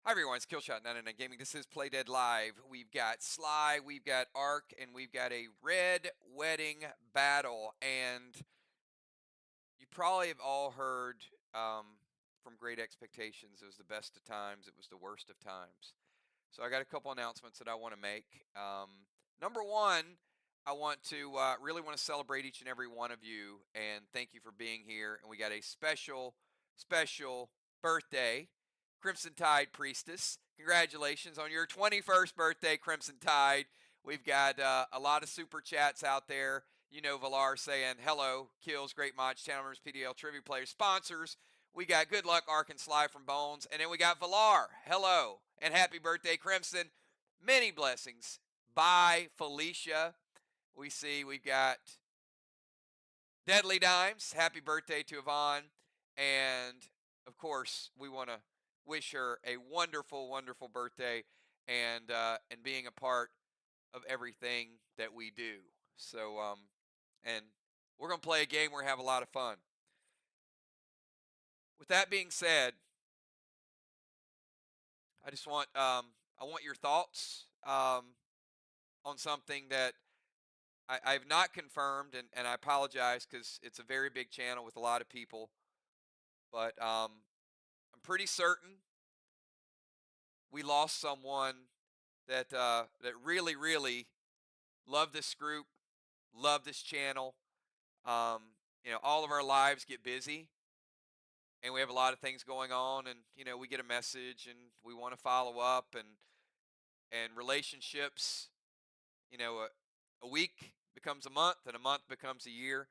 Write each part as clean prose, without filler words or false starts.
Hi everyone, it's Killshot99 Gaming. This is Play Dead Live. We've got SLY, we've got Arc, and we've got a red wedding battle. And you probably have all heard from Great Expectations. It was the best of times, it was the worst of times. So I got a couple announcements that I want to make. Number one, I want to really want to celebrate each and every one of you and thank you for being here. And we got a special birthday, Crimson Tide Priestess. Congratulations on your 21st birthday, Crimson Tide. We've got a lot of super chats out there. You know, Valar saying hello, kills, great mods, channel members, PDL, trivia players, sponsors. We got Good Luck, Ark, and Sly from Bones. And then we got Valar. Hello. And happy birthday, Crimson. Many blessings. Bye, Felicia. We see we've got Deadly Dimes. Happy birthday to Yvonne. And, of course, we want to wish her a wonderful, wonderful birthday and being a part of everything that we do. So, and we're going to play a game where we have a lot of fun. With that being said, I just want I want your thoughts on something that I've not confirmed, and I apologize because it's a very big channel with a lot of people. But I'm pretty certain we lost someone that really, really loved this group, loved this channel. All of our lives get busy, and we have a lot of things going on, and we get a message, and we want to follow up, and relationships. A week becomes a month, and a month becomes a year,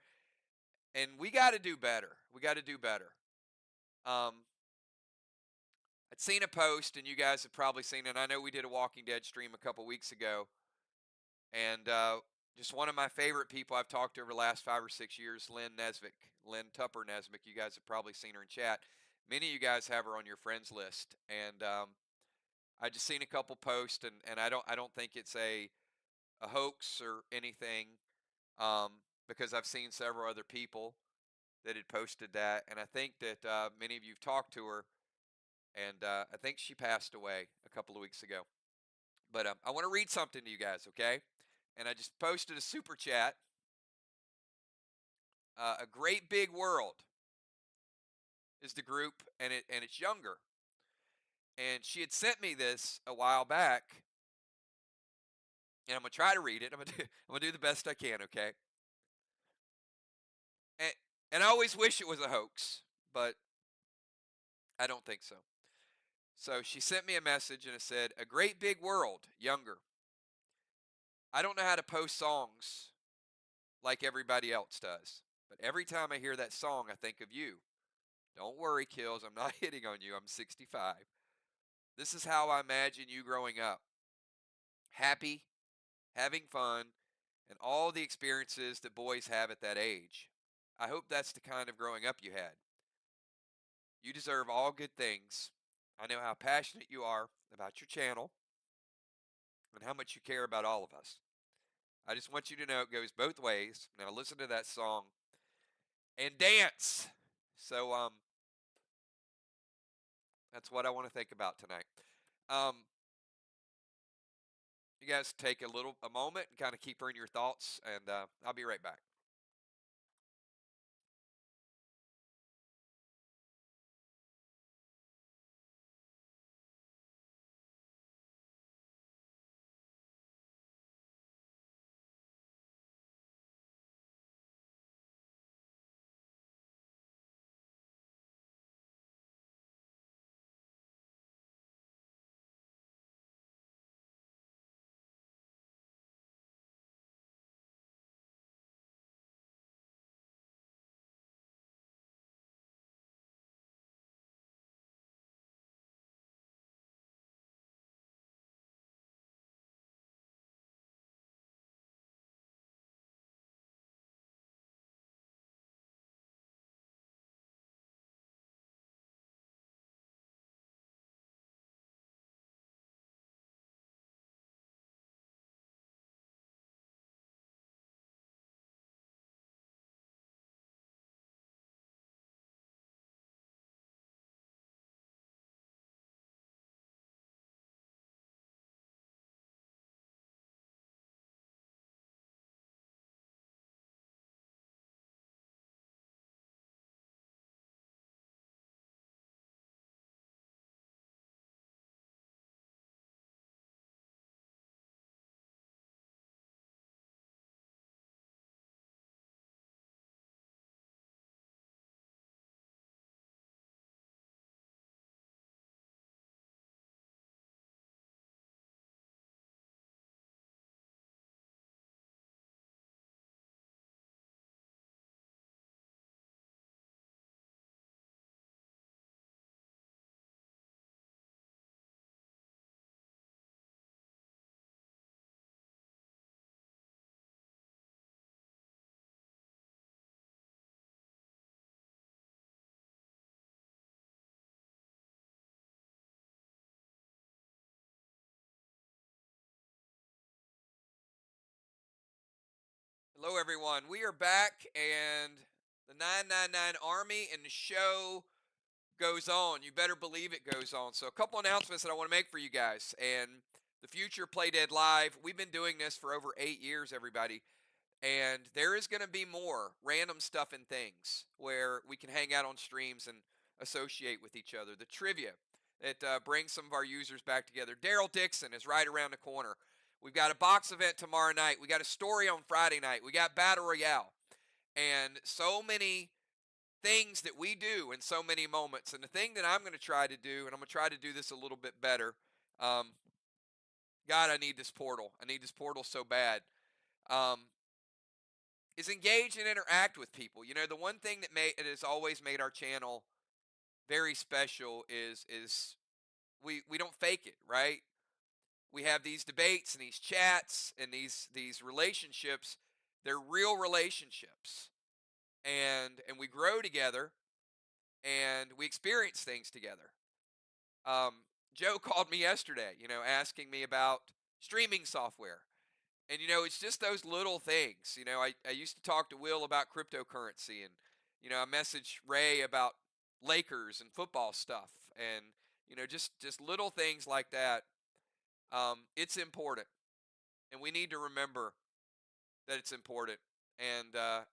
and we got to do better. We got to do better. I'd seen a post, and you guys have probably seen it. I know we did a Walking Dead stream a couple weeks ago, and just one of my favorite people I've talked to over the last 5 or 6 years, Lynn Tupper Nesbitt. You guys have probably seen her in chat. Many of you guys have her on your friends list, and I just seen a couple posts, and I don't think it's a hoax or anything, because I've seen several other people that had posted that, and I think that many of you have talked to her, and I think she passed away a couple of weeks ago. But I want to read something to you guys, okay? And I just posted a super chat. A Great Big World is the group, and it's younger. And she had sent me this a while back, and I'm gonna try to read it. I'm gonna do the best I can, okay? And and I always wish it was a hoax, but I don't think so. So she sent me a message, and it said, "A Great Big World, younger. I don't know how to post songs like everybody else does, but every time I hear that song, I think of you. Don't worry, Kills, I'm not hitting on you. I'm 65. This is how I imagine you growing up. Happy, having fun, and all the experiences that boys have at that age. I hope that's the kind of growing up you had. You deserve all good things. I know how passionate you are about your channel and how much you care about all of us. I just want you to know it goes both ways. Now listen to that song and dance." So that's what I want to think about tonight. Um, you guys take a moment and kind of keep her in your thoughts, and I'll be right back. Hello, everyone. We are back, and the 999 Army and the show goes on. You better believe it goes on. So, a couple announcements that I want to make for you guys. And the future Play Dead Live. We've been doing this for over 8 years, everybody. And there is going to be more random stuff and things where we can hang out on streams and associate with each other. The trivia that brings some of our users back together. Daryl Dixon is right around the corner. We've got a box event tomorrow night. We got a story on Friday night. We got Battle Royale. And so many things that we do in so many moments. And the thing that I'm going to try to do, and I'm going to try to do this a little bit better. Um, God, I need this portal. I need this portal so bad. Is engage and interact with people. You know, the one thing that it has always made our channel very special is we don't fake it, right? We have these debates and these chats and these relationships. They're real relationships, and we grow together and we experience things together. Um, Joe called me yesterday, asking me about streaming software. And, it's just those little things. I used to talk to Will about cryptocurrency, and, I messaged Ray about Lakers and football stuff, and, just little things like that. It's important, and we need to remember that it's important. And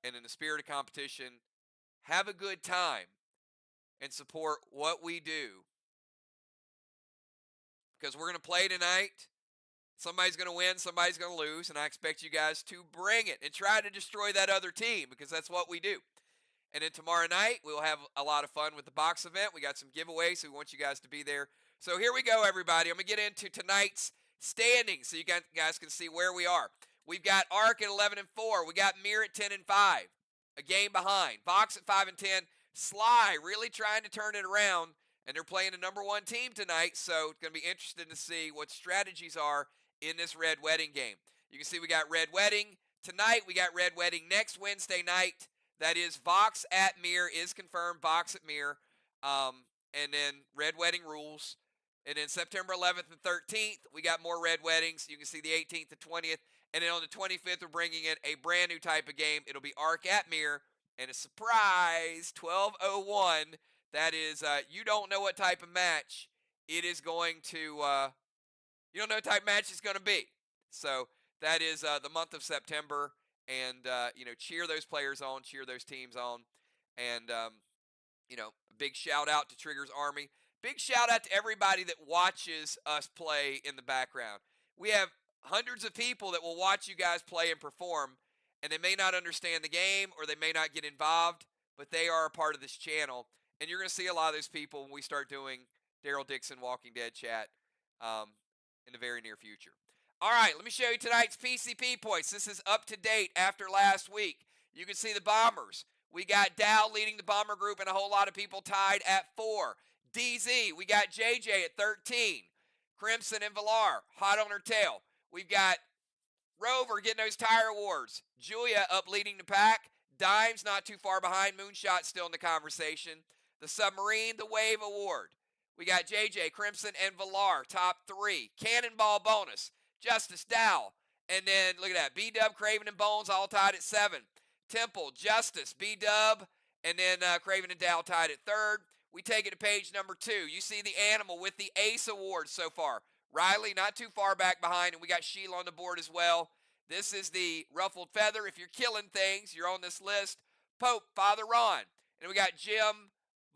in the spirit of competition, have a good time and support what we do, because we're going to play tonight. Somebody's going to win, somebody's going to lose, and I expect you guys to bring it and try to destroy that other team, because that's what we do. And then tomorrow night, we'll have a lot of fun with the box event. We got some giveaways, so we want you guys to be there. So here we go, everybody. I'm going to get into tonight's standings so you guys can see where we are. We've got Ark at 11-4. We got Mir at 10-5, a game behind. Vox at 5-10. SLY really trying to turn it around, and they're playing the number one team tonight, so it's going to be interesting to see what strategies are in this Red Wedding game. You can see we got Red Wedding tonight. We got Red Wedding next Wednesday night. That is Vox at Mir is confirmed. Vox at Mir. And then Red Wedding rules. And then September 11th and 13th, we got more Red Weddings. You can see the 18th and 20th. And then on the 25th, we're bringing in a brand new type of game. It'll be Ark at Mir. And a surprise, 12:01. That is, you don't know what type of match it is going to... you don't know what type of match it's going to be. So that is the month of September. And, cheer those players on, cheer those teams on. And, a big shout out to Trigger's Army. Big shout out to everybody that watches us play in the background. We have hundreds of people that will watch you guys play and perform, and they may not understand the game or they may not get involved, but they are a part of this channel. And you're going to see a lot of those people when we start doing Daryl Dixon Walking Dead chat in the very near future. All right, let me show you tonight's PCP points. This is up to date after last week. You can see the Bombers. We got Dow leading the Bomber group and a whole lot of people tied at 4. DZ, we got JJ at 13. Crimson and Villar, hot on her tail. We've got Rover getting those tire awards. Julia up leading the pack. Dimes not too far behind. Moonshot still in the conversation. The Submarine, the Wave Award. We got JJ, Crimson, and Villar, top 3. Cannonball bonus. Justice, Dow. And then, look at that. B-Dub, Craven, and Bones all tied at 7. Temple, Justice, B-Dub, and then Craven and Dow tied at 3rd. We take it to page number 2. You see the Animal with the Ace Award so far. Riley not too far back behind, and we got Sheila on the board as well. This is the Ruffled Feather. If you're killing things, you're on this list. Pope, Father Ron. And we got Jim,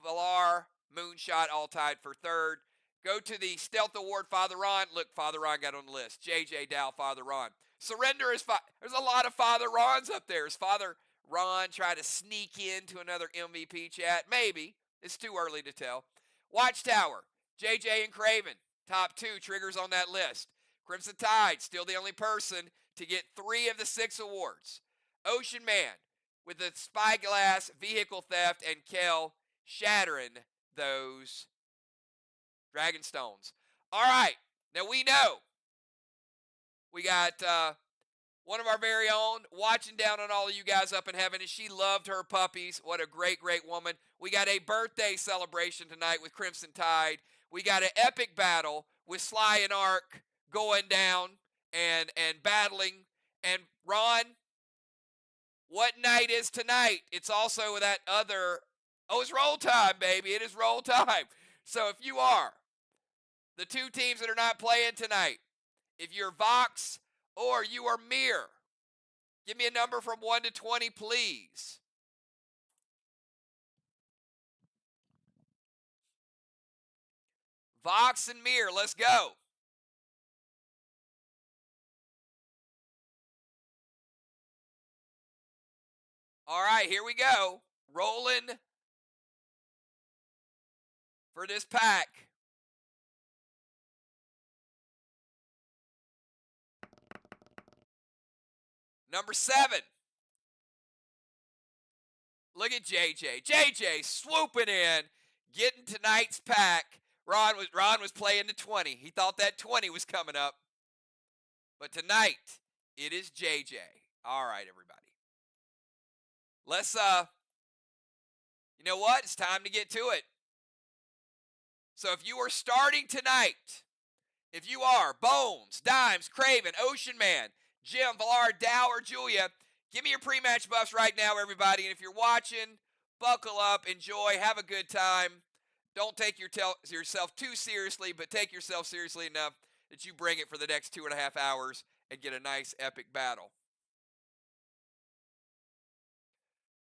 Villar, Moonshot all tied for 3rd. Go to the Stealth Award, Father Ron. Look, Father Ron got on the list. JJ, Dow, Father Ron. Surrender is... There's a lot of Father Rons up there. Is Father Ron try to sneak into another MVP chat? Maybe. It's too early to tell. Watchtower, JJ and Craven. Top 2 triggers on that list. Crimson Tide, still the only person to get 3 of the 6 awards. Ocean Man with the Spyglass, Vehicle Theft, and Kel shattering those Dragon Stones. All right. Now we know we got one of our very own watching down on all of you guys up in heaven, and she loved her puppies. What a great, great woman. We got a birthday celebration tonight with Crimson Tide. We got an epic battle with Sly and Ark going down and battling. And Ron, What night is tonight? It's also that other. Oh, it's roll time, baby. It is roll time. So if you are the two teams that are not playing tonight, if you're Vox or you are Mirror, give me a number from 1 to 20, please. Vox and Mirror, let's go. All right, here we go. Rolling for this pack. Number 7. Look at JJ. JJ swooping in, getting tonight's pack. Ron was playing the 20. He thought that 20 was coming up. But tonight, it is JJ. All right, everybody. Let's you know what? It's time to get to it. So if you are starting tonight, if you are Bones, Dimes, Craven, Ocean Man, Jim, Villar, Dow, or Julia, give me your pre-match buffs right now, everybody. And if you're watching, buckle up, enjoy, have a good time. Don't take yourself too seriously, but take yourself seriously enough that you bring it for the next 2.5 hours and get a nice epic battle.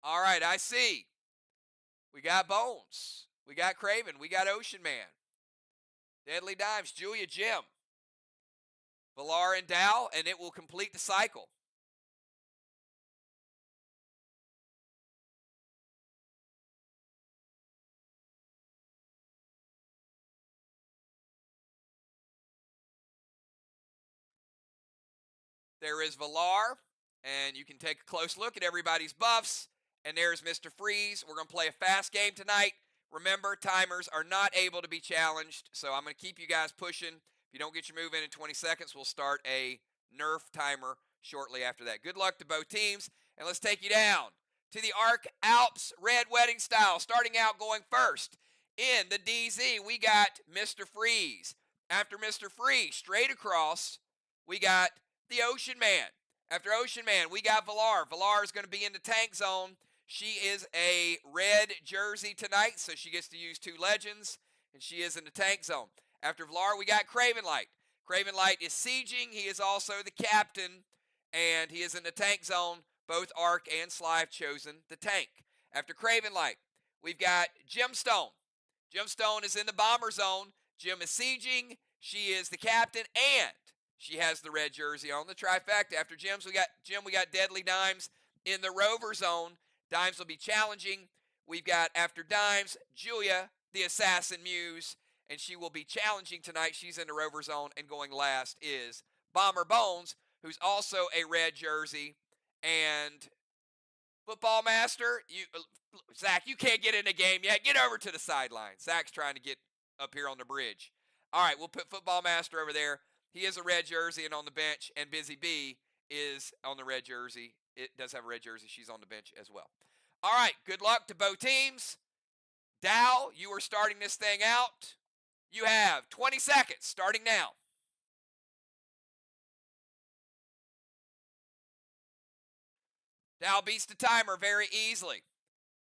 All right, I see. We got Bones. We got Craven. We got Ocean Man. Deadly Dimes, Julia, Jim, Villar, and Dow, and it will complete the cycle. There is Villar, and you can take a close look at everybody's buffs. And there's Mr. Freeze. We're going to play a fast game tonight. Remember, timers are not able to be challenged, so I'm going to keep you guys pushing. If you don't get your move in 20 seconds, we'll start a Nerf timer shortly after that. Good luck to both teams, and let's take you down to the Arc Alps Red Wedding Style. Starting out going first in the DZ, we got Mr. Freeze. After Mr. Freeze, straight across, we got the Ocean Man. After Ocean Man, we got Villar. Villar is going to be in the tank zone. She is a red jersey tonight, so she gets to use 2 legends, and she is in the tank zone. After Villar, we got Craven Light. Craven Light is sieging. He is also the captain, and he is in the tank zone. Both Arc and SLY have chosen the tank. After Craven Light, we've got Gemstone. Gemstone is in the bomber zone. Jim is sieging. She is the captain, and she has the red jersey on. The trifecta. After Jim, we got Deadly Dimes in the rover zone. Dimes will be challenging. We've got, after Dimes, Julia, the Assassin Muse, and she will be challenging tonight. She's in the rover zone, and going last is Bomber Bones, who's also a red jersey. And Football Master, Zach, you can't get in the game yet. Get over to the sideline. Zach's trying to get up here on the bridge. All right, we'll put Football Master over there. He is a red jersey and on the bench, and Busy Bee is on the red jersey. It does have a red jersey. She's on the bench as well. All right, good luck to both teams. Dow, you are starting this thing out. You have 20 seconds starting now. Dow beats the timer very easily.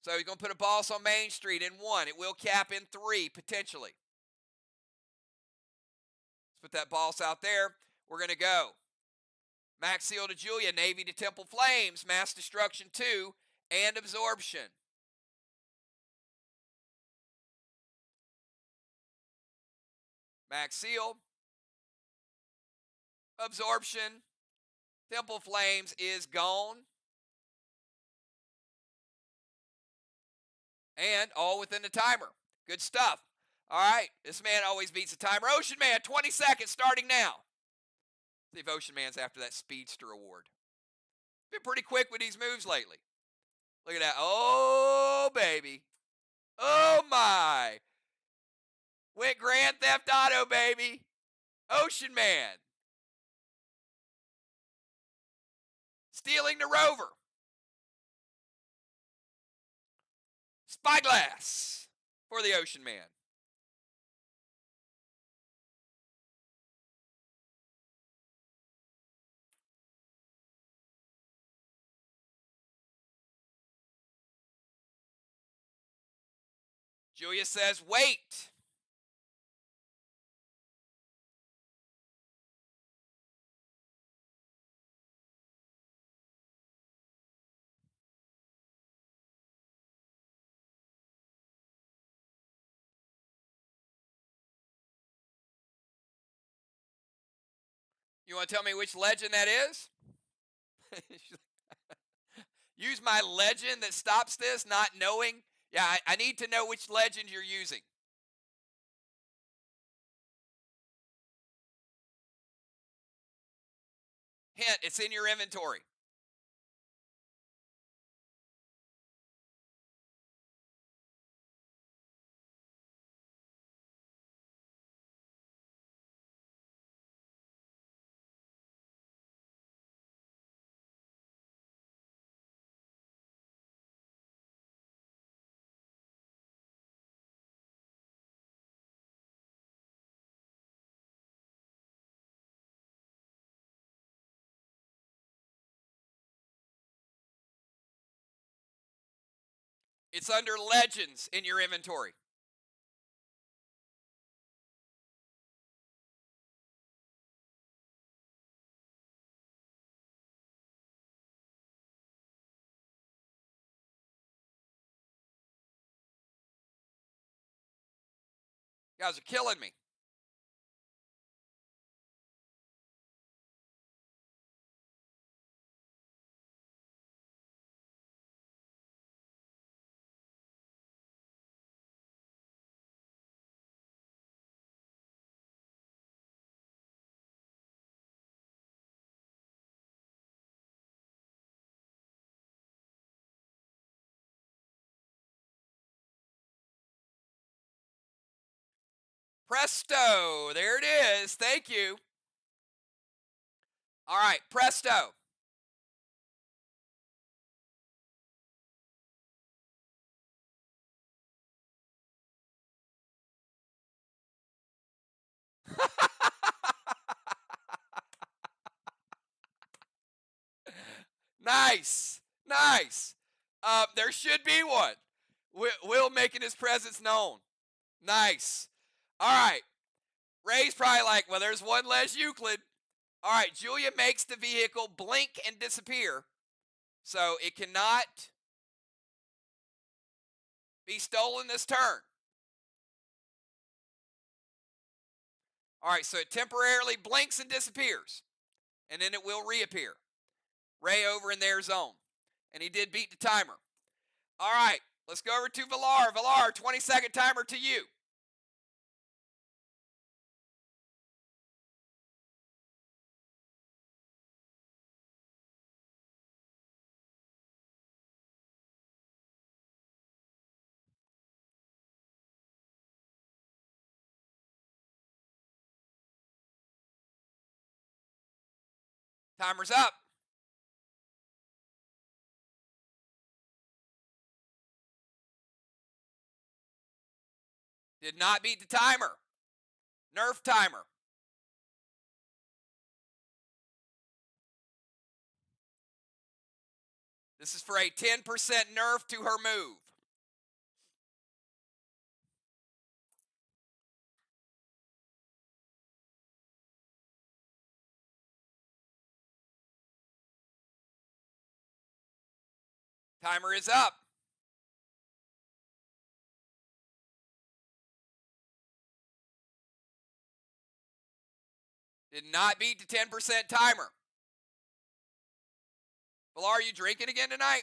So you're going to put a boss on Main Street in 1. It will cap in 3, potentially. Let's put that boss out there. We're going to go. Max Seal to Julia, Navy to Temple Flames, Mass Destruction 2, and Absorption. Max Seal, Absorption, Temple Flames is gone. And all within the timer. Good stuff. All right, this man always beats the timer. Ocean Man, 20 seconds starting now. See if Ocean Man's after that Speedster award. Been pretty quick with these moves lately. Look at that. Oh, baby. Oh, my. Went Grand Theft Auto, baby. Ocean Man. Stealing the rover. Spyglass for the Ocean Man. Julia says, wait. You want to tell me which legend that is? Use my legend that stops this, not knowing. Yeah, I need to know which legend you're using. Hint, it's in your inventory. It's under legends in your inventory. You guys are killing me. Presto, there it is. Thank you. All right, presto. Nice, nice. There should be one. Will making his presence known. Nice. All right. Ray's probably like, well, there's one less Euclid. All right, Julia makes the vehicle blink and disappear. So it cannot be stolen this turn. All right, so it temporarily blinks and disappears. And then it will reappear. Ray over in their zone. And he did beat the timer. All right, let's go over to Villar. Villar, 20-second timer to you. Timer's up. Did not beat the timer. Nerf timer. This is for a 10% nerf to her move. Timer is up. Did not beat the 10% timer. Well, are you drinking again tonight?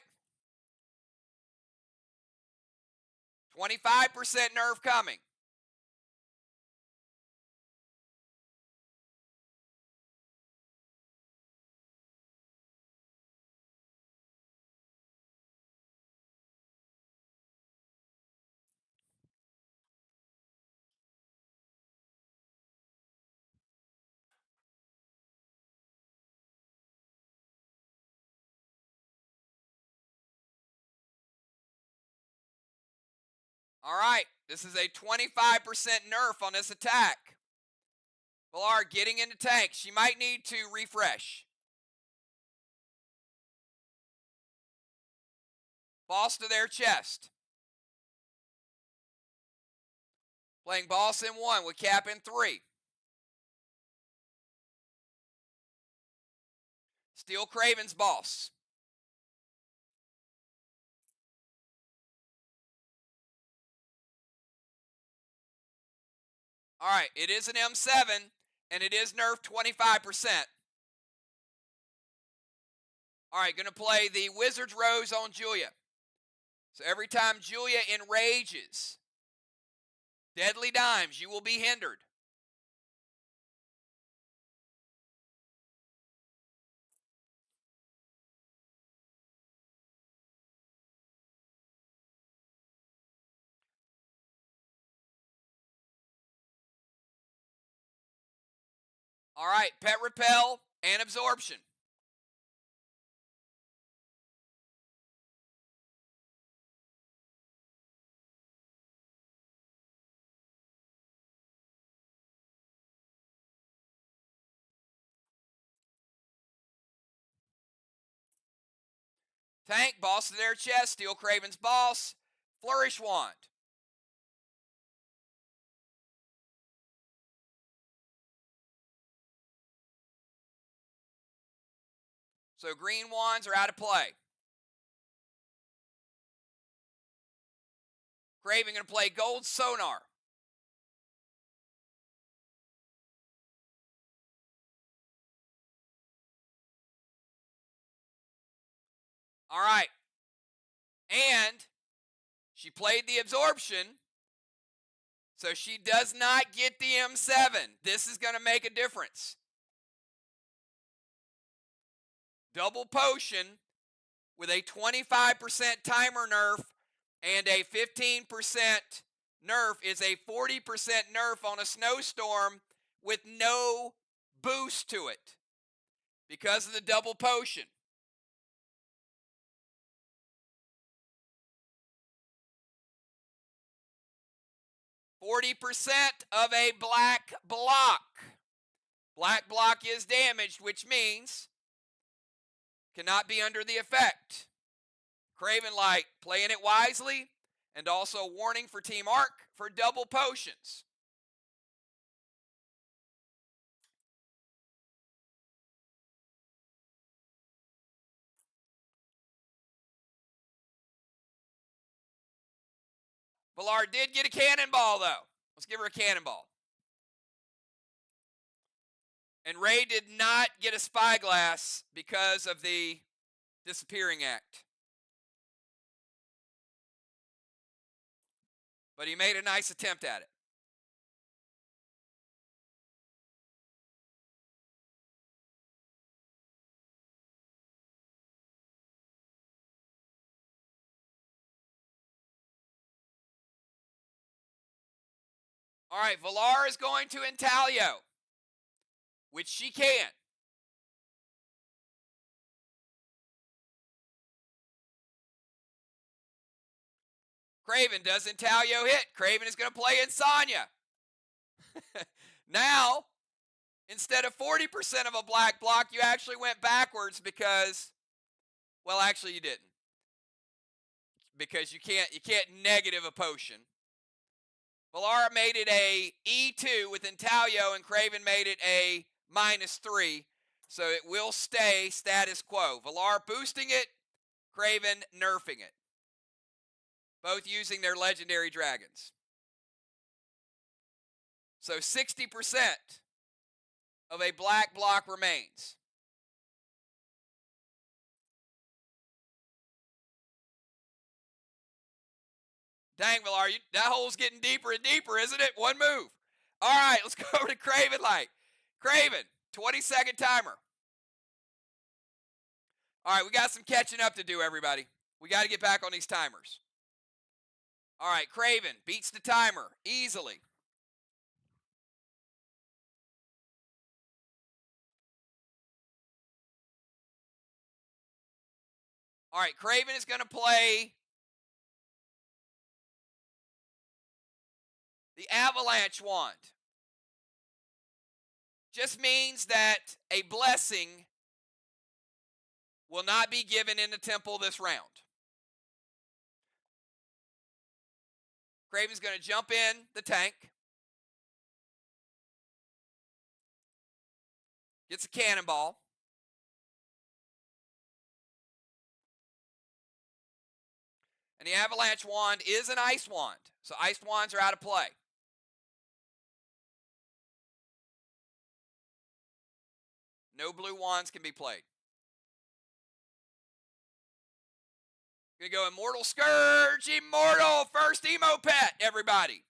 25% nerf coming. All right, this is a 25% nerf on this attack. Villar getting into tank. She might need to refresh. Falls to their chest. Playing boss in 1 with cap in 3. Steel Craven's boss. All right, it is an M7, and it is nerfed 25%. All right, going to play the Wizard's Rose on Julia. So every time Julia enrages, deadly dimes, you will be hindered. All right, Pet Repel and Absorption. Tank, boss to their chest, Steel Craven's boss, Flourish Wand. So green wands are out of play. Craven going to play Gold Sonar. All right. And she played the Absorption, so she does not get the M7. This is going to make a difference. Double Potion with a 25% timer nerf and a 15% nerf is a 40% nerf on a snowstorm with no boost to it because of the double potion. %40 of a black block. Black block is damaged, which means cannot be under the effect. Craven Light, playing it wisely, and also warning for Team Arc for double potions. Valar did get a cannonball, though. Let's give her a cannonball. And Ray did not get a spyglass because of the disappearing act. But he made a nice attempt at it. All right, Valar is going to Intaglio, which she can. Craven, does Intaglio hit? Craven is going to play Insania. Now, instead of 40% of a black block, you actually went backwards because, well, actually you didn't. Because you can't negative a potion. Valara made it a E2 with Intaglio, and Craven made it a -3. So it will stay status quo. Valar boosting it, Craven nerfing it. Both using their legendary dragons. So 60% of a black block remains. Dang, Valar, that hole's getting deeper and deeper, isn't it? One move. All right, let's go over to Craven Light. Craven, 20-second timer. All right, we got some catching up to do, everybody. We got to get back on these timers. All right, Craven beats the timer easily. All right, Craven is going to play the Avalanche Wand. Just means that a blessing will not be given in the temple this round. Craven's going to jump in the tank. Gets a cannonball. And the Avalanche Wand is an Ice Wand. So Ice Wands are out of play. No blue wands can be played. Gonna go Immortal Scourge. Immortal. First emo pet, everybody.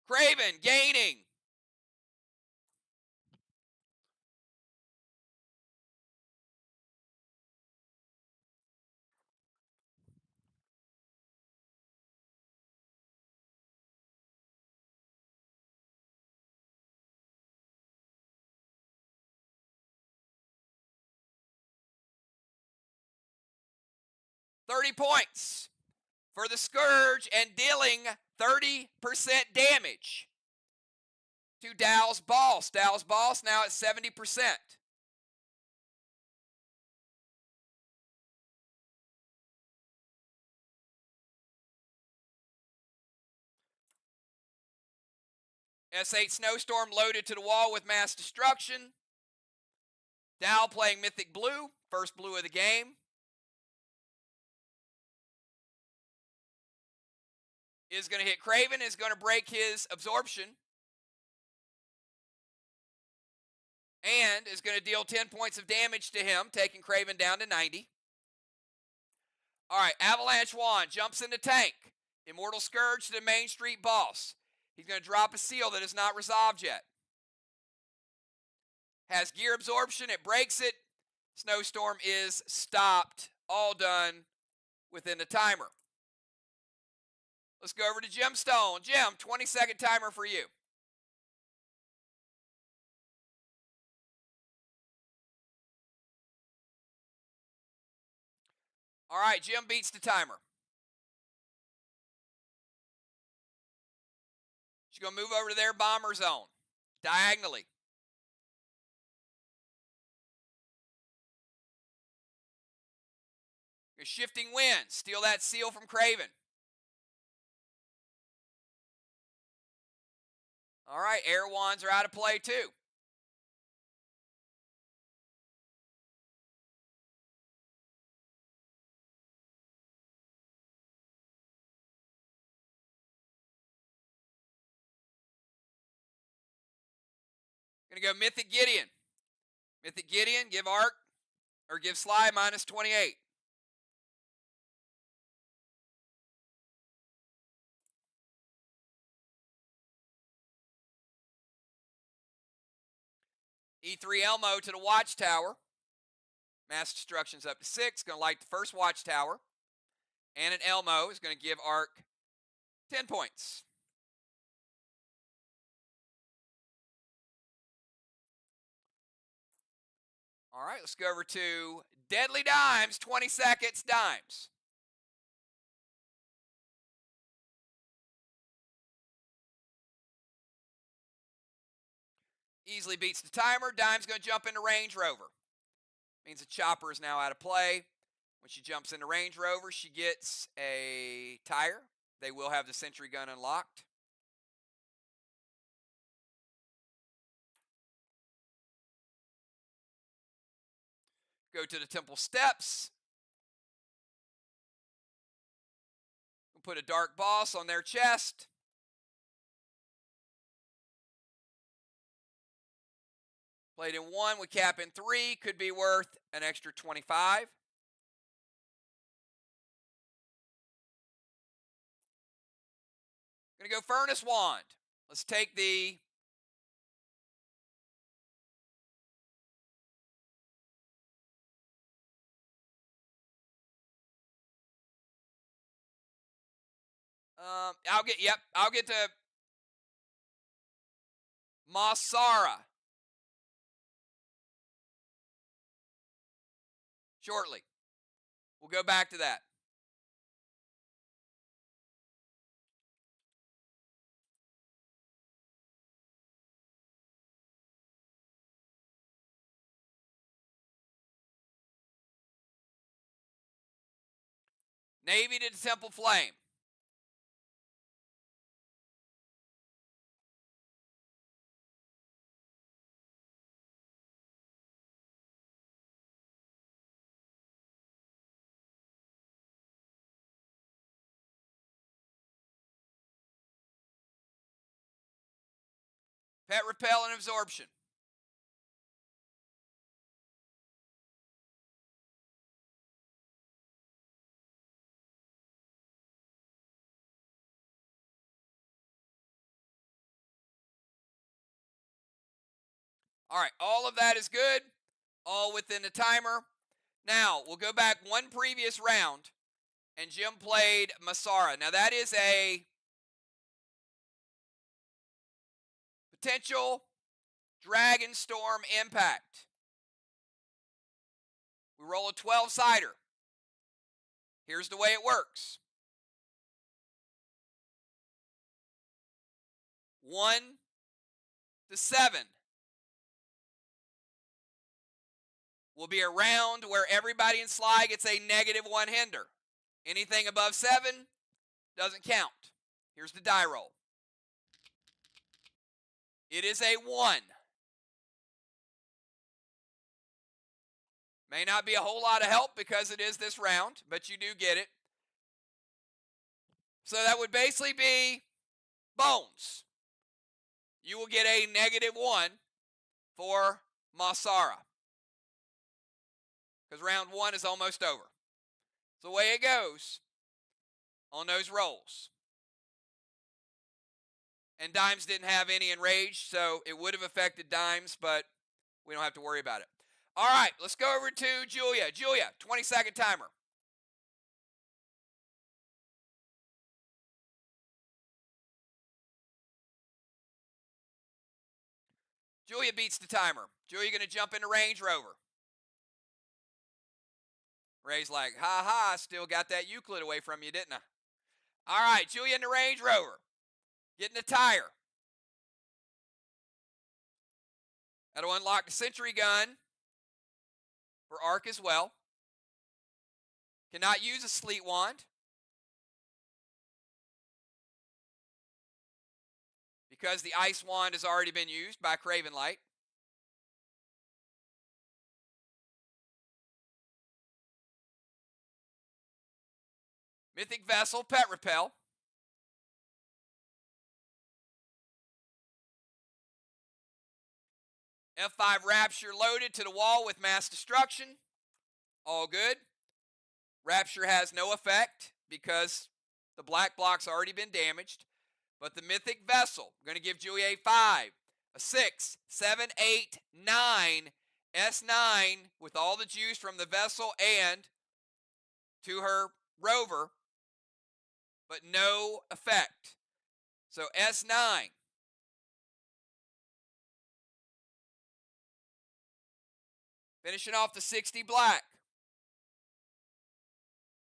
Craven gaining. $30 points for the Scourge and dealing 30% damage to Dow's Boss. Dow's Boss now at 70%. S8 Snowstorm loaded to the wall with Mass Destruction. Dow playing Mythic Blue, first blue of the game. Is going to hit Craven, is going to break his absorption. And is going to deal 10 points of damage to him, taking Craven down to 90. All right, Avalanche Wand jumps into tank. Immortal Scourge to the Main Street Boss. He's going to drop a seal that is not resolved yet. Has gear absorption, it breaks it. Snowstorm is stopped. All done within the timer. Let's go over to Gemstone. Jim, 20-second timer for you. All right, Jim beats the timer. She's going to move over to their bomber zone, diagonally. A shifting wind, steal that seal from Craven. All right, air wands are out of play too. Gonna go Mythic Gideon. Mythic Gideon, give Arc, or give Sly minus 28. E3 Elmo to the Watchtower. Mass Destruction's up to 6. Going to light the first Watchtower. And an Elmo is going to give Arc 10 points. All right, let's go over to Deadly Dimes. 20 seconds, Dimes. Easily beats the timer. Dime's going to jump into Range Rover. Means the chopper is now out of play. When she jumps into Range Rover, she gets a tire. They will have the sentry gun unlocked. Go to the Temple Steps. We'll put a Dark Boss on their chest. Played in 1, we cap in 3. Could be worth an extra 25. Gonna go Furnace Wand. Let's take the I'll get to Masara shortly. We'll go back to that. Navy to the Temple Flame. Pet Repel and Absorption. All right, all of that is good, all within the timer. Now, we'll go back one previous round, and Jim played Masara. Now, that is a potential Dragon Storm impact. We roll a 12-sider. Here's the way it works. 1 to 7 will be a round where everybody in SLY gets a -1 hinder. Anything above 7 doesn't count. Here's the die roll. It is a 1. May not be a whole lot of help because it is this round, but you do get it. So that would basically be Bones. You will get a -1 for Masara, because round 1 is almost over. It's the way it goes on those rolls. And Dimes didn't have any enraged, so it would have affected Dimes, but we don't have to worry about it. All right, let's go over to Julia. Julia, 20-second timer. Julia beats the timer. Julia going to jump into Range Rover. Ray's like, ha ha, still got that Euclid away from you, didn't I? All right, Julia in the Range Rover. Getting the tire. That'll unlock the Sentry Gun for Arc as well. Cannot use a Sleet Wand because the Ice Wand has already been used by Craven Light. Mythic Vessel, Pet Repel. F5 Rapture loaded to the wall with Mass Destruction. All good. Rapture has no effect because the black block's already been damaged. But the Mythic Vessel, we're going to give Julia a 5, a 6, 7, 8, 9, S9 with all the juice from the Vessel and to her Rover, but no effect. So S9. Finishing off the 60 black.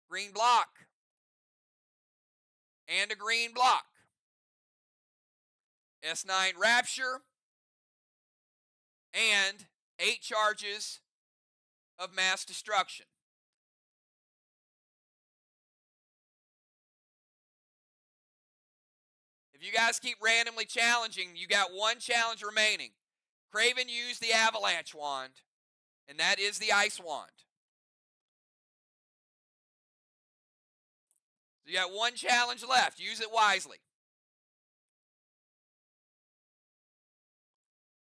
Green block. And a green block. S9 Rapture. And 8 charges of Mass Destruction. If you guys keep randomly challenging, you got 1 challenge remaining. Craven used the Avalanche Wand, and that is the Ice Wand. So you got 1 challenge left. Use it wisely.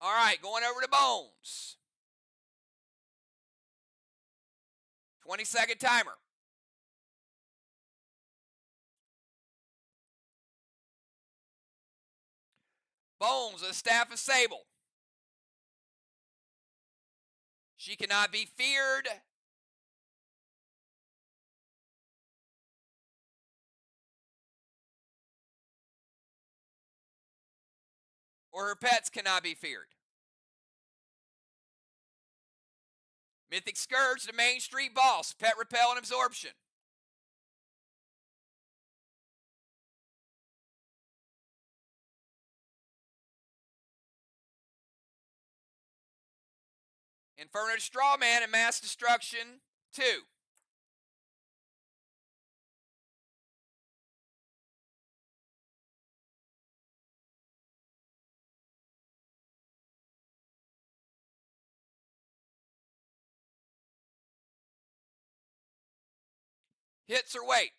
All right, going over to Bones. 20-second timer. Bones, a Staff of Sable. She cannot be feared. Or her pets cannot be feared. Mythic Scourge, the Main Street Boss. Pet Repel and Absorption. Inferno Strawman and Mass Destruction 2. Hits or wait.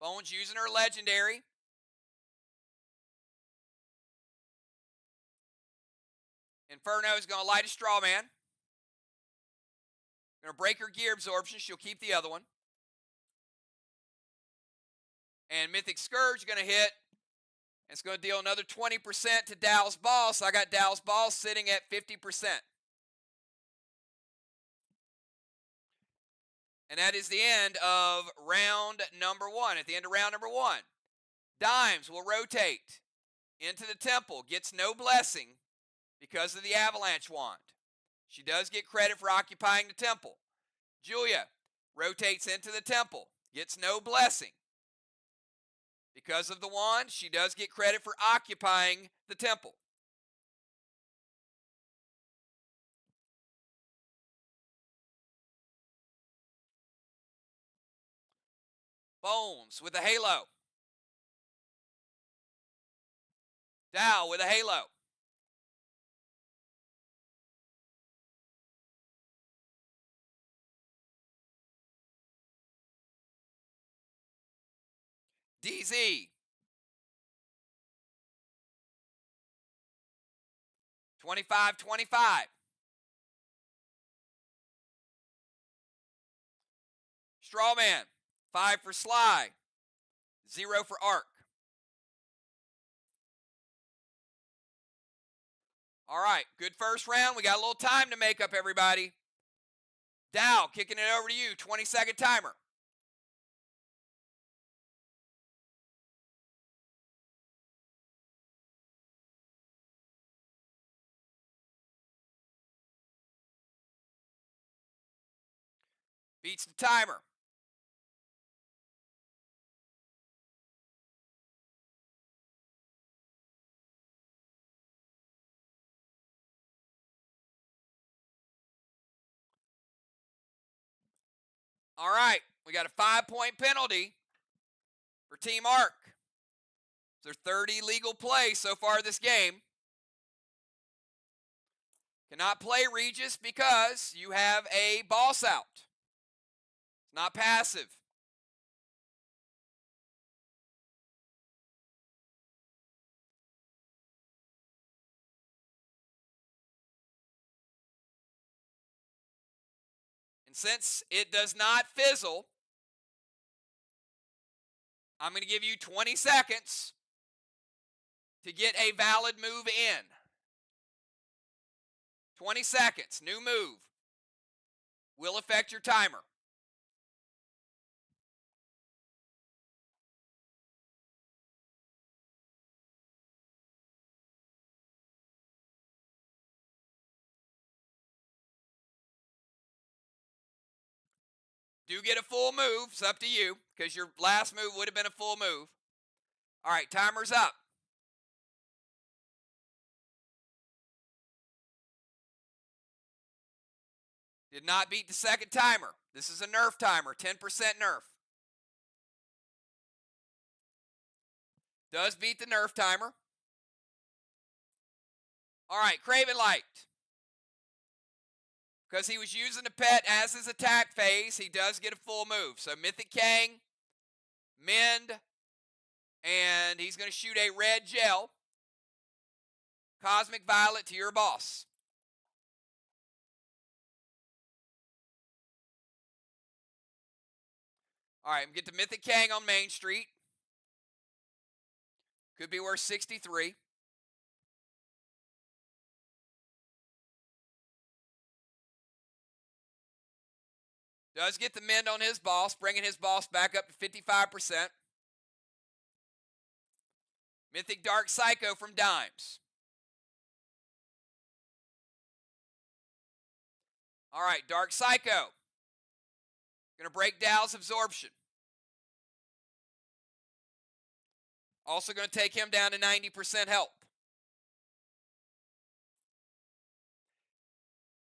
Bones using her legendary. Inferno is going to light a straw man. Going to break her gear absorption. She'll keep the other one. And Mythic Scourge is going to hit. It's going to deal another 20% to Dow's ball. So I got Dow's ball sitting at 50%. And that is the end of round number 1. At the end of round number 1, Dimes will rotate into the temple. Gets no blessing because of the Avalanche Wand. She does get credit for occupying the temple. Julia rotates into the temple. Gets no blessing. Because of the wand, she does get credit for occupying the temple. Bones with a halo. Dow with a halo. DZ. 25-25. Strawman. 5 for SLY. 0 for Arc. All right, good first round. We got a little time to make up, everybody. Dow, kicking it over to you. 20-second timer. Beats the timer. All right, we got a 5-point penalty for Team Arc. It's their third illegal play so far this game. Cannot play Regis because you have a boss out. It's not passive. And since it does not fizzle, I'm going to give you 20 seconds to get a valid move in. 20 seconds, new move. Will affect your timer. Do get a full move. It's up to you because your last move would have been a full move. All right, timer's up. Did not beat the second timer. This is a nerf timer, 10% nerf. Does beat the nerf timer. All right, Craven Light. Because he was using the pet as his attack phase, he does get a full move. So Mythic Kang, Mend, and he's going to shoot a red gel. Cosmic Violet to your boss. All right, get the Mythic Kang on Main Street. Could be worth 63. Does get the mend on his boss, bringing his boss back up to 55%. Mythic Dark Psycho from Dimes. All right, Dark Psycho. Going to break Dow's absorption. Also going to take him down to 90% health.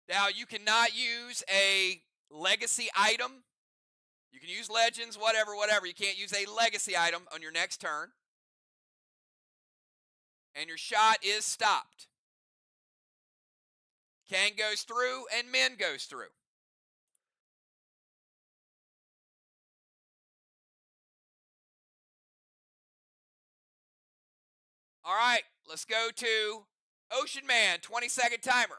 Now, you cannot use a legacy item. You can use legends, whatever. You can't use a legacy item on your next turn. And your shot is stopped. Kang goes through and Min goes through. All right, let's go to Ocean Man, 20-second timer.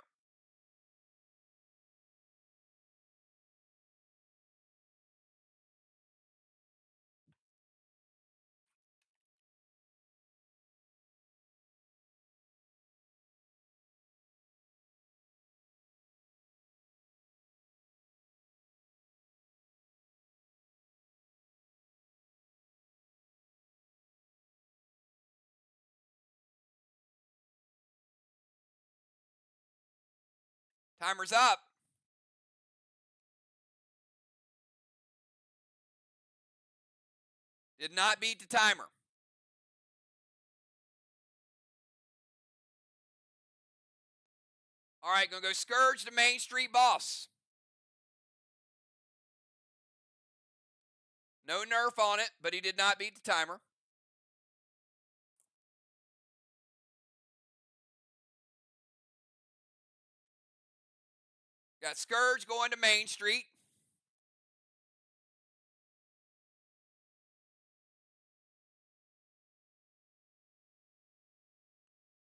Timer's up. Did not beat the timer. All right, going to go Scourge to Main Street Boss. No nerf on it, but he did not beat the timer. Got Scourge going to Main Street.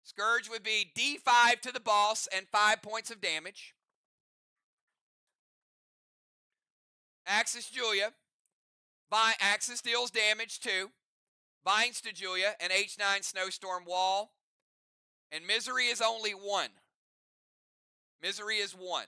Scourge would be D5 to the boss and 5 points of damage. Axis Julia. Axis deals damage 2. Binds to Julia, an H9 Snowstorm Wall. And Misery is only 1. Misery is 1.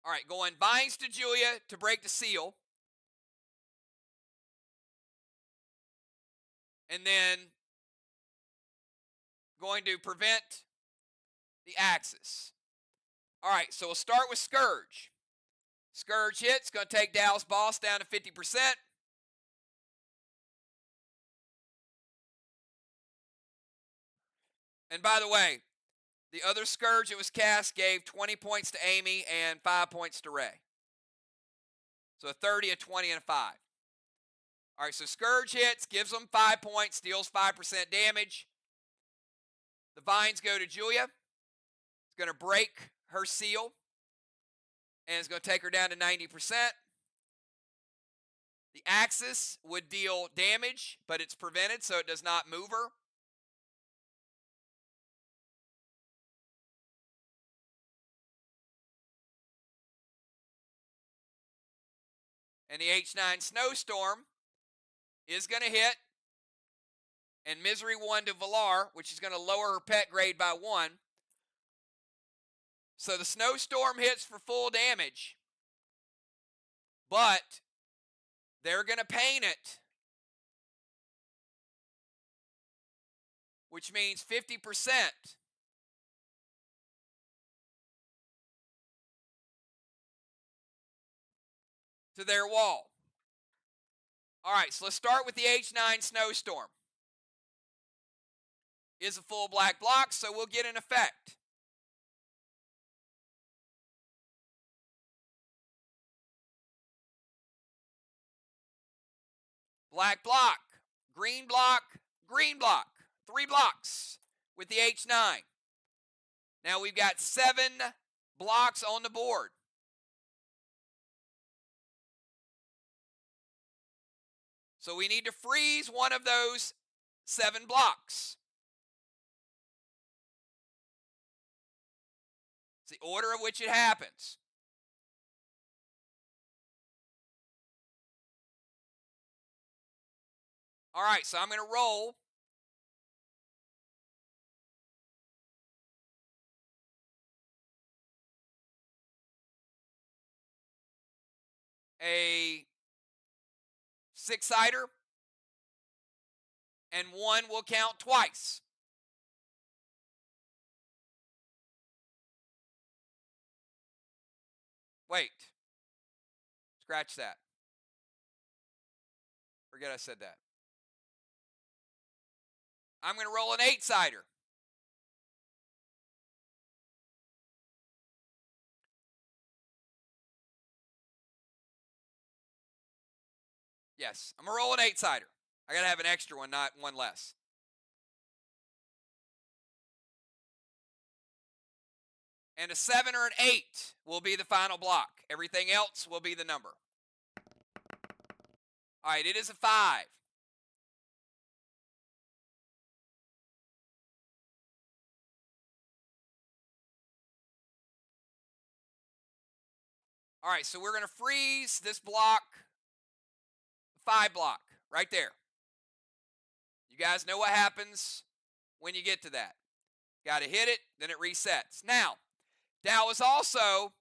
All right, going Binds to Julia to break the seal. And then going to prevent the Axis. All right, so we'll start with Scourge. Scourge hits, going to take Dallas Boss down to 50%. And by the way, the other Scourge that was cast gave 20 points to Amy and 5 points to Ray. So a 30, a 20, and a 5. All right, so Scourge hits, gives them 5 points, deals 5% damage. The vines go to Julia. It's going to break her seal. And it's going to take her down to 90%. The Axis would deal damage, but it's prevented, so it does not move her. And the H9 Snowstorm is going to hit. And Misery 1 to Valar, which is going to lower her pet grade by 1. So the Snowstorm hits for full damage. But they're going to paint it. Which means 50% to their wall. All right, so let's start with the H9 Snowstorm. Is a full black block, so we'll get an effect. Black block, green block, green block. 3 blocks with the H9. Now we've got 7 blocks on the board. So we need to freeze one of those 7 blocks. It's the order of which it happens. All right, so I'm going to roll a 6-sider, and 1 will count twice. Wait. Scratch that. Forget I said that. I'm going to roll an 8-sider. Yes, I'm going to roll an 8-sider. I got to have an extra one, not one less. And a 7 or an 8 will be the final block. Everything else will be the number. All right, it is a 5. All right, so we're going to freeze this block, 5 block, right there. You guys know what happens when you get to that. Got to hit it, then it resets. Now, Dow is also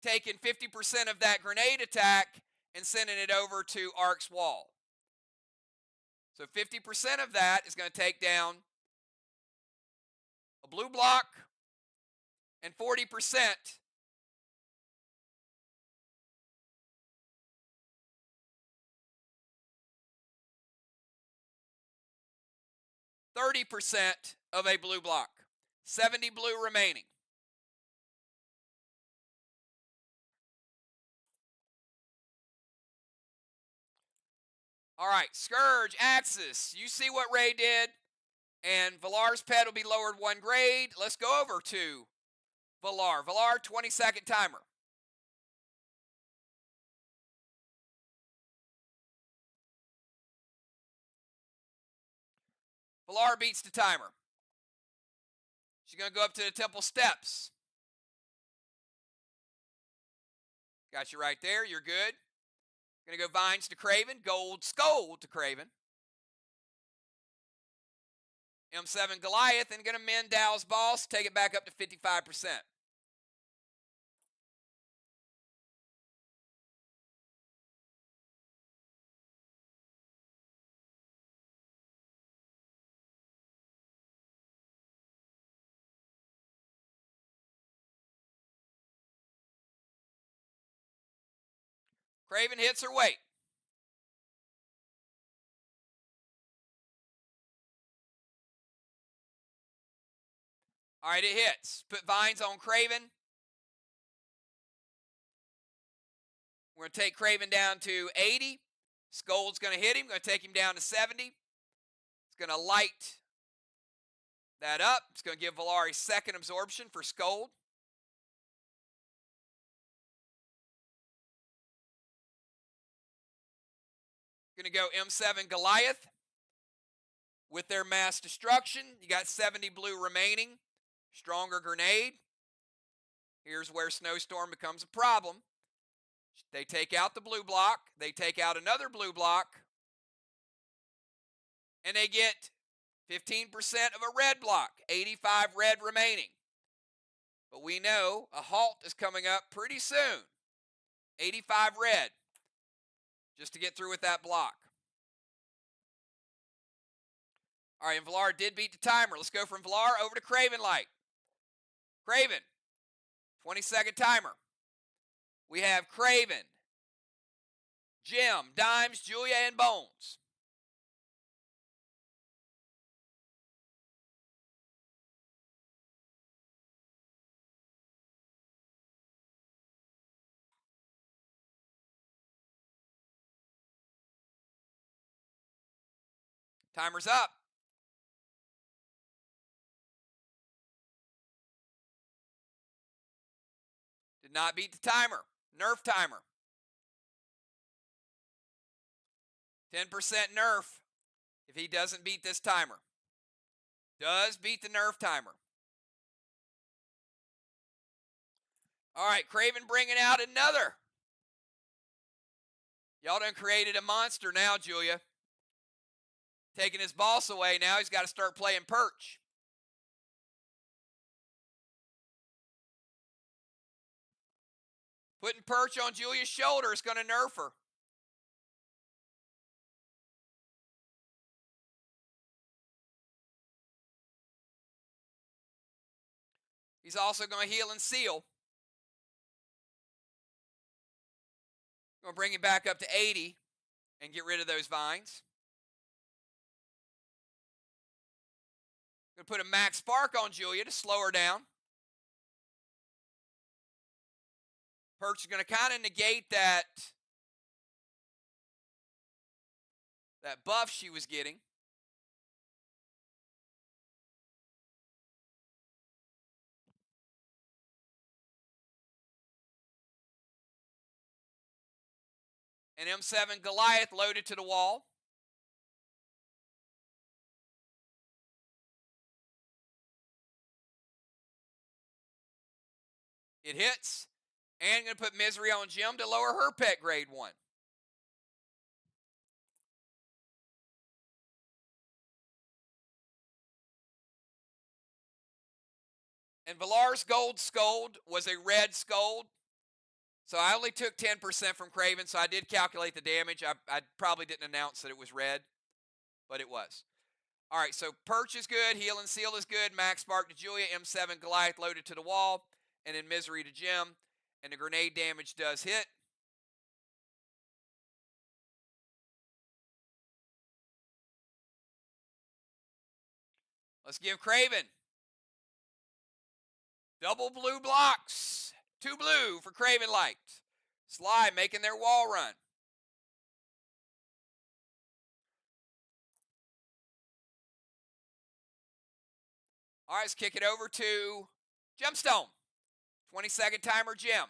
taking 50% of that grenade attack and sending it over to Ark's wall. So 50% of that is going to take down a blue block, and 40% 30% of a blue block. 70 blue remaining. All right, Scourge, Axis, you see what Ray did, and Valar's pet will be lowered 1 grade. Let's go over to Valar. Valar, 20-second timer. Valar beats the timer. She's going to go up to the temple steps. Got you right there. You're good. Going to go Vines to Craven. Gold Scold to Craven. M7 Goliath, and going to mend Dow's boss. Take it back up to 55%. Craven hits her weight. All right, it hits. Put Vines on Craven. We're going to take Craven down to 80. Scold's going to hit him. Going to take him down to 70. It's going to light that up. It's going to give Valar second absorption for Scold. Going to go M7 Goliath with their mass destruction. You got 70 blue remaining. Stronger grenade. Here's where Snowstorm becomes a problem. They take out the blue block. They take out another blue block. And they get 15% of a red block. 85 red remaining. But we know a halt is coming up pretty soon. 85 red. Just to get through with that block. All right, and Valar did beat the timer. Let's go from Valar over to Craven Light. Craven, 20-second timer. We have Craven, Jim, Dimes, Julia, and Bones. Timer's up. Did not beat the timer. Nerf timer. 10% nerf if he doesn't beat this timer. Does beat the nerf timer. All right, Craven bringing out another. Y'all done created a monster now, Julia. Taking his boss away, now he's got to start playing perch. Putting perch on Julia's shoulder is going to nerf her. He's also going to heal and seal. Going to bring him back up to 80 and get rid of those vines. Going to put a max spark on Julia to slow her down. Perch is going to kind of negate that that buff she was getting. An M7 Goliath loaded to the wall. It hits. And going to put misery on Jim to lower her pet grade 1. And Villar's gold scold was a red scold. So I only took 10% from Craven, so I did calculate the damage. I probably didn't announce that it was red, but it was. All right, so Perch is good, Heal and Seal is good, Max Spark to Julia, M7 Goliath loaded to the wall, and then Misery to Jim, and the grenade damage does hit. Let's give Craven double blue blocks. 2 blue for Craven Light. SLY making their wall run. All right, let's kick it over to Gemstone. 20-second timer, Gem.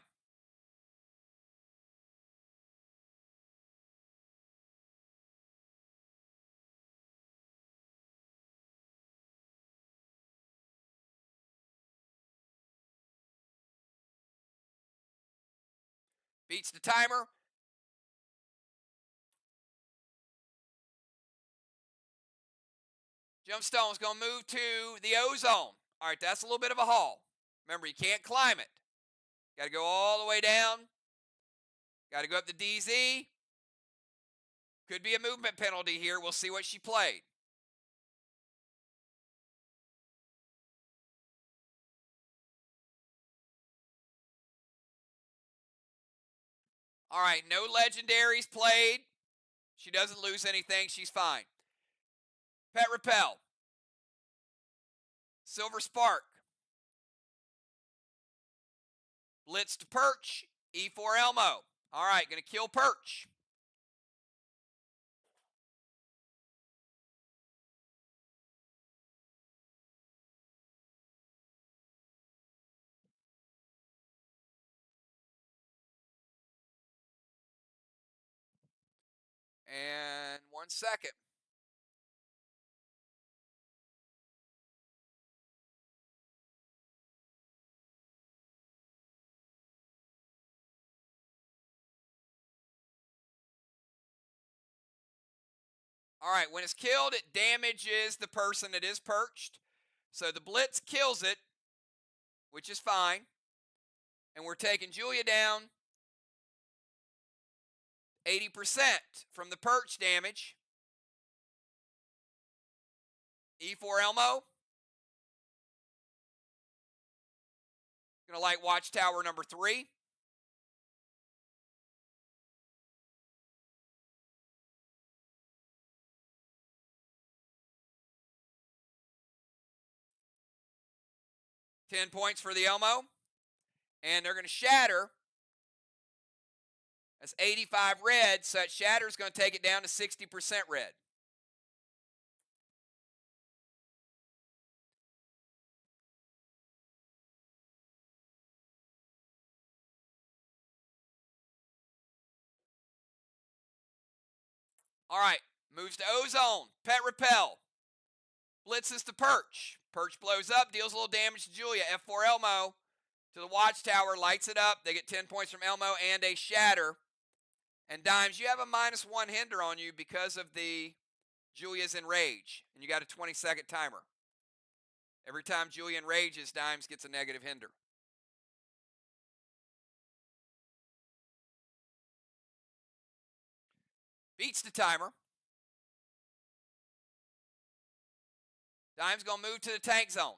Beats the timer. Gemstone's going to move to the ozone. All right, that's a little bit of a haul. Remember, you can't climb it. Got to go all the way down. Got to go up to DZ. Could be a movement penalty here. We'll see what she played. All right, no legendaries played. She doesn't lose anything. She's fine. Pet Repel. Silver Spark. Blitz to Perch. E4 Elmo. All right, going to kill Perch. And 1 second. All right, when it's killed, it damages the person that is perched. So the blitz kills it, which is fine. And we're taking Julia down 80% from the perch damage. E4 Elmo. Going to light Watchtower number 3. $10 points for the Elmo. And they're going to shatter. That's 85 red, so that shatter is going to take it down to 60% red. All right, moves to Ozone. Pet Repel. Blitzes to Perch. Perch blows up, deals a little damage to Julia. F4 Elmo to the Watchtower, lights it up. They get 10 points from Elmo and a shatter. And Dimes, you have a -1 hinder on you because of the Julia's Enrage. And you got a 20-second timer. Every time Julia enrages, Dimes gets a negative hinder. Beats the timer. Dimes going to move to the tank zone.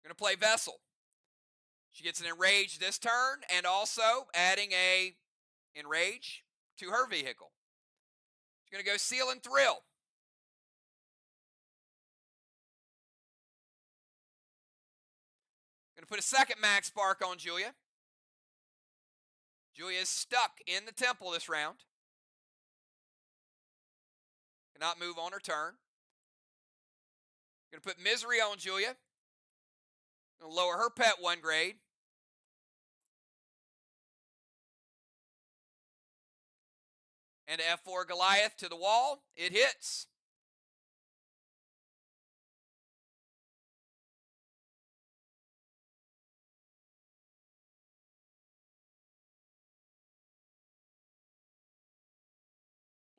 Going to play Vessel. She gets an Enrage this turn and also adding a Enrage to her vehicle. She's going to go Seal and Thrill. put a second max spark on Julia. Julia is stuck in the temple this round. Cannot move on her turn. Going to put misery on Julia. Going to lower her pet 1 grade. And F4 Goliath to the wall. It hits.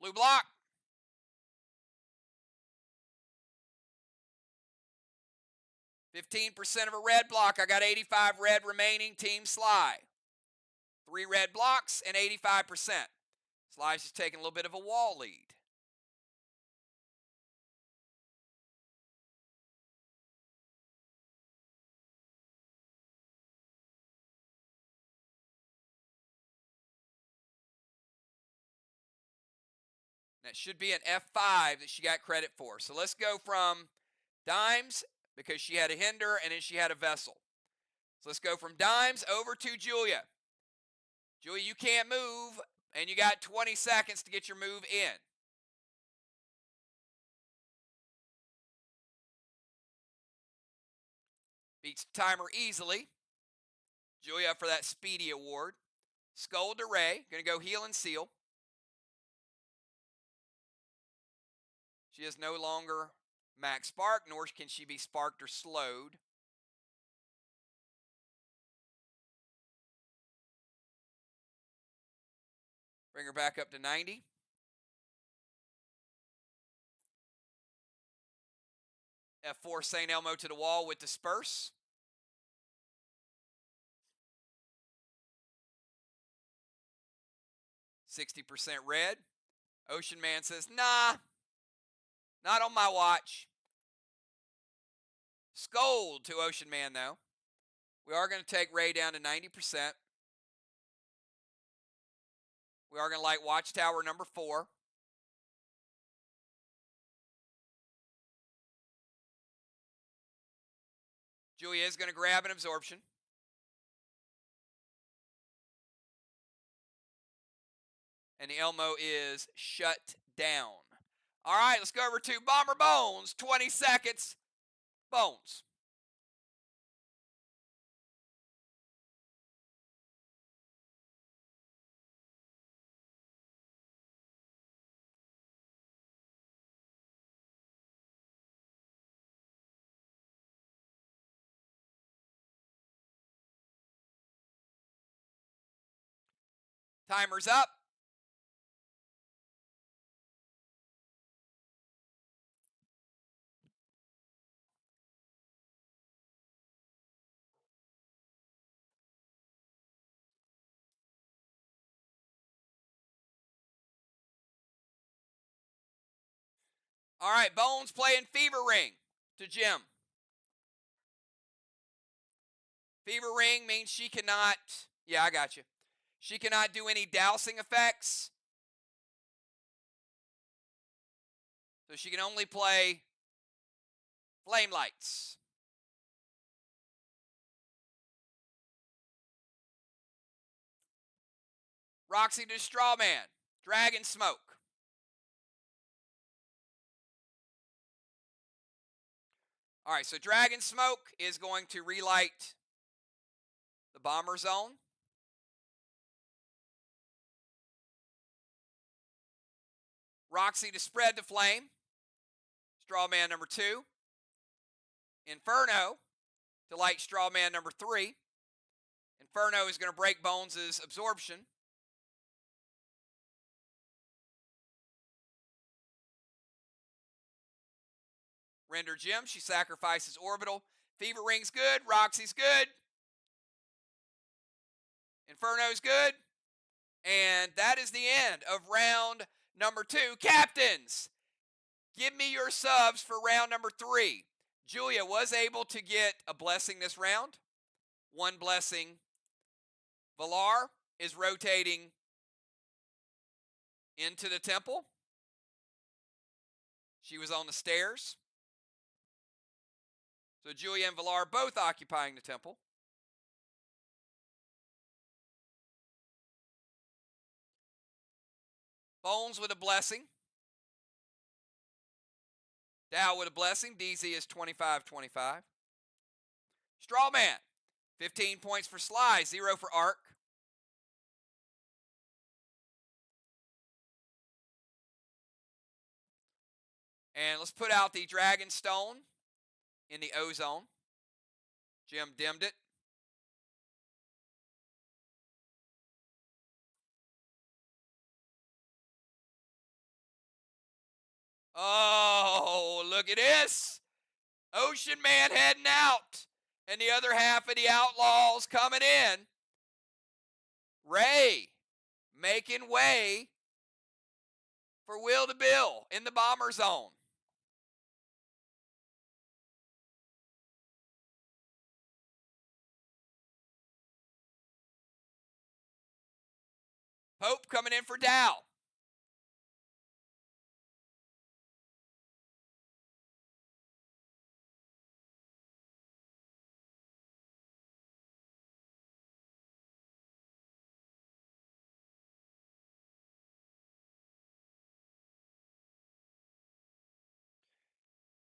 Blue block. 15% of a red block. I got 85 red remaining. Team SLY. 3 red blocks and 85%. SLY's just taking a little bit of a wall lead. That should be an F5 that she got credit for. So let's go from dimes, because she had a hinder, and then she had a vessel. So let's go from dimes over to Julia. Julia, you can't move, and you got 20 seconds to get your move in. Beats the timer easily. Julia up for that Speedy Award. Skull to Ray. Going to go heal and seal. She is no longer max spark, nor can she be sparked or slowed. Bring her back up to 90. F4 St. Elmo to the wall with Disperse. %60 red. Ocean Man says, nah, not on my watch. Scold to Ocean Man, though. We are going to take Ray down to 90%. We are going to light Watchtower number 4. Julia is going to grab an absorption. And the Elmo is shut down. All right, let's go over to Bomber Bones. 20 seconds. Bones. Timer's up. All right, Bones playing Fever Ring to Jim. Fever Ring means she cannot, yeah, I got you. She cannot do any dousing effects. So she can only play Flame Lights. Roxy to Strawman. Dragon Smoke. All right, so Dragon Smoke is going to relight the Bomber Zone. Roxy to spread the flame. Strawman number 2. Inferno to light Strawman number 3. Inferno is going to break Bones' absorption. Render Gem, she sacrifices Orbital. Fever Ring's good. Roxy's good. Inferno's good. And that is the end of round number 2. Captains, give me your subs for round number 3. Julia was able to get a blessing this round. 1 blessing. Valar is rotating into the temple. She was on the stairs. So Julia and Valar both occupying the temple. Bones with a blessing. Dow with a blessing. DZ is 25-25. Strawman, 15 points for SLY, 0 for Arc. And let's put out the Dragon Stone in the Ozone. Jim dimmed it. Oh, look at this. Ocean Man heading out. And the other half of the Outlaws coming in. Ray making way for Will to Bill in the Bomber Zone. Pope coming in for Dow.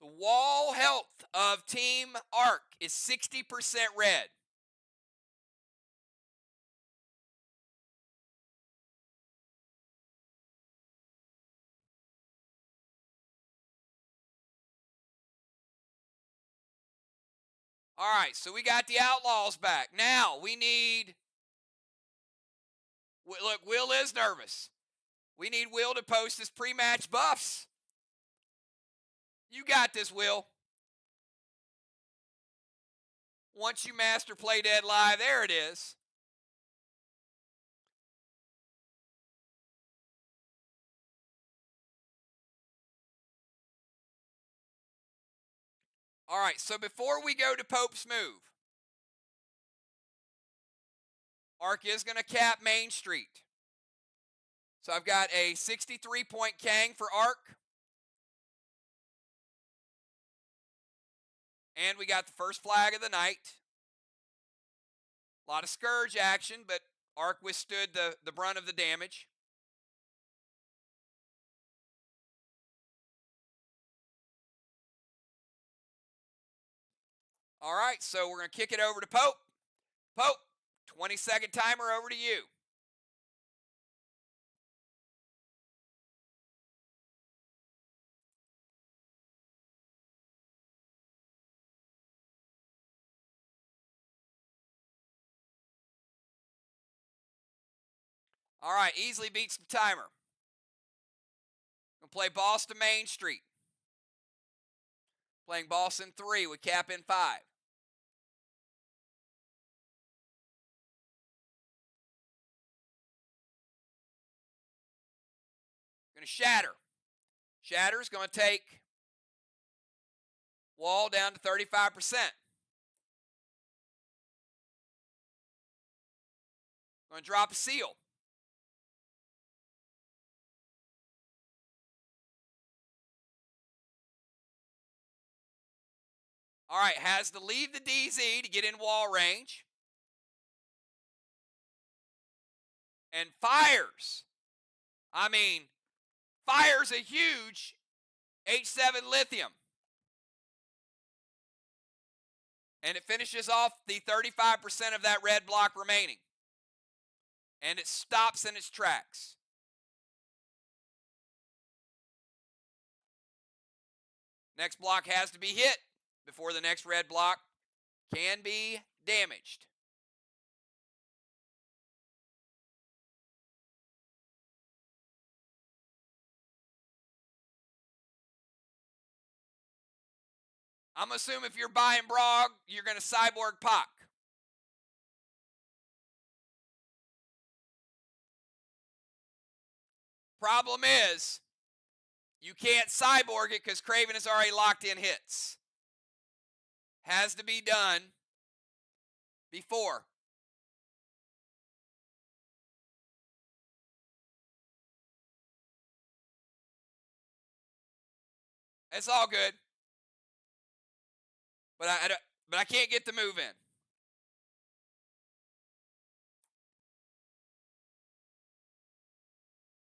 The wall health of Team Arc is 60% red. All right, so we got the Outlaws back. Now we need, look, Will is nervous. We need Will to post his pre-match buffs. You got this, Will. Once you master Play Dead Live, there it is. All right, so before we go to Pope's move, Arc is going to cap Main Street. So I've got a 63-point Kang for Arc. And we got the first flag of the night. A lot of Scourge action, but Arc withstood the brunt of the damage. All right, so we're going to kick it over to Pope. Pope, 20-second timer over to you. All right, easily beats the timer. We'll play Boston Main Street. Playing Boston 3 with cap in 5. Going to shatter. Shatter's going to take wall down to 35%. Going to drop a seal. All right, has to leave the DZ to get in wall range. And fires. I mean, fires a huge H7 lithium. And it finishes off the 35% of that red block remaining. And it stops in its tracks. Next block has to be hit before the next red block can be damaged. I'm assuming if you're buying Brog, you're going to cyborg Pac. Problem is, you can't cyborg it because Craven has already locked in hits. Has to be done before. It's all good. But I can't get the move in.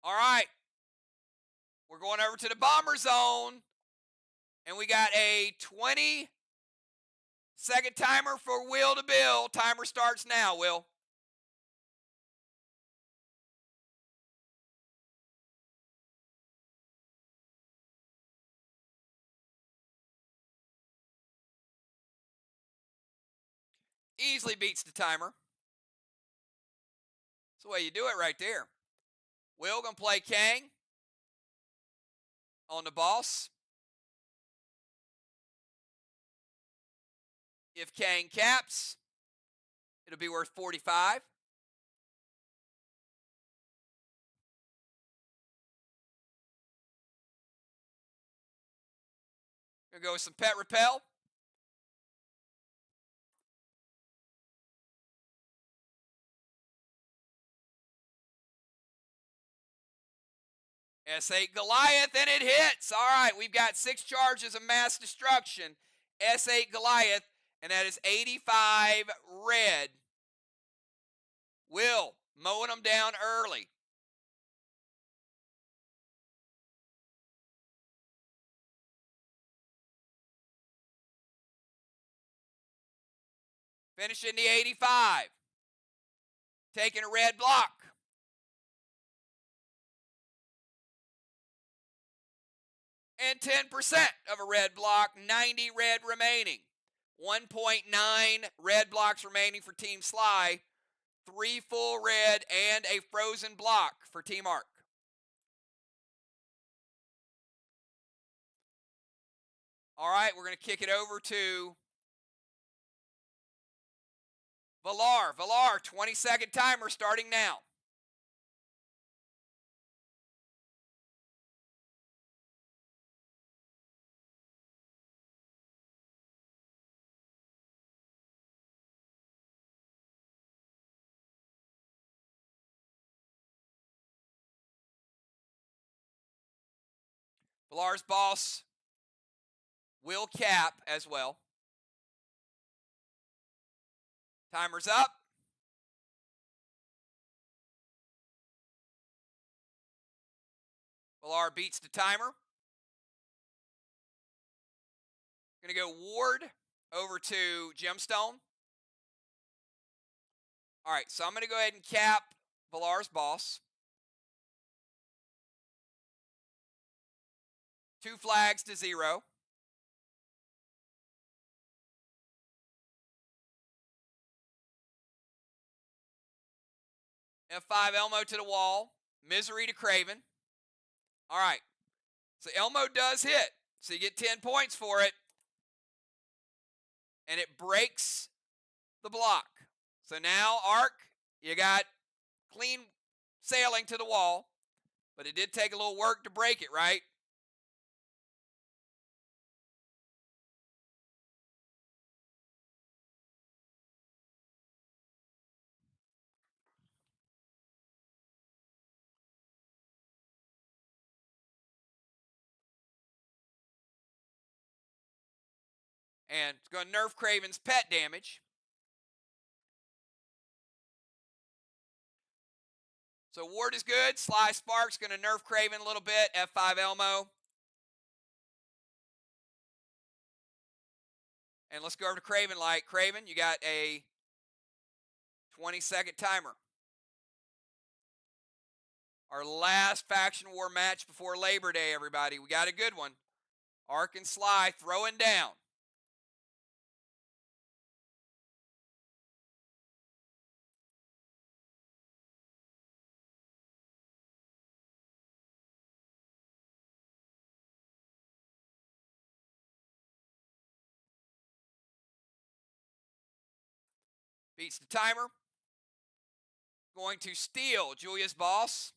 All right. We're going over to the bomber zone. And we got a 20-second timer for Will to Bill. Timer starts now, Will. Easily beats the timer. That's the way you do it right there. Will gonna play Kang on the boss. If Kang caps, it'll be worth 45. Gonna go with some pet repel. S8 Goliath, and it hits. All right, we've got 6 charges of mass destruction. S8 Goliath, and that is 85 red. Will mowing them down early. Finishing the 85. Taking a red block. And 10% of a red block, 90 red remaining. 1.9 red blocks remaining for Team SLY. 3 full red and a frozen block for Team Arc. All right, we're going to kick it over to Valar. Valar, 20-second timer starting now. Valar's boss will cap as well. Timer's up. Valar beats the timer. Going to go Ward over to Gemstone. All right, so I'm going to go ahead and cap Valar's boss. 2 flags to 0. F5 Elmo to the wall. Misery to Craven. All right. So Elmo does hit. So you get 10 points for it. And it breaks the block. So now, Arc, you got clean sailing to the wall. But it did take a little work to break it, right? And it's going to nerf Craven's pet damage. So Ward is good. Sly Spark's going to nerf Craven a little bit. F5 Elmo. And let's go over to Craven Light. Craven, you got a 20-second timer. Our last faction war match before Labor Day, everybody. We got a good one. Arc and Sly throwing down. Beats the timer. Going to steal Julia's boss.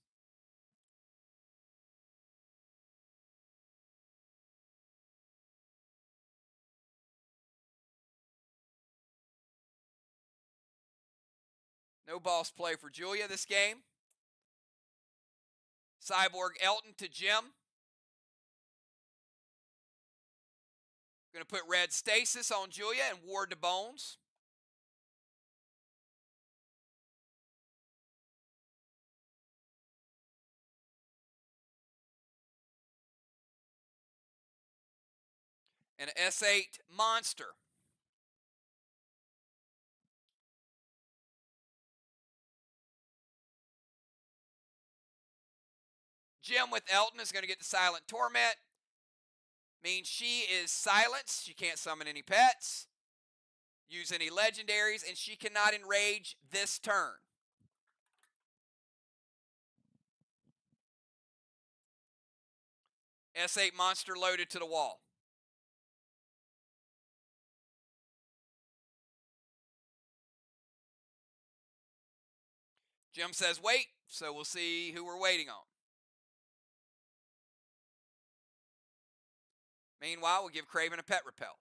No boss play for Julia this game. Cyborg Elton to Jim. Going to put red stasis on Julia and Ward to Bones. and an S8 Monster. Jim with Elton is going to get the Silent Torment. Means she is silenced. She can't summon any pets, use any legendaries, and she cannot enrage this turn. S8 Monster loaded to the wall. Jim says wait, so we'll see who we're waiting on. Meanwhile, we'll give Craven a pet repel.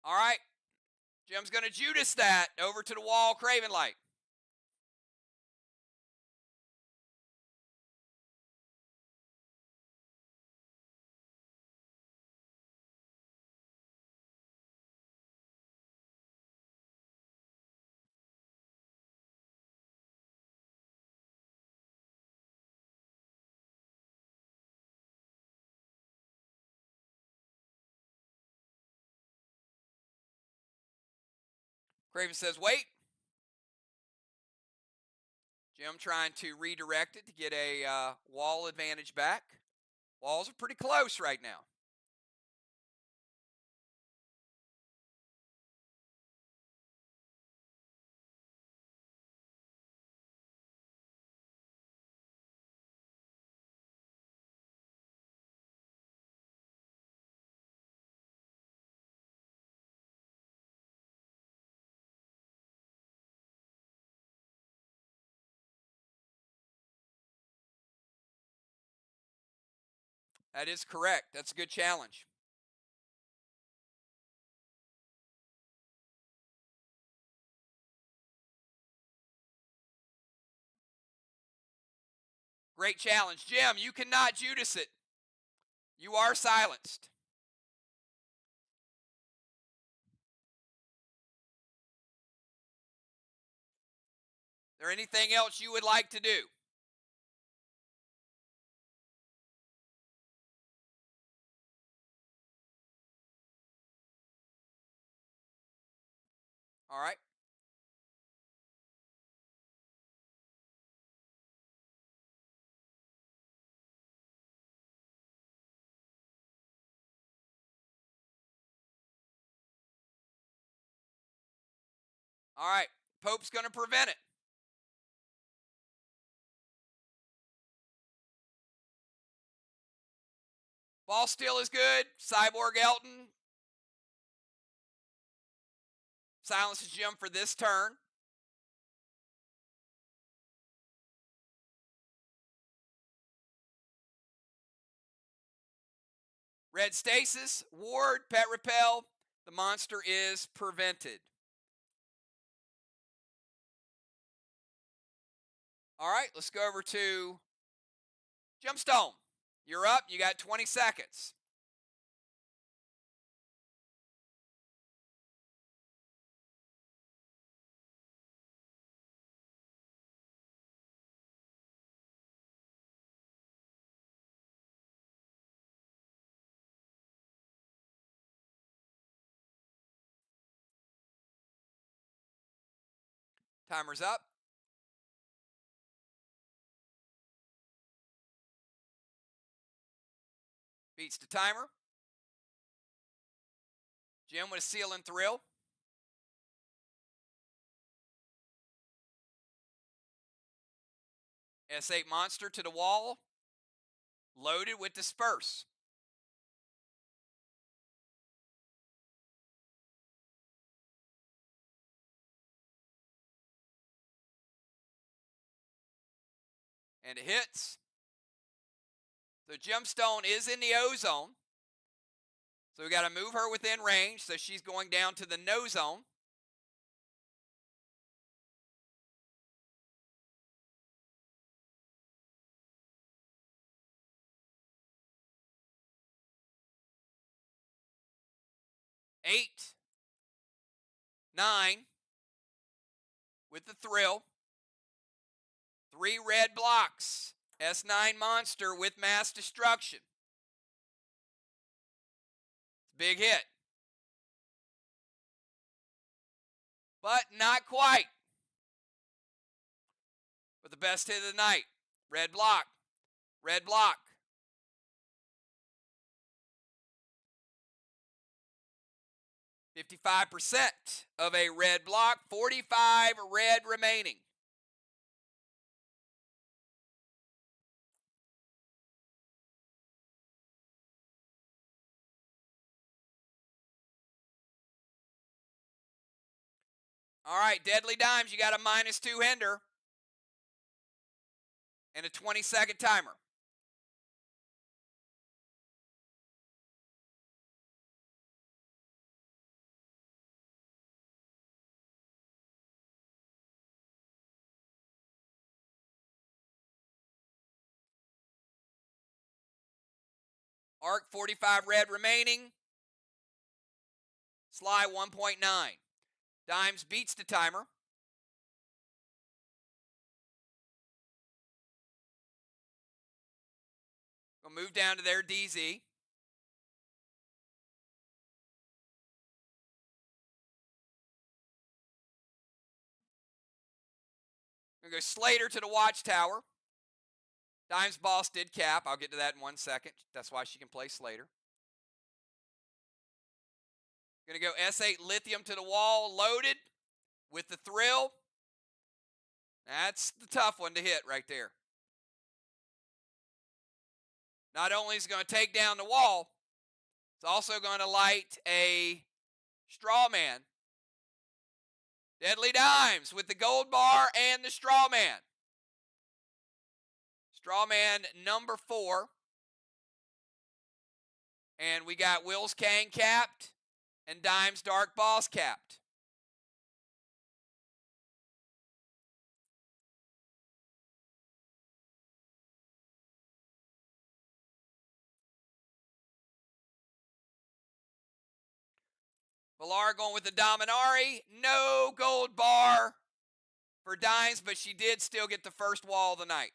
All right. Jim's going to Judas that over to the wall, Craven Light. Craven says wait. Jim trying to redirect it to get a wall advantage back. Walls are pretty close right now. That is correct. That's a good challenge. Great challenge. Jim, you cannot Judas it. You are silenced. Is there anything else you would like to do? All right. All right. Pope's going to prevent it. Ball steal is good. Cyborg Elton silences Jim for this turn. Red stasis, ward, pet repel. The monster is prevented. All right, let's go over to Gemstone. You're up. You got 20 seconds. Timer's up. Beats the timer. Jim with a seal and thrill. S8 Monster to the wall. Loaded with Disperse. And it hits. So Gemstone is in the O-zone. So we got to move her within range. So she's going down to the no zone. 8, 9 with the thrill. 3 red blocks. S9 monster with mass destruction. Big hit. But not quite. But the best hit of the night. Red block. Red block. $55% of a red block. 45 red remaining. All right, Deadly Dimes, you got a -2 hinder and a 20-second timer. Arc 45 red remaining. SLY 1.9. Dimes beats the timer. We'll move down to their DZ. We're going to go Slater to the Watchtower. Dimes boss did cap. I'll get to that in 1 second. That's why she can play Slater. Going to go S8 Lithium to the wall, loaded with the thrill. That's the tough one to hit right there. Not only is it going to take down the wall, it's also going to light a straw man. Deadly Dimes with the gold bar and the straw man. Straw man number 4. And we got Will's Kang capped and Dimes Dark Boss capped. Villar going with the Dominari. No gold bar for Dimes, but she did still get the first wall of the night.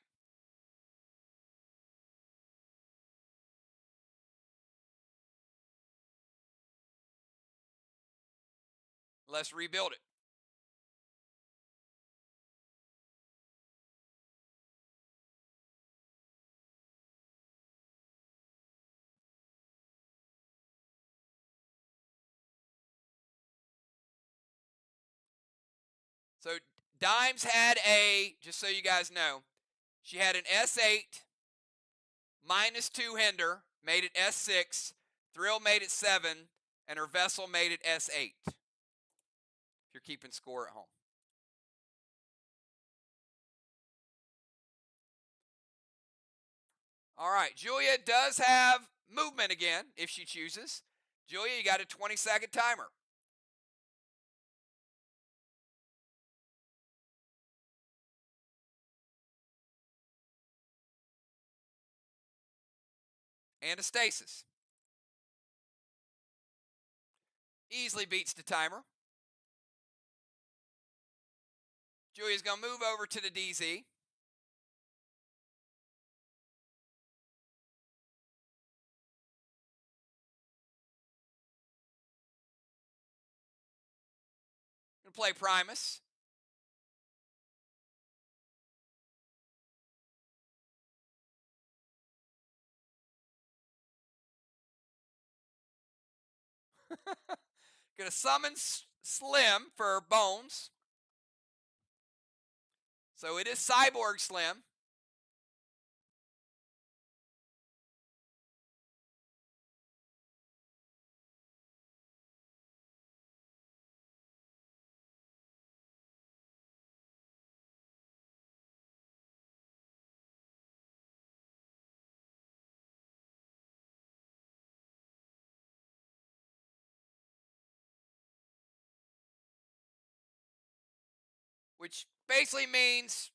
Let's rebuild it. So Dimes had a, just so you guys know, she had an S8 -2 hinder, made it S6. Thrill made it 7, and her vessel made it S8. If you're keeping score at home. All right, Julia does have movement again if she chooses. Julia, you got a 20-second timer. And a stasis. Easily beats the timer. Julia's going to move over to the DZ. Going to play Primus. Going to summon Slim for Bones. So it is Cyborg Slim. Which basically means,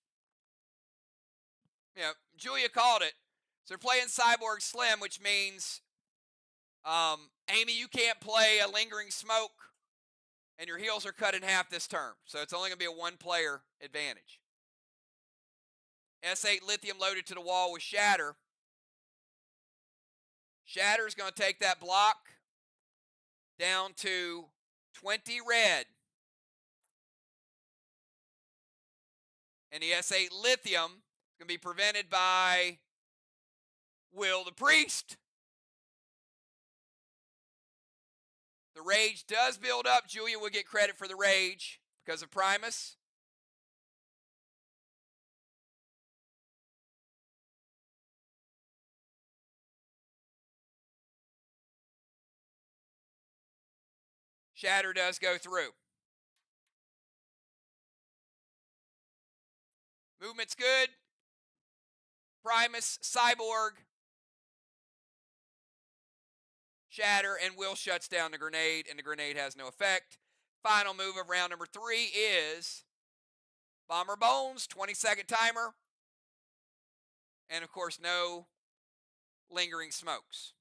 Julia called it. So they're playing Cyborg Slim, which means Amy, you can't play a Lingering Smoke, and your heals are cut in half this turn. So it's only going to be a one-player advantage. S8 Lithium loaded to the wall with Shatter. Shatter is going to take that block down to 20 red. And the S8 Lithium is going to be prevented by Will the Priest. The rage does build up. Julia will get credit for the rage because of Primus. Shatter does go through. Movement's good. Primus, Cyborg, Shatter, and Will shuts down the grenade, and the grenade has no effect. Final move of round number 3 is Bomber Bones, 20-second timer. And, of course, no Lingering Smokes.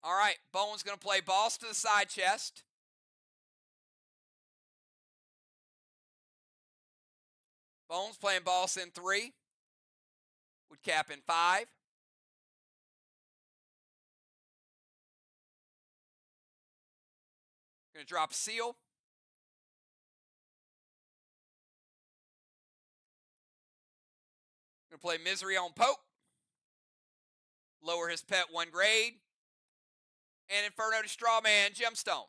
All right, Bones going to play Boss to the side chest. Bones playing Boss in 3. Would cap in 5. Going to drop a seal. Going to play Misery on Pope. Lower his pet 1 grade. And Inferno to Strawman, Gemstone.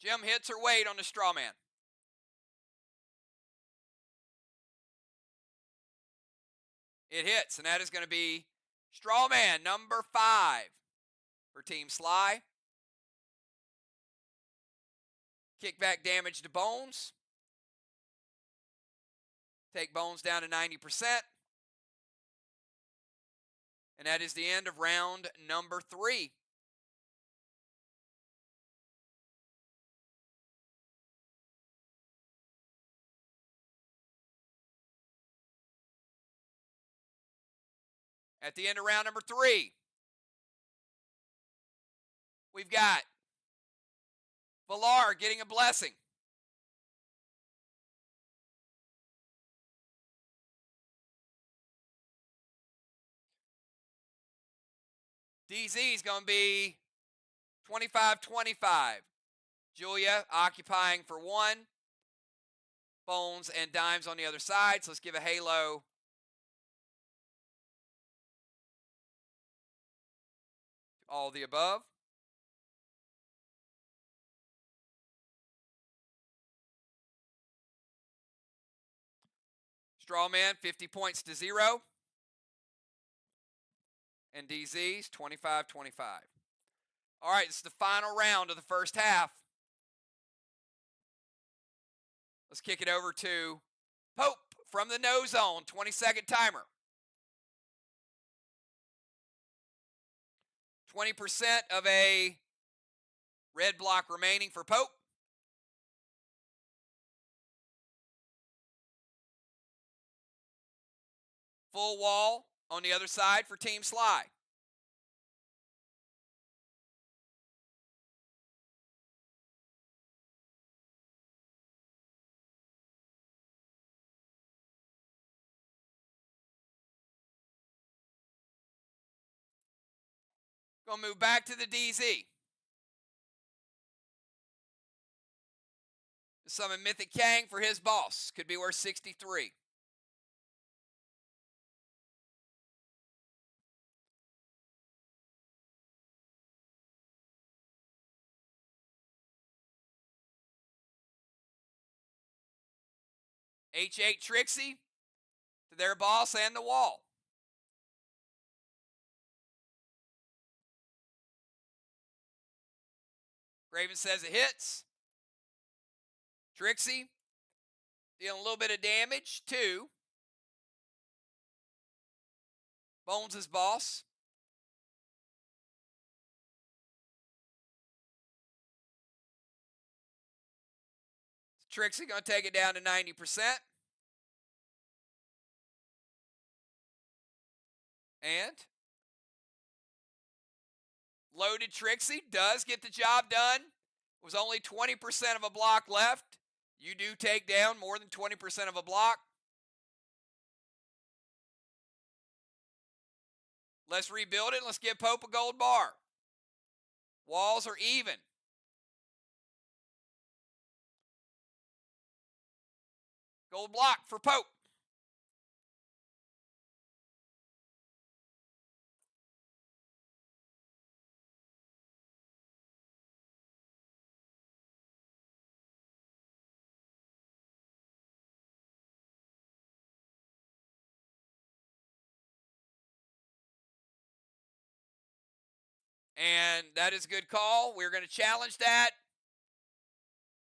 Gem hits her weight on the Strawman. It hits, and that is going to be Strawman number 5 for Team SLY. Kickback damage to Bones. Take Bones down to 90%. And that is the end of round number 3. At the end of round number 3, we've got Valar getting a blessing. DZ is going to be 25-25. Julia occupying for 1. Bones and Dimes on the other side. So let's give a halo. All the above. Strawman, 50 points to 0. And DZ's 25-25. All right, this is the final round of the first half. Let's kick it over to Pope from the no zone, 20-second timer. 20% of a red block remaining for Pope. Full wall on the other side for Team SLY. Gonna move back to the DZ. Summon Mythic Kang for his boss. Could be worth 63. H8 Trixie to their boss and the wall. Raven says it hits. Trixie dealing a little bit of damage to Bones' boss. Trixie going to take it down to 90%. And loaded Trixie does get the job done. It was only 20% of a block left. You do take down more than 20% of a block. Let's rebuild it. Let's give Pope a gold bar. Walls are even. Gold block for Pope. And that is a good call. We're going to challenge that.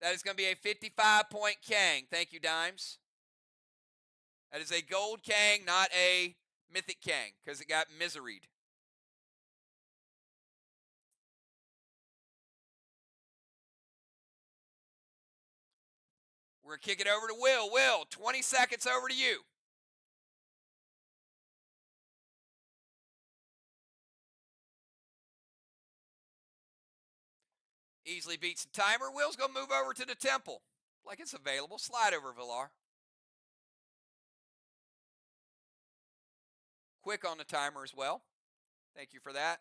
That is going to be a 55-point Kang. Thank you, Dimes. That is a gold Kang, not a mythic Kang, because it got miseried. We're going to kick it over to Will. Will, 20 seconds over to you. Easily beats the timer. Will's going to move over to the temple. Like it's available. Slide over, Villar. Quick on the timer as well. Thank you for that.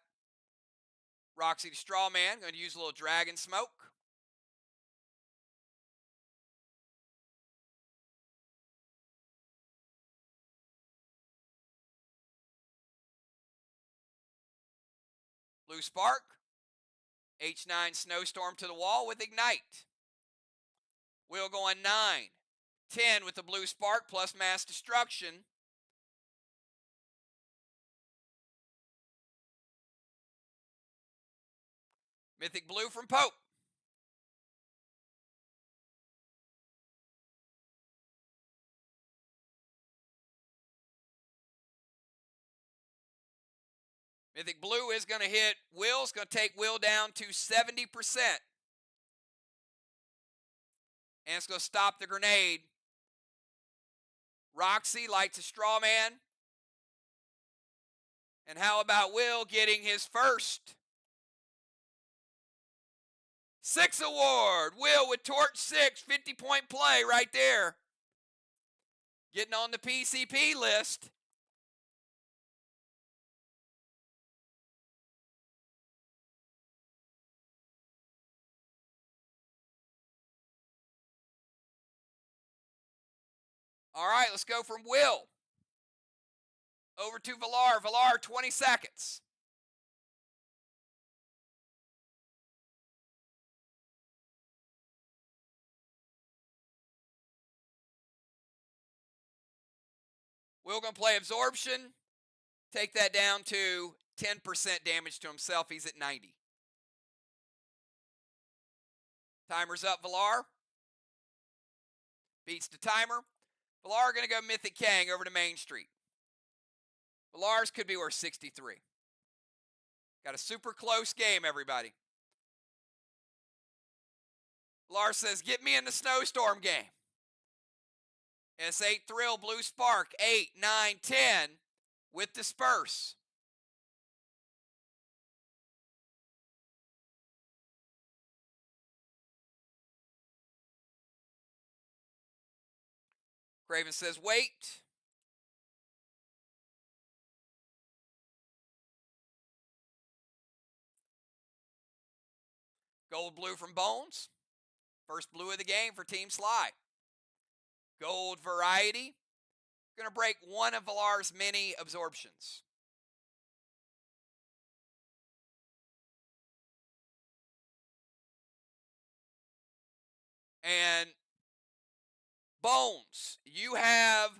Roxy the Straw Man. Going to use a little dragon smoke. Blue Spark. H9 Snowstorm to the wall with Ignite. Will going 9. 10 with the Blue Spark plus Mass Destruction. Mythic Blue from Pope. Mythic Blue is going to hit Will. It's going to take Will down to 70%. And it's going to stop the grenade. Roxy lights a straw man. And how about Will getting his first 6 award? Will with Torch 6, 50-point play right there. Getting on the PCP list. All right, let's go from Will over to Villar. Villar, 20 seconds. Will going to play Absorption. Take that down to 10% damage to himself. He's at 90. Timer's up, Villar. Beats the timer. Villar going to go Mythic Kang over to Main Street. Villar's could be worth 63. Got a super close game, everybody. Villar says, get me in the Snowstorm game. S8 Thrill, Blue Spark, 8, 9, 10 with Disperse. Craven says, wait. Gold Blue from Bones. First blue of the game for Team SLY. Gold Variety. Going to break one of Villar's many absorptions. And Bones, you have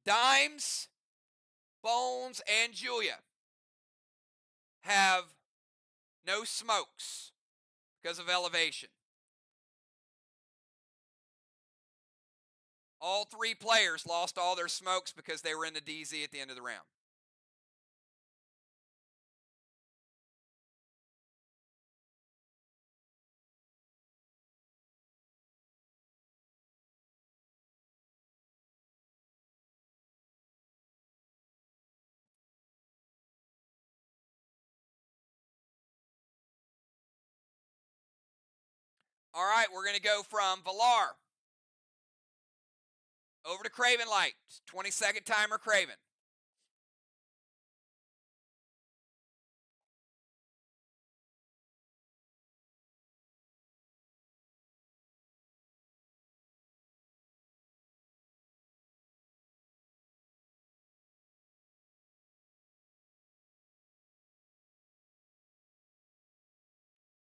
Dimes, Bones, and Julia have no smokes because of elevation. All three players lost all their smokes because they were in the DZ at the end of the round. All right, we're going to go from Valar over to Craven Light. 20-second timer, Craven.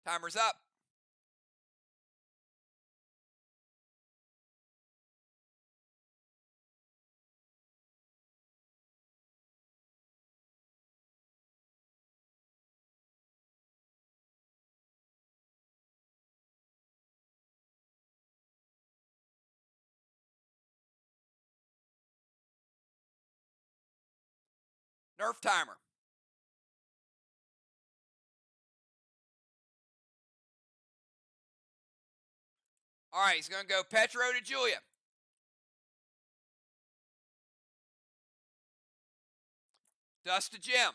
Timer's up. Nerf timer. All right, he's going to go Petro to Julia. Dust to Jim.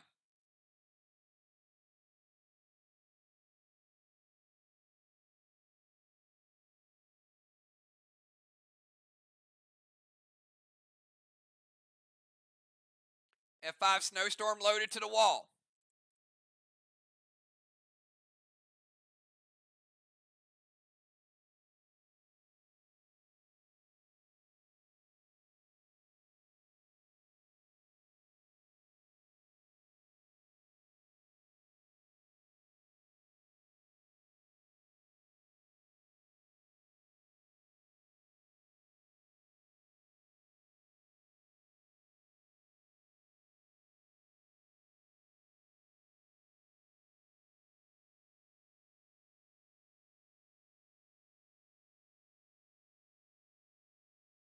F5 Snowstorm loaded to the wall.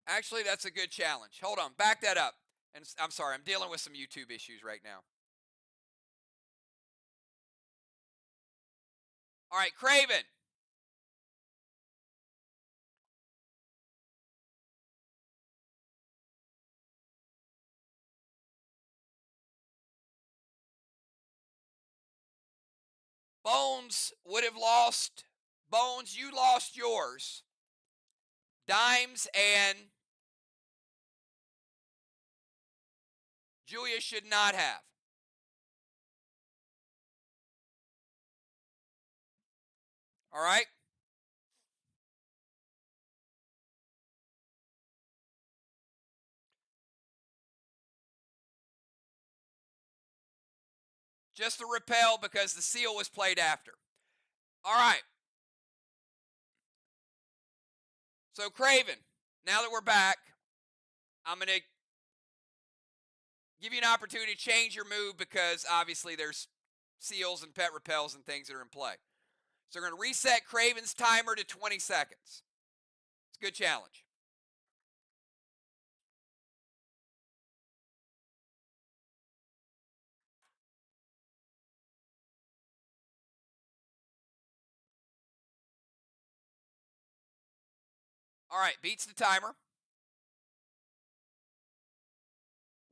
Actually, that's a good challenge. Hold on, back that up. And I'm sorry, I'm dealing with some YouTube issues right now. All right, Craven. Bones would have lost. Bones, you lost yours. Dimes and Julia should not have. All right? Just to repel because the seal was played after. All right. So, Craven, now that we're back, I'm going to give you an opportunity to change your move because obviously there's seals and pet repels and things that are in play. So we're going to reset Craven's timer to 20 seconds. It's a good challenge. All right, beats the timer.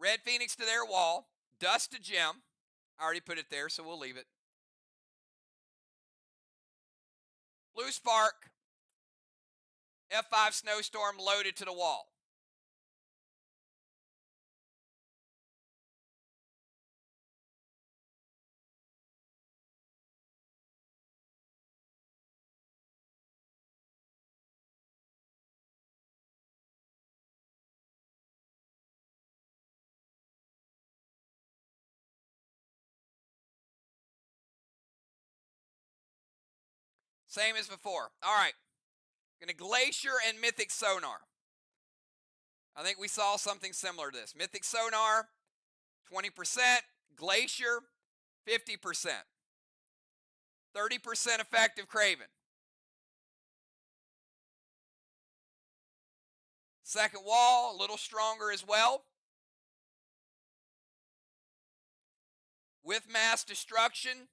Red Phoenix to their wall. Dust to Jim. I already put it there, so we'll leave it. Blue Spark. F5 Snowstorm loaded to the wall. Same as before. All right. Going to Glacier and Mythic Sonar. I think we saw something similar to this. Mythic Sonar, 20%. Glacier, 50%. 30% effective Craven. Second wall, a little stronger as well. With mass destruction.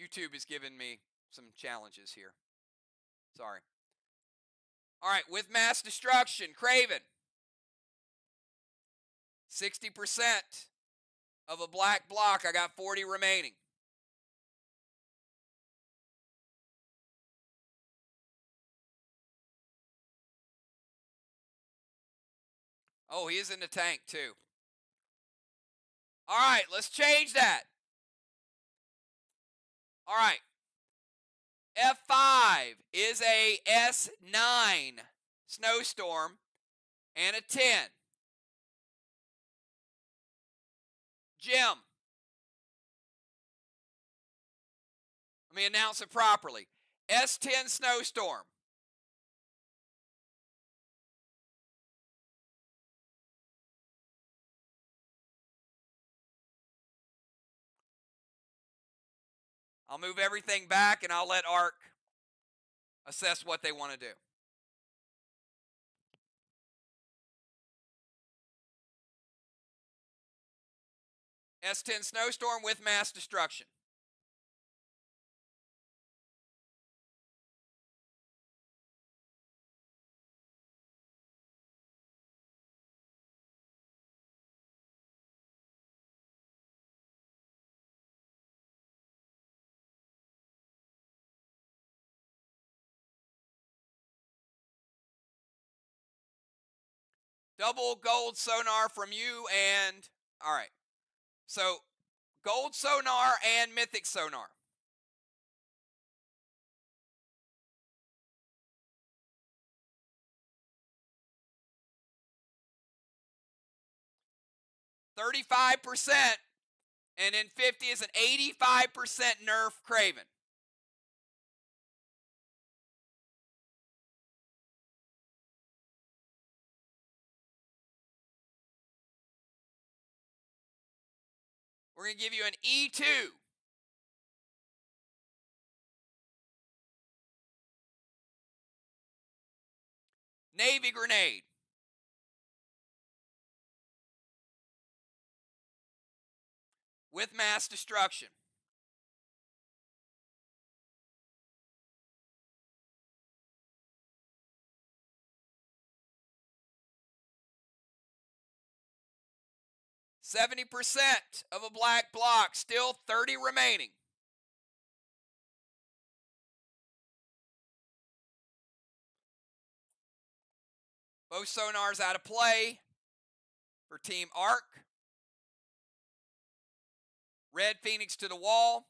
YouTube is giving me some challenges here. Sorry. All right, with mass destruction, Craven. 60% of a black block. I got 40 remaining. Oh, he is in the tank too. All right, let's change that. All right. F5 is a S9 snowstorm and a 10. Jim. Let me announce it properly. S10 snowstorm. I'll move everything back and I'll let ARC assess what they want to do. S10 snowstorm with mass destruction. Double gold sonar from you and, all right. So gold sonar and mythic sonar. %35%, and then 50 is an 85% nerf Craven. We're going to give you an E2. Navy grenade. With mass destruction. %70 of a black block, still 30 remaining. Both sonars out of play for Team ARC. Red Phoenix to the wall.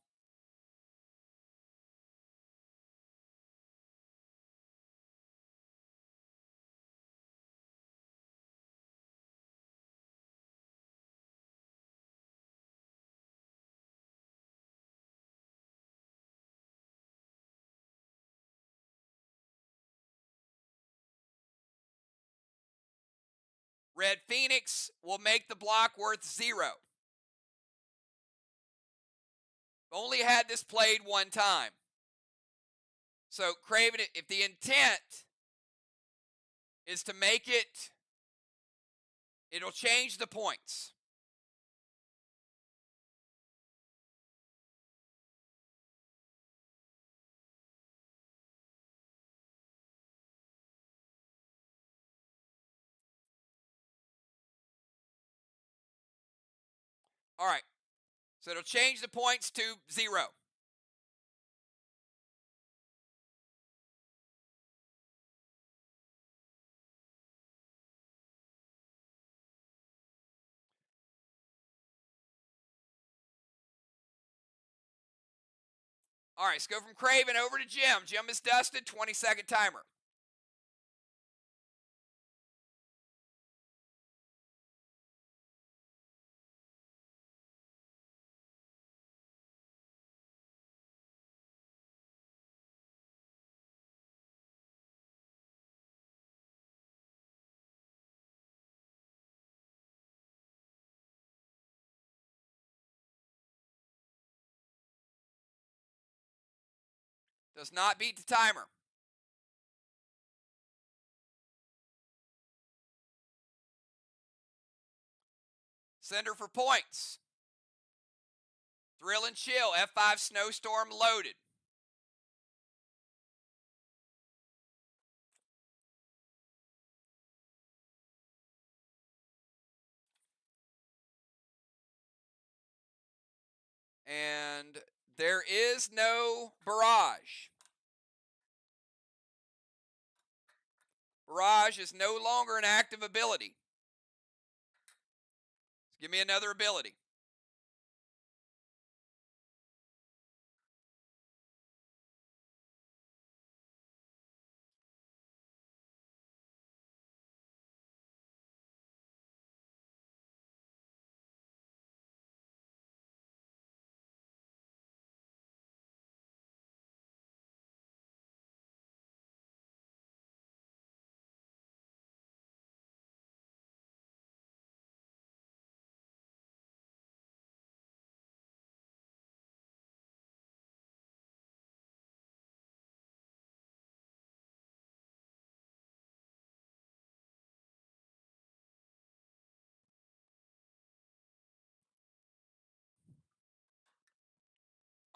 Red Phoenix will make the block worth 0. Only had this played one time. So Craven, if the intent is to make it, it'll change the points. All right. So it'll change the points to 0. All right, let's go from Craven over to Jim. Jim is dusted, 20-second timer. Does not beat the timer. Sender for points. Thrill and Chill, F5 Snowstorm loaded. And there is no Barrage. Barrage is no longer an active ability. Give me another ability.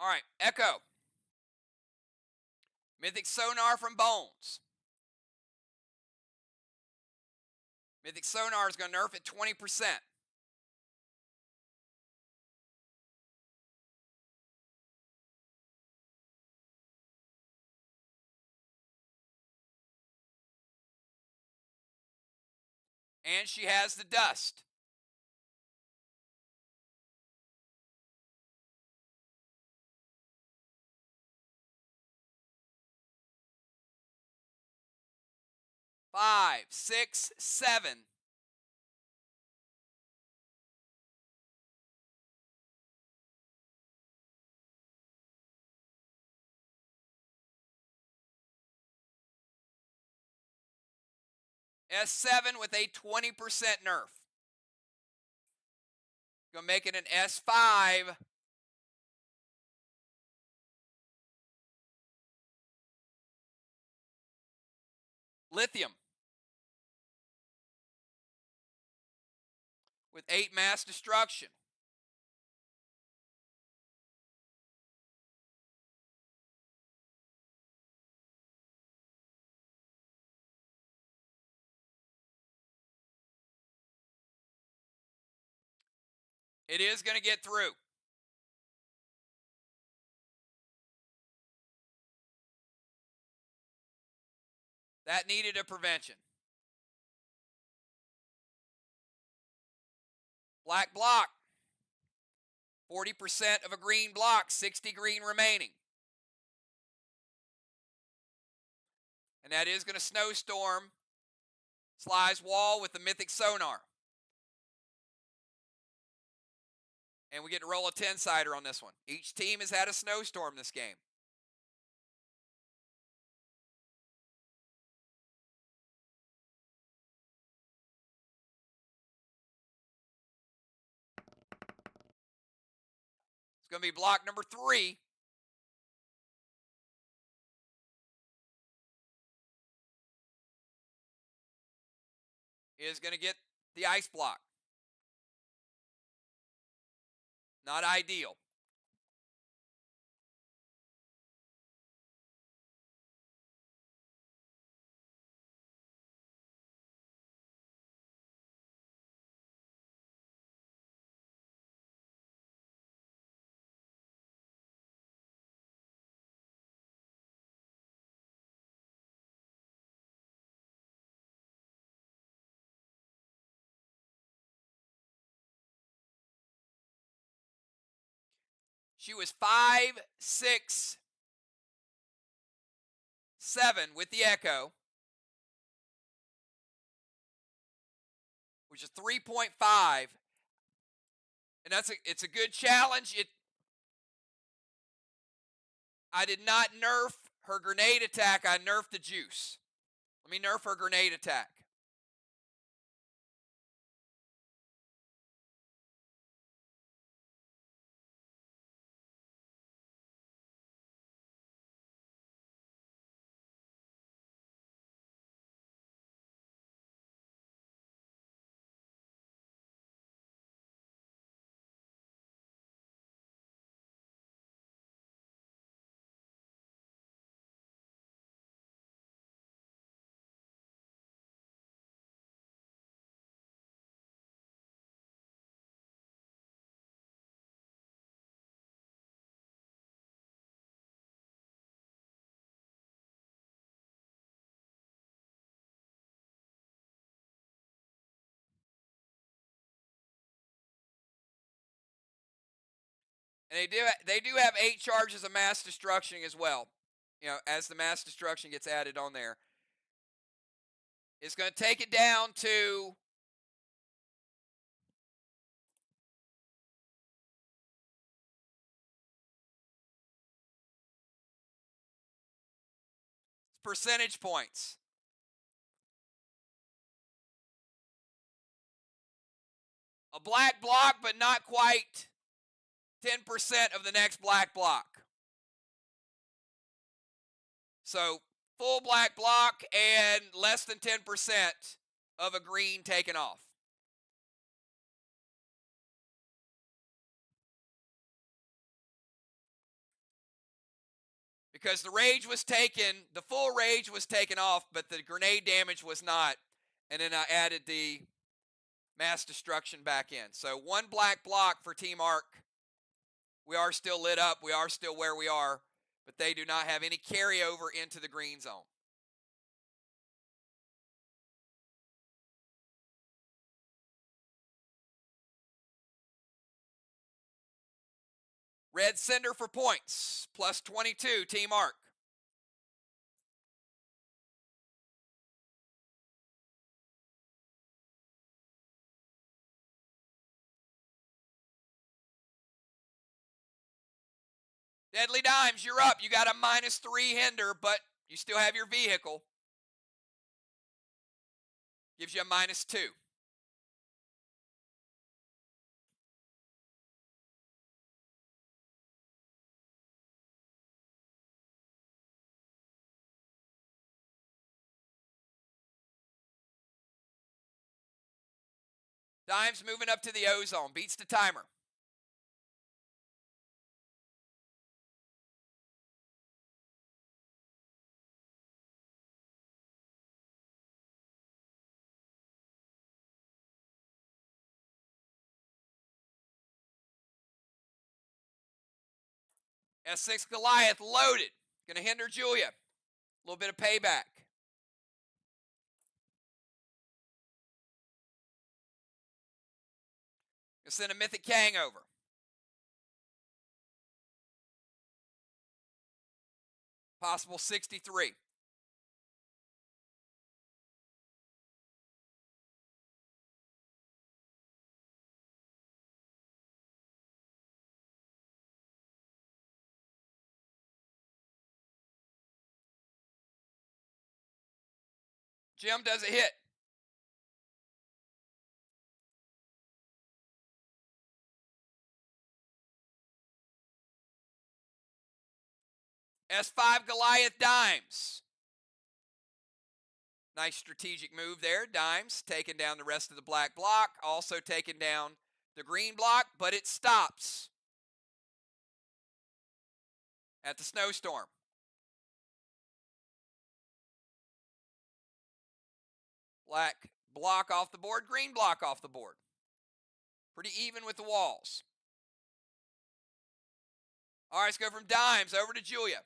All right, Echo. Mythic Sonar from Bones. Mythic Sonar is going to nerf at 20%. And she has the dust. Five, six, seven. S7 with a 20% nerf. Gonna make it an S5. Lithium. With 8 mass destruction. It is going to get through. That needed a prevention. Black block. 40% of a green block, 60 green remaining. And that is going to snowstorm SLY's wall with the Mythic Sonar. And we get to roll a 10-sider on this one. Each team has had a snowstorm this game. It's going to be block number 3. Is going to get the ice block. Not ideal. She was 5, 6, 7 with the echo, which is 3.5. And it's a good challenge. I did not nerf her grenade attack. I nerfed the juice. Let me nerf her grenade attack. And they do have 8 charges of mass destruction as well. You know, as the mass destruction gets added on there. It's going to take it down to percentage points. A black block, but not quite 10% of the next black block. So full black block and less than 10% of a green taken off. Because the rage was taken, the full rage was taken off, but the grenade damage was not. And then I added the mass destruction back in. So 1 black block for Team Arc. We are still lit up. We are still where we are, but they do not have any carryover into the green zone. Red Cinder for points, plus 22, Team Arc. Deadly Dimes, you're up. You got a -3 hinder, but you still have your vehicle. Gives you a -2. Dimes moving up to the O-zone. Beats the timer. S6 Goliath loaded. Going to hinder Julia. A little bit of payback. Going to send a Mythic Kang over. Possible 63. Jim does a hit. S5 Goliath Dimes. Nice strategic move there. Dimes taking down the rest of the black block. Also taking down the green block, but it stops at the snowstorm. Black block off the board, green block off the board. Pretty even with the walls. All right, let's go from Dimes over to Julia.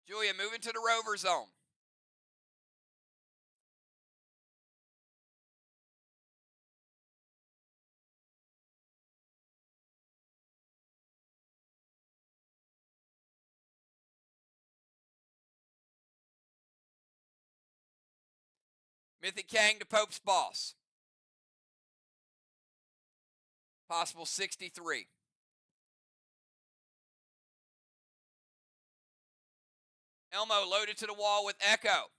Julia, moving to the rover zone. Mythic Kang to Pope's Boss. Possible 63. Elmo loaded to the wall with Echo.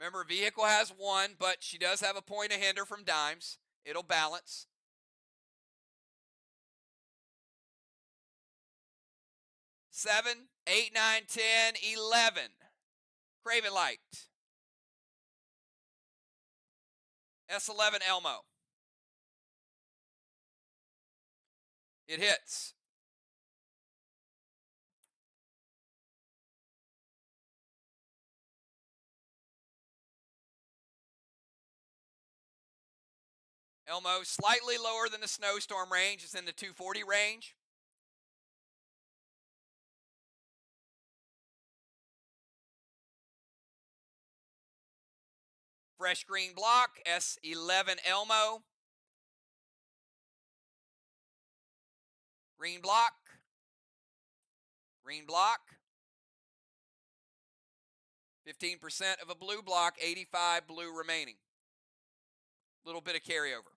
Remember, vehicle has 1, but she does have a point of hinder from dimes. It'll balance. 7, 8, 9, 10, 11. Craven Light. S11 Elmo. It hits. Elmo slightly lower than the snowstorm range. It's in the 240 range. Fresh green block, S11 Elmo. Green block. Green block. 15% of a blue block, 85 blue remaining. Little bit of carryover.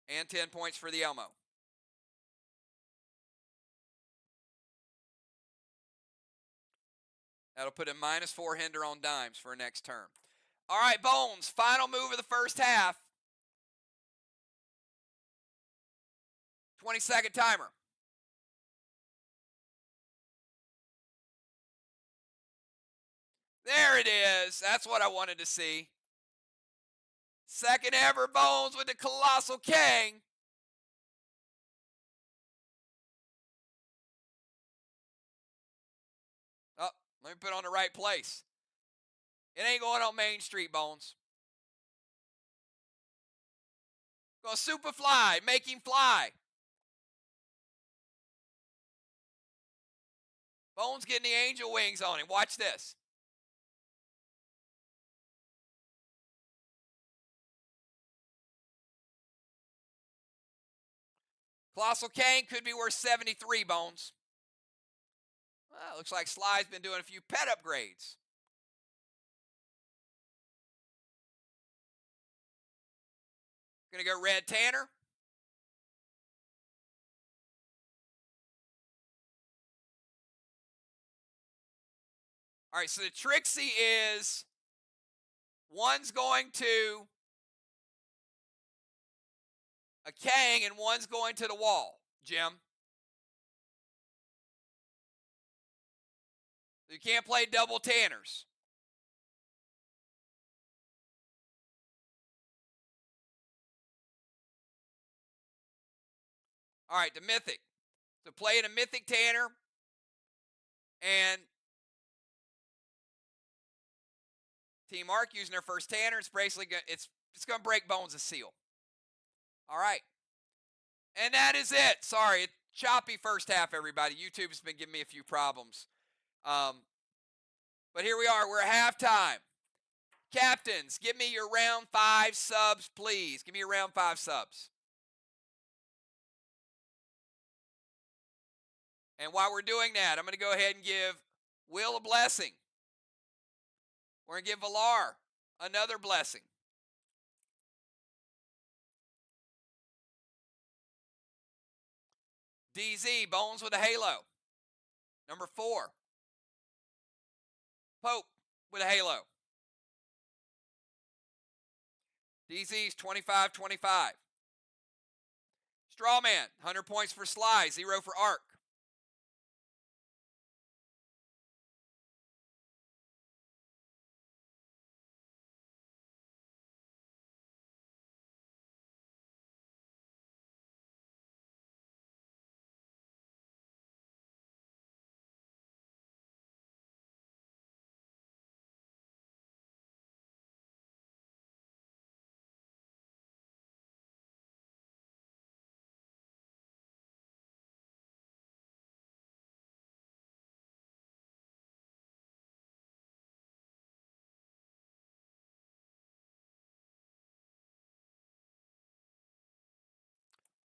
And 10 points for the Elmo. That'll put a -4 hinder on dimes for next turn. All right, Bones, final move of the first half. 20-second timer. There it is. That's what I wanted to see. Second ever Bones with the Colossal Kang. Oh, let me put it on the right place. It ain't going on Main Street, Bones. Go super fly. Make him fly. Bones getting the angel wings on him. Watch this. Colossal Kang could be worth 73, Bones. Well, looks like SLY's been doing a few pet upgrades. Gonna go Red Tanner. All right, so the Trixie is one's going to a Kang and one's going to the wall, Jim. You can't play double Tanners. All right, the Mythic. So playing a Mythic Tanner and Team Arc using their first Tanner. It's basically it's going to break Bones' seal. All right. And that is it. Sorry, choppy first half, everybody. YouTube has been giving me a few problems. But here we are. We're at halftime. Captains, give me your round 5 subs, please. Give me your round 5 subs. And while we're doing that, I'm going to go ahead and give Will a blessing. We're going to give Valar another blessing. DZ, Bones with a halo. Number 4. Pope with a halo. DZ's 25-25. Strawman, 100 points for SLY, 0 for Arc.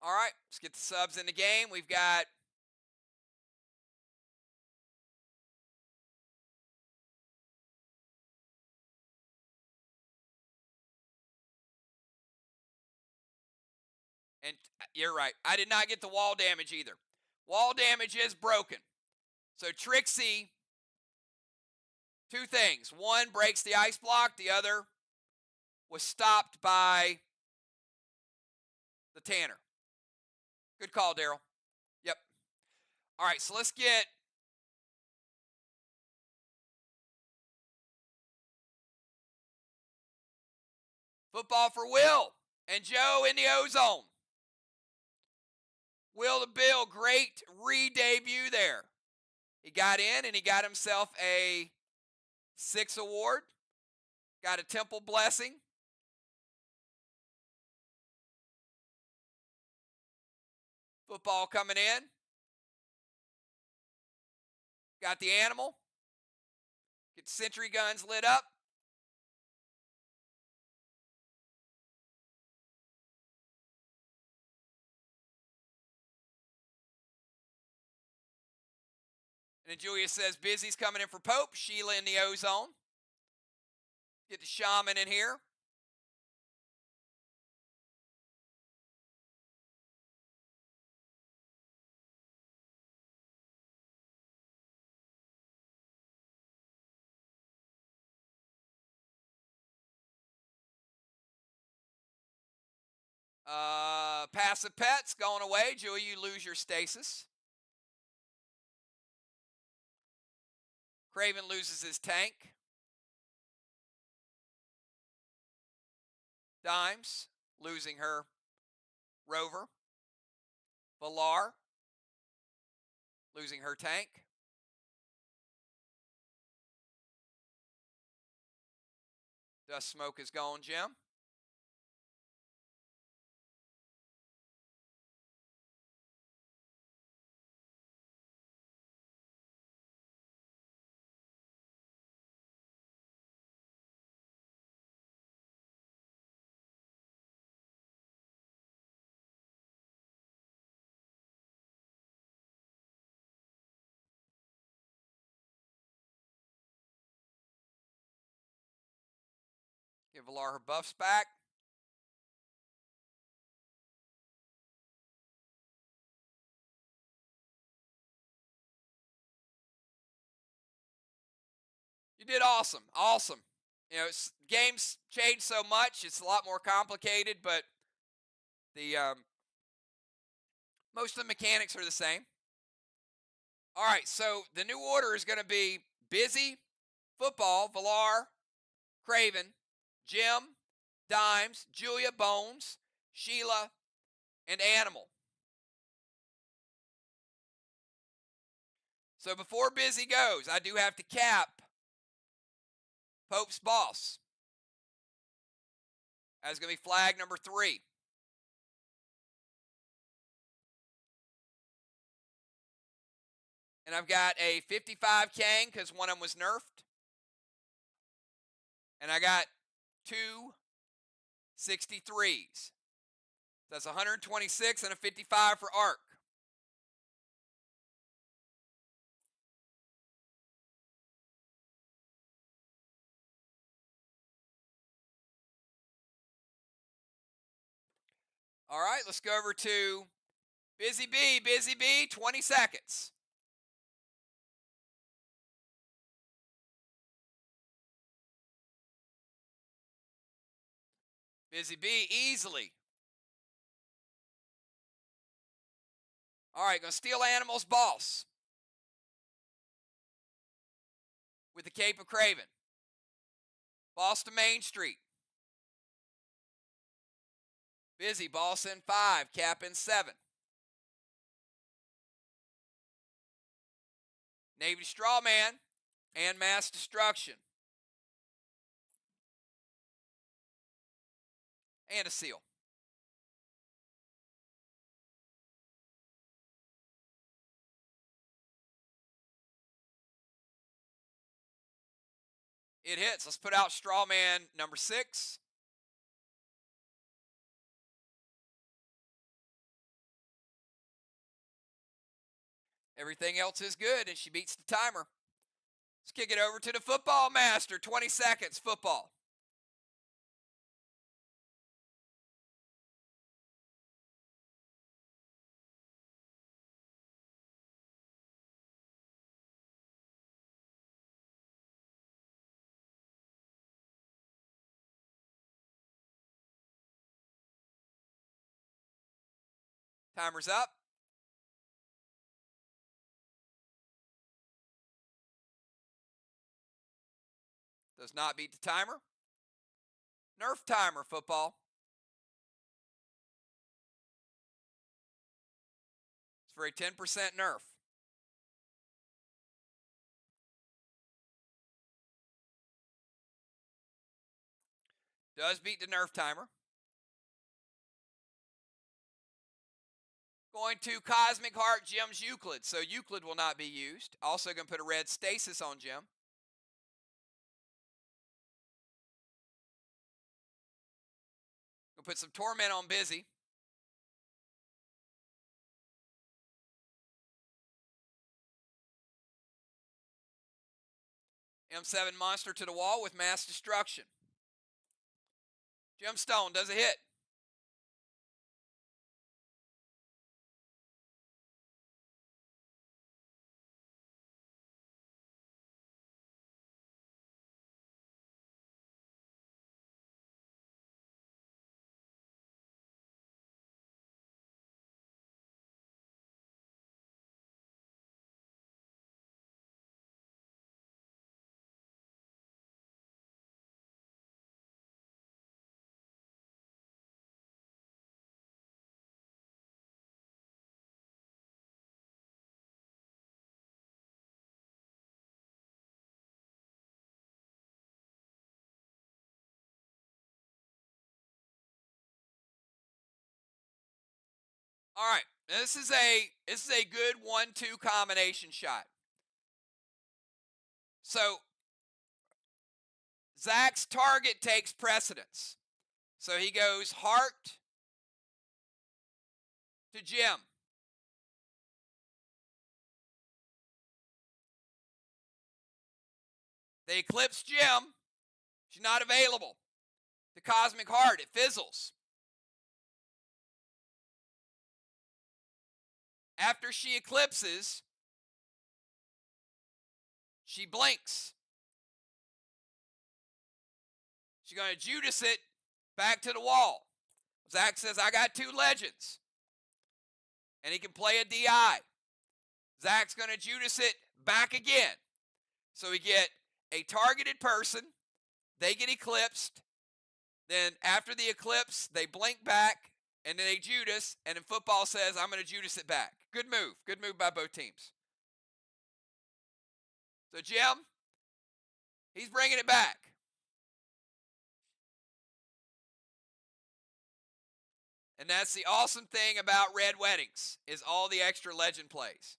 All right, let's get the subs in the game. We've got and you're right. I did not get the wall damage either. Wall damage is broken. So Trixie, two things. One breaks the ice block. The other was stopped by the Tanner. Good call, Daryl. Yep. All right, so let's get football for Will and Joe in the O-Zone. Will the Bill, great re-debut there. He got in and he got himself a 6 award. Got a temple blessing. Football coming in. Got the animal. Get the sentry guns lit up. And then Julia says Busy's coming in for Pope. Sheila in the O-Zone. Get the shaman in here. Passive pets going away. Julia, you lose your stasis. Craven loses his tank. Dimes losing her rover. Valar losing her tank. Dust smoke is gone, Jim. Give Valar her buffs back. You did awesome. Awesome. You know, games changed so much. It's a lot more complicated, but the most of the mechanics are the same. All right, so the new order is going to be Busy, Football, Valar, Craven, Jim, Dimes, Julia, Bones, Sheila, and Animal. So before Busy goes, I do have to cap Pope's boss. That's going to be flag number 3. And I've got a 55 Kang because one of them was nerfed. And I got 2 63s. That's 126 and a 55 for Arc. All right, let's go over to Busy B, 20 seconds. Busy B, easily. All right, going to steal Animal's boss with the Cape of Craven. Boss to Main Street. Busy, boss in 5, cap in 7. Navy Strawman and Mass Destruction. And a seal. It hits. Let's put out Strawman number 6. Everything else is good, and she beats the timer. Let's kick it over to the football master. 20 seconds, football. Timer's up. Does not beat the timer. Nerf timer, football. It's for a 10% nerf. Does beat the nerf timer. Going to Cosmic Heart, Jim's Euclid. So Euclid will not be used. Also going to put a red stasis on Jim. Going to put some Torment on Busy. M7 Monster to the wall with Mass Destruction. Gemstone does a hit. All right, this is a good 1-2 combination shot. So Zach's target takes precedence. So he goes Heart to Jim. They eclipse Jim. She's not available. The Cosmic Heart, it fizzles. After she eclipses, she blinks. She's going to Judas it back to the wall. Zach says, I got 2 legends. And he can play a DI. Zach's going to Judas it back again. So we get a targeted person. They get eclipsed. Then after the eclipse, they blink back. And then they Judas. And then football says, I'm going to Judas it back. Good move. Good move by both teams. So Jim, he's bringing it back. And that's the awesome thing about Red Weddings, is all the extra legend plays.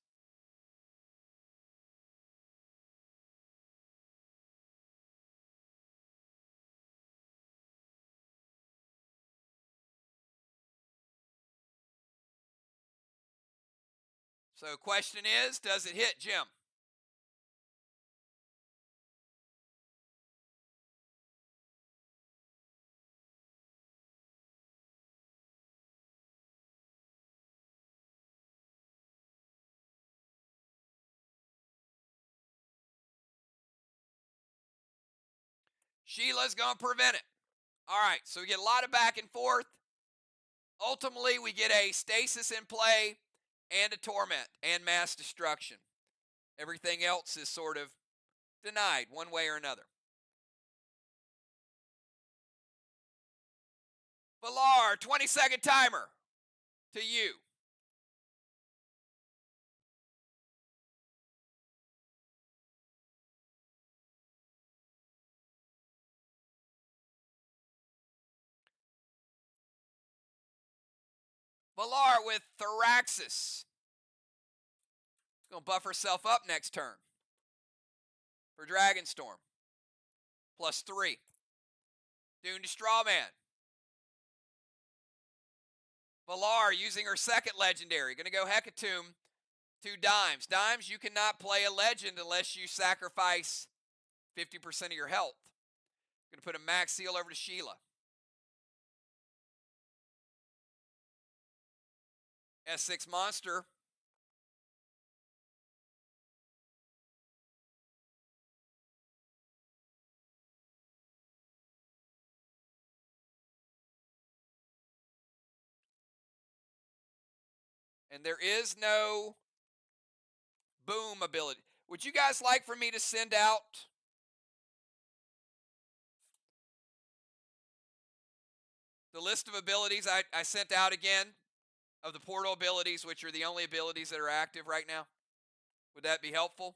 So question is, does it hit Jim? Sheila's going to prevent it. All right, so we get a lot of back and forth. Ultimately, we get a stasis in play and a torment and mass destruction. Everything else is sort of denied one way or another. Villar, 20-second timer to you. Villar with Thoraxis. Going to buff herself up next turn for Dragonstorm. +3. Dune to Strawman. Villar using her second legendary. Going to go Hecatomb 2 dimes. Dimes, you cannot play a legend unless you sacrifice 50% of your health. I'm going to put a max seal over to Sheila. S6 monster. And there is no boom ability. Would you guys like for me to send out the list of abilities I sent out again of the portal abilities, which are the only abilities that are active right now? Would that be helpful?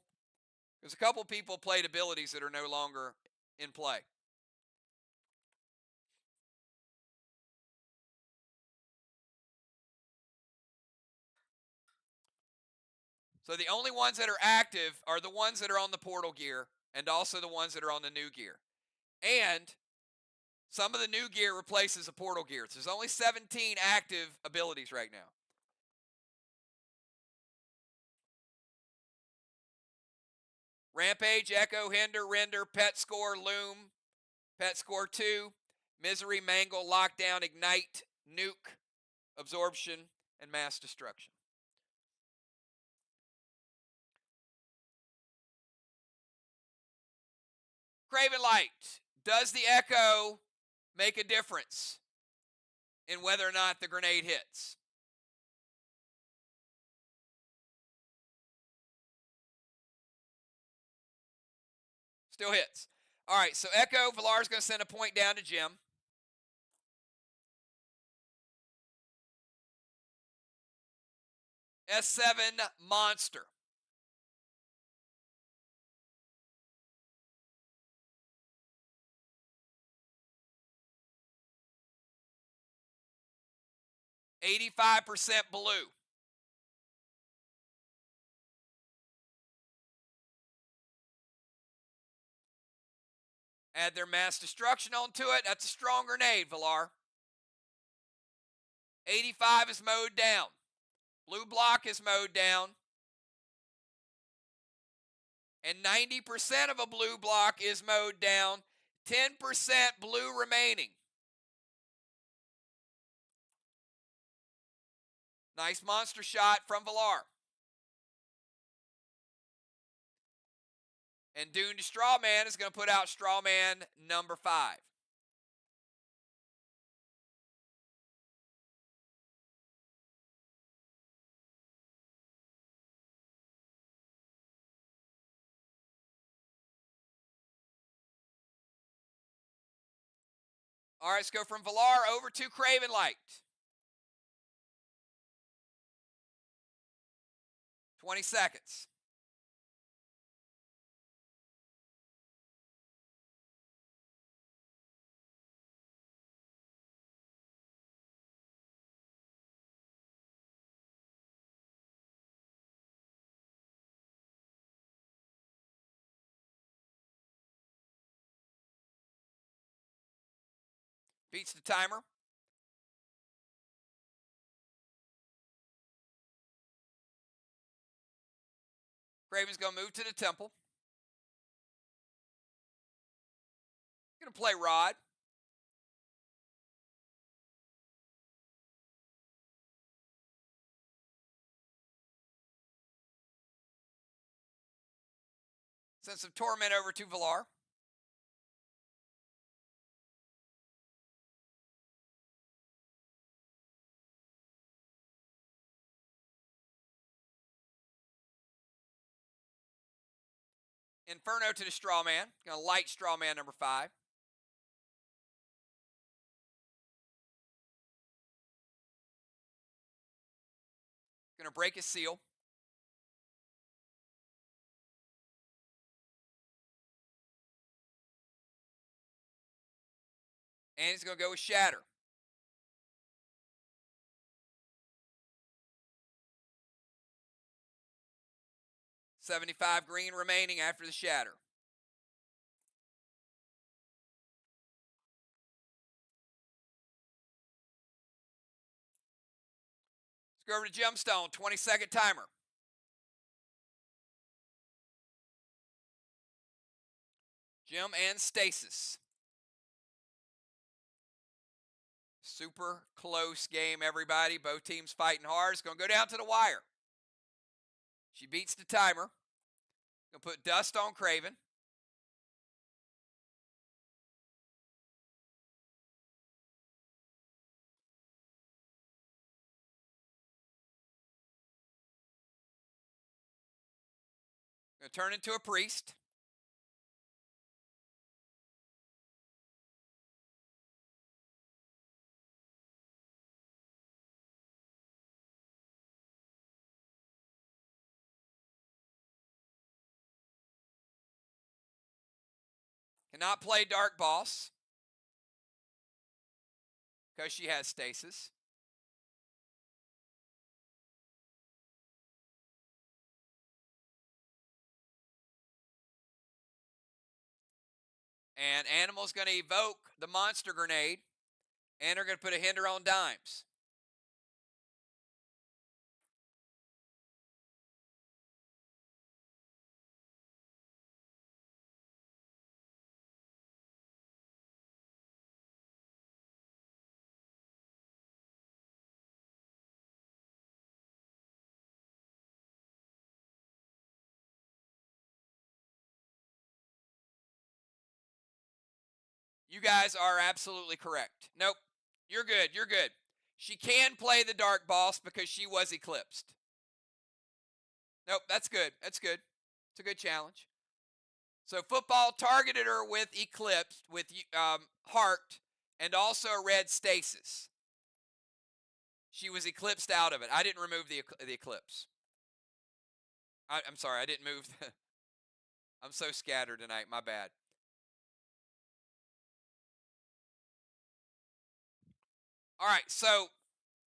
Because a couple people played abilities that are no longer in play. So the only ones that are active are the ones that are on the portal gear and also the ones that are on the new gear. And some of the new gear replaces the portal gear. So there's only 17 active abilities right now. Rampage, Echo, Hinder, Render, Pet Score, Loom, Pet Score 2, Misery, Mangle, Lockdown, Ignite, Nuke, Absorption, and Mass Destruction. Craven Light. Does the Echo make a difference in whether or not the grenade hits? Still hits. All right, so Echo, Valar's going to send a point down to Jim. S7 Monster. $85% blue. Add their mass destruction onto it. That's a strong grenade, Valar. 85 is mowed down. Blue block is mowed down. And 90% of a blue block is mowed down. 10% blue remaining. Nice monster shot from Valar. And Dune to Strawman is going to put out Strawman number 5. All right, let's go from Valar over to Craven Light. 20 seconds. Beats the timer. Craven's going to move to the temple. Going to play Rod. Send some Torment over to Valar. Inferno to the Strawman. Going to light Strawman number 5. Going to break his seal. And he's going to go with Shatter. $75 green remaining after the Shatter. Let's go over to Gemstone. 20-second timer. Jim and Stasis. Super close game, everybody. Both teams fighting hard. It's going to go down to the wire. She beats the timer. Going to put dust on Craven. Going to turn into a priest. Cannot play Dark Boss because she has stasis. And Animal's going to evoke the monster grenade, and they're going to put a hinder on Dimes. You guys are absolutely correct. Nope, you're good. You're good. She can play the Dark Boss because she was eclipsed. Nope, that's good. That's good. It's a good challenge. So football targeted her with eclipse, with heart, and also red stasis. She was eclipsed out of it. I didn't remove the eclipse. I'm sorry, I didn't move. I'm so scattered tonight. My bad. All right, so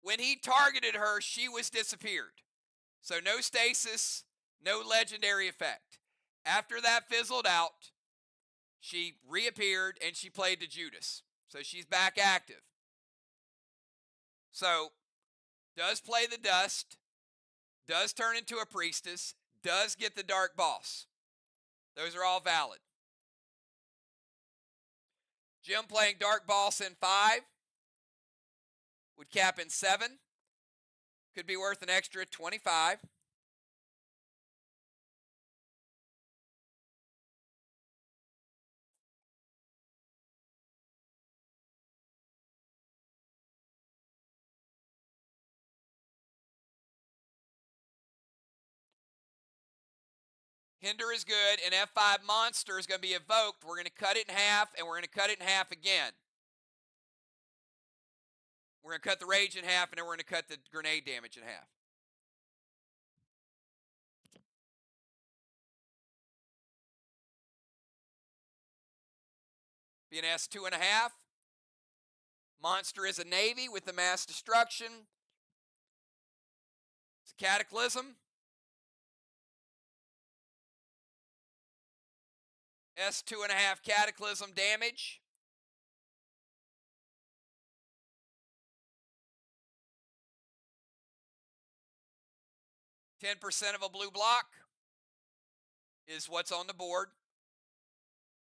when he targeted her, she was disappeared. So no stasis, no legendary effect. After that fizzled out, she reappeared and she played to Judas. So she's back active. So does play the dust, does turn into a priestess, does get the Dark Boss. Those are all valid. Jim playing Dark Boss in 5 would cap in 7. Could be worth an extra 25. Hinder is good, and F5 Monster is going to be evoked. We're going to cut it in half, and we're going to cut it in half again. We're going to cut the rage in half, and then we're going to cut the grenade damage in half. Be an S2.5. Monster is a Navy with the mass destruction. It's a Cataclysm. S2.5 Cataclysm damage. %10 of a blue block is what's on the board.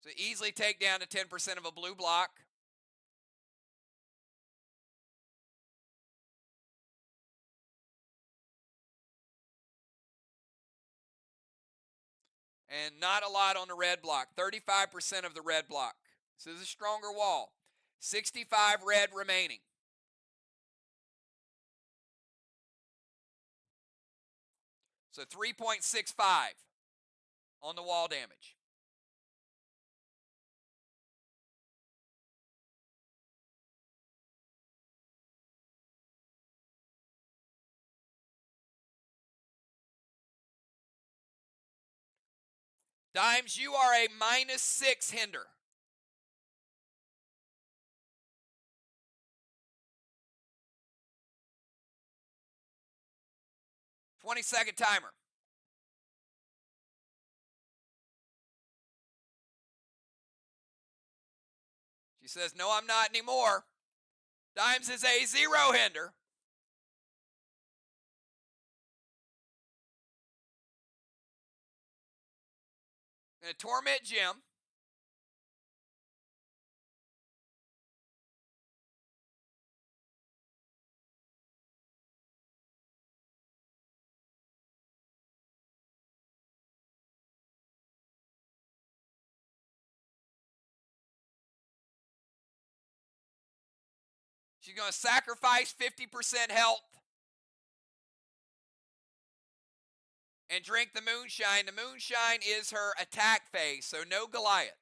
So easily take down to 10% of a blue block. And not a lot on the red block. 35% of the red block. This is a stronger wall. 65 red remaining. So 3.65 on the wall damage. Dimes, you are a -6 hinder. -20-second timer. She says, no, I'm not anymore. Dimes is a 0 hinder. Gonna torment Jim. She's going to sacrifice 50% health and drink the moonshine. The moonshine is her attack phase, so no Goliath.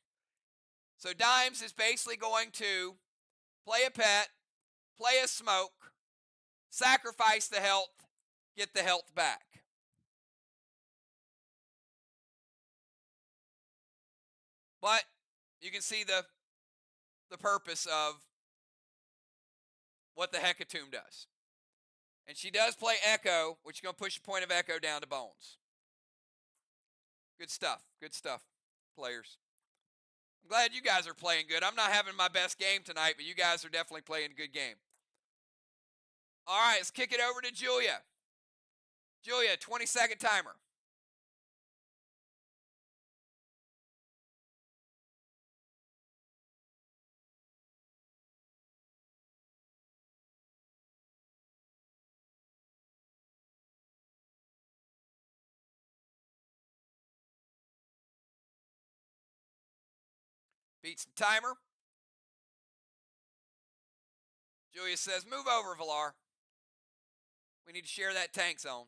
So Dimes is basically going to play a pet, play a smoke, sacrifice the health, get the health back. But you can see the purpose of what the Hecatomb does. And she does play Echo, which is going to push the point of Echo down to Bones. Good stuff. Good stuff, players. I'm glad you guys are playing good. I'm not having my best game tonight, but you guys are definitely playing a good game. All right, let's kick it over to Julia. Julia, 20-second timer. Beats the timer. Julia says, move over, Villar. We need to share that tank zone.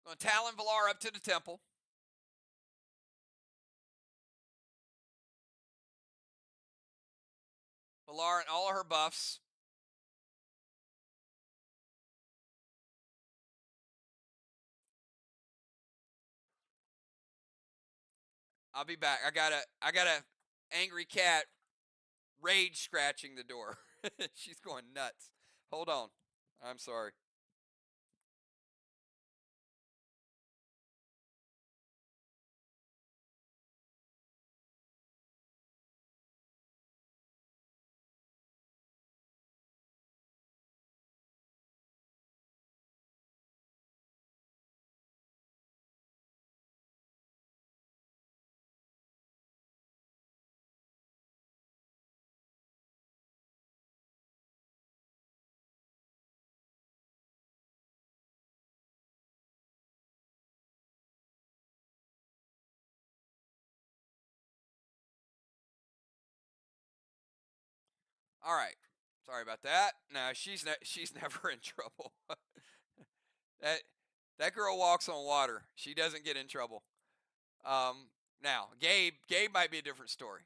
Going to Talon Villar up to the temple. Villar and all of her buffs. I'll be back. I got a angry cat rage scratching the door. She's going nuts. Hold on. I'm sorry. All right. Sorry about that. No, she's never in trouble. that girl walks on water. She doesn't get in trouble. Now, Gabe might be a different story.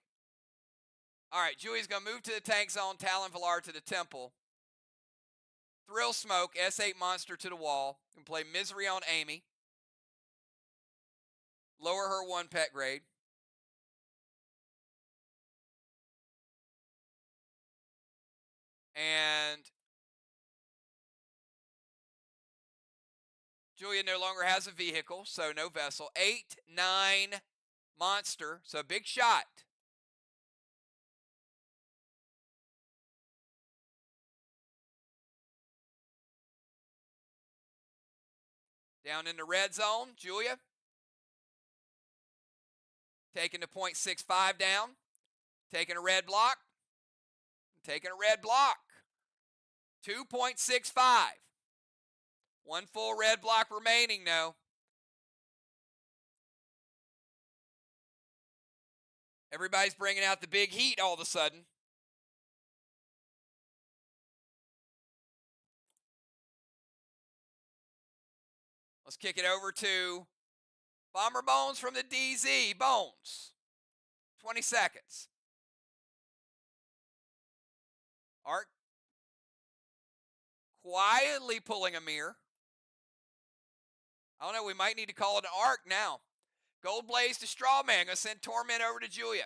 All right, Julia's going to move to the tank zone, Talon Villar to the temple. Thrill Smoke, S8 monster to the wall, and play Misery on Amy. Lower her 1 pet grade. And Julia no longer has a vehicle, so no vessel. 8, 9, monster, so big shot. Down in the red zone, Julia. Taking the 0.65 down. Taking a red block. Taking a red block. 2.65. 1 full red block remaining now. Everybody's bringing out the big heat all of a sudden. Let's kick it over to Bomber Bones from the DZ. Bones. 20 seconds. Arc quietly pulling a mirror. I don't know, we might need to call it an arc now. Gold Blaze to Strawman. Going to send Torment over to Julia.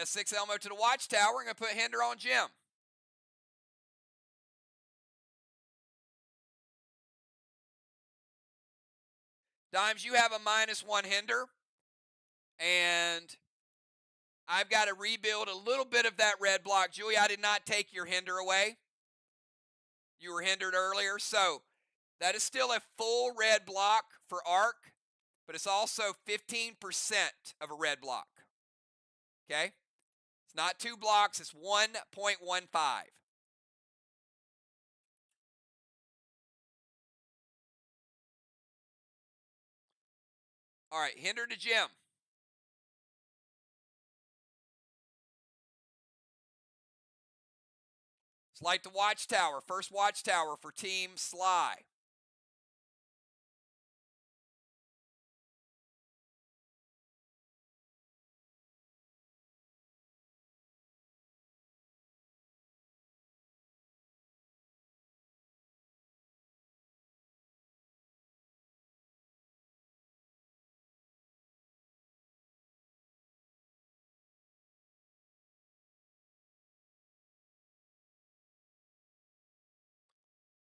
S6 Elmo to the Watchtower. I'm going to put Hinder on Jim. Dimes, you have a -1 Hinder. And I've got to rebuild a little bit of that red block. Julia, I did not take your Hinder away. You were hindered earlier. So That is still a full red block for Arc, but it's also 15% of a red block. Okay? It's not 2 blocks, it's 1.15. All right, Hinder to Jim. It's like the Watchtower. First Watchtower for Team SLY.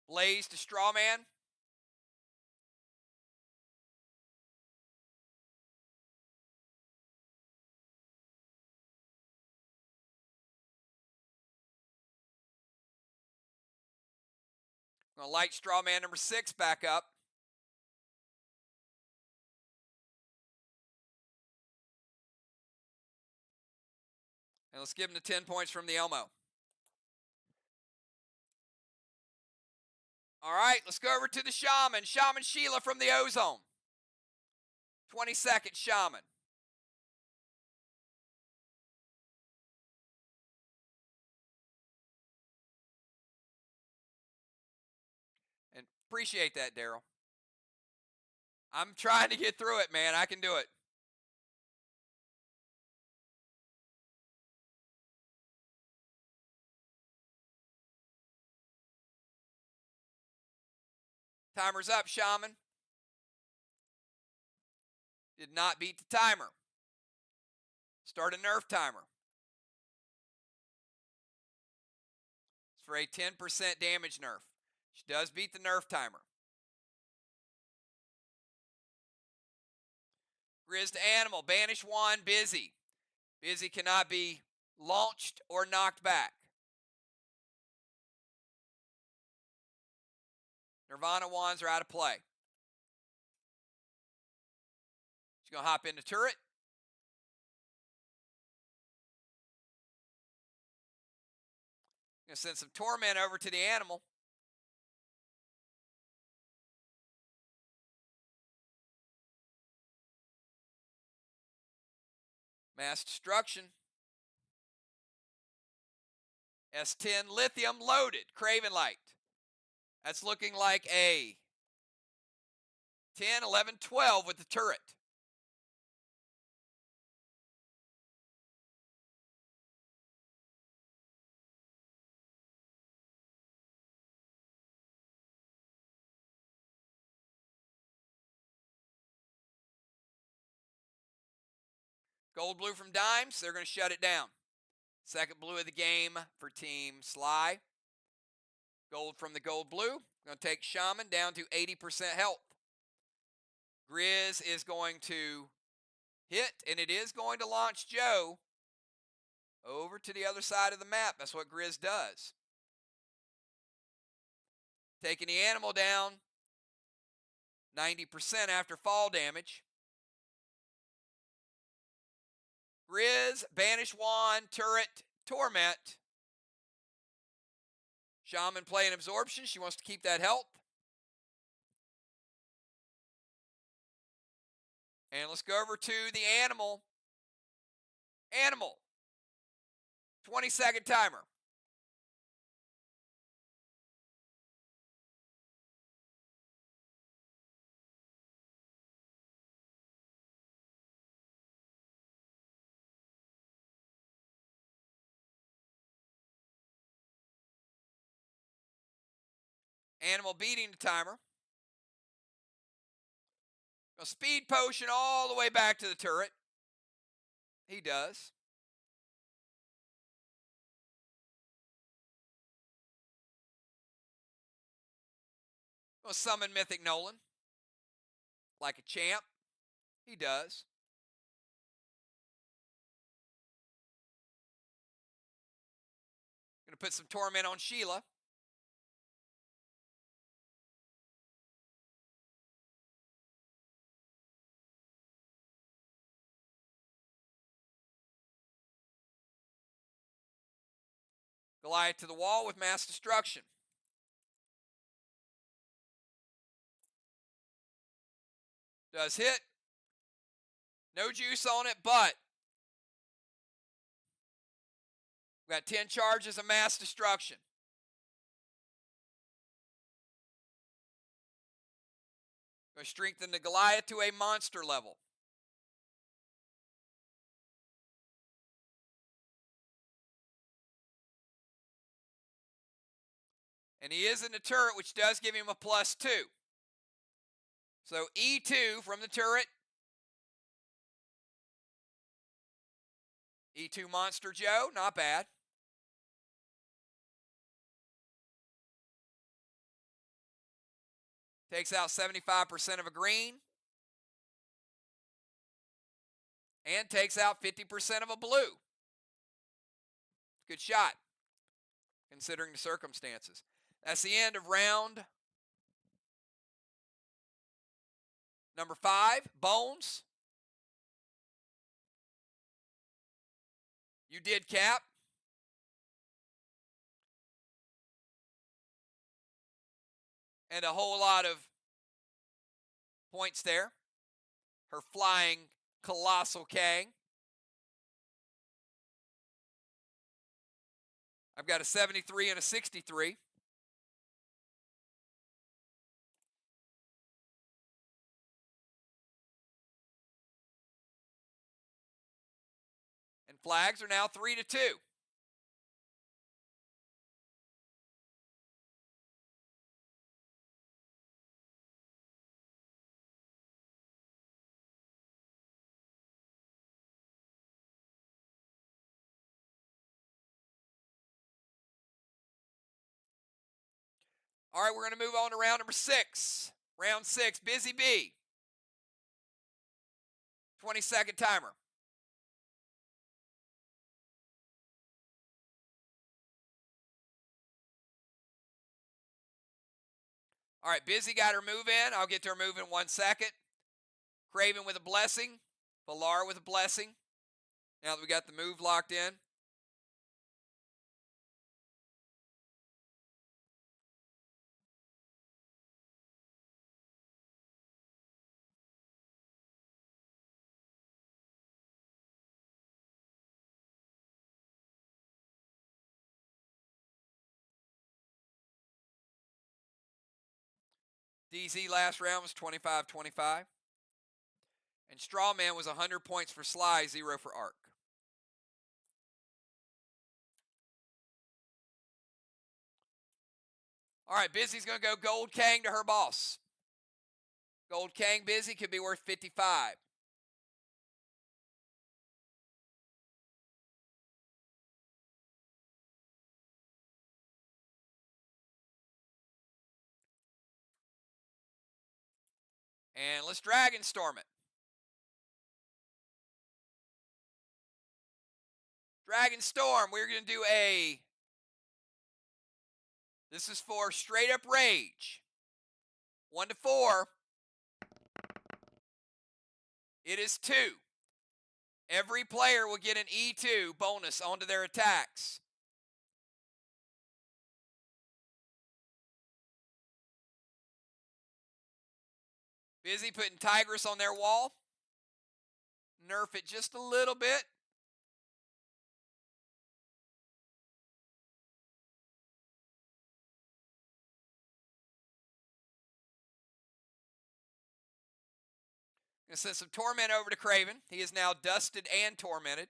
Blaze to Strawman. I'm going to light Strawman number 6 back up. And let's give him the 10 points from the Elmo. All right, let's go over to the Shaman. Shaman Sheila from the Ozone. 22nd Shaman. And appreciate that, Daryl. I'm trying to get through it, man. I can do it. Timer's up, Shaman. Did not beat the timer. Start a nerf timer. It's for a 10% damage nerf. She does beat the nerf timer. Grizz to Animal. Banish one. Busy. Busy cannot be launched or knocked back. Nirvana wands are out of play. She's going to hop into turret. Going to send some torment over to the animal. Mass destruction. S10 lithium loaded. Craven Light. That's looking like a 10, 11, 12 with the turret. Gold blue from Dimes. They're going to shut it down. Second blue of the game for Team SLY. Gold from the gold blue. Going to take Shaman down to 80% health. Grizz is going to hit, and it is going to launch Joe over to the other side of the map. That's what Grizz does. Taking the animal down 90% after fall damage. Grizz, Banish Wand, Turret, Torment. Shaman playing Absorption. She wants to keep that health. And let's go over to the animal. Animal. 20-second timer. Animal beating the timer. A speed potion all the way back to the turret. He does. Gonna summon Mythic Nolan. Like a champ. He does. Gonna put some torment on Sheila. Goliath to the wall with mass destruction. Does hit. No juice on it, but we've got 10 charges of mass destruction. Going to strengthen the Goliath to a monster level. And he is in the turret, which does give him a +2. So E2 from the turret. E2 Monster Joe, not bad. Takes out 75% of a green. And takes out 50% of a blue. Good shot, considering the circumstances. That's the end of round number 5. Bones. You did, Cap. And a whole lot of points there. Her flying Colossal Kang. I've got a 73 and a 63. And flags are now 3-2. All right, we're going to move on to round number 6. Round 6, Busy Bee. 20-second timer. All right, Busy got her move in. I'll get to her move in 1 second. Craven with a blessing. Valar with a blessing. Now that we got the move locked in. DZ last round was 25-25. And Strawman was 100 points for Sly, 0 for Arc. All right, Busy's going to go Gold Kang to her boss. Gold Kang Busy could be worth 55. And let's Dragon Storm it. Dragon Storm, we're going to do a... This is for straight up rage. 1-4. It is 2. Every player will get an E2 bonus onto their attacks. Busy putting Tigress on their wall. Nerf it just a little bit. Gonna send some Torment over to Craven. He is now dusted and tormented.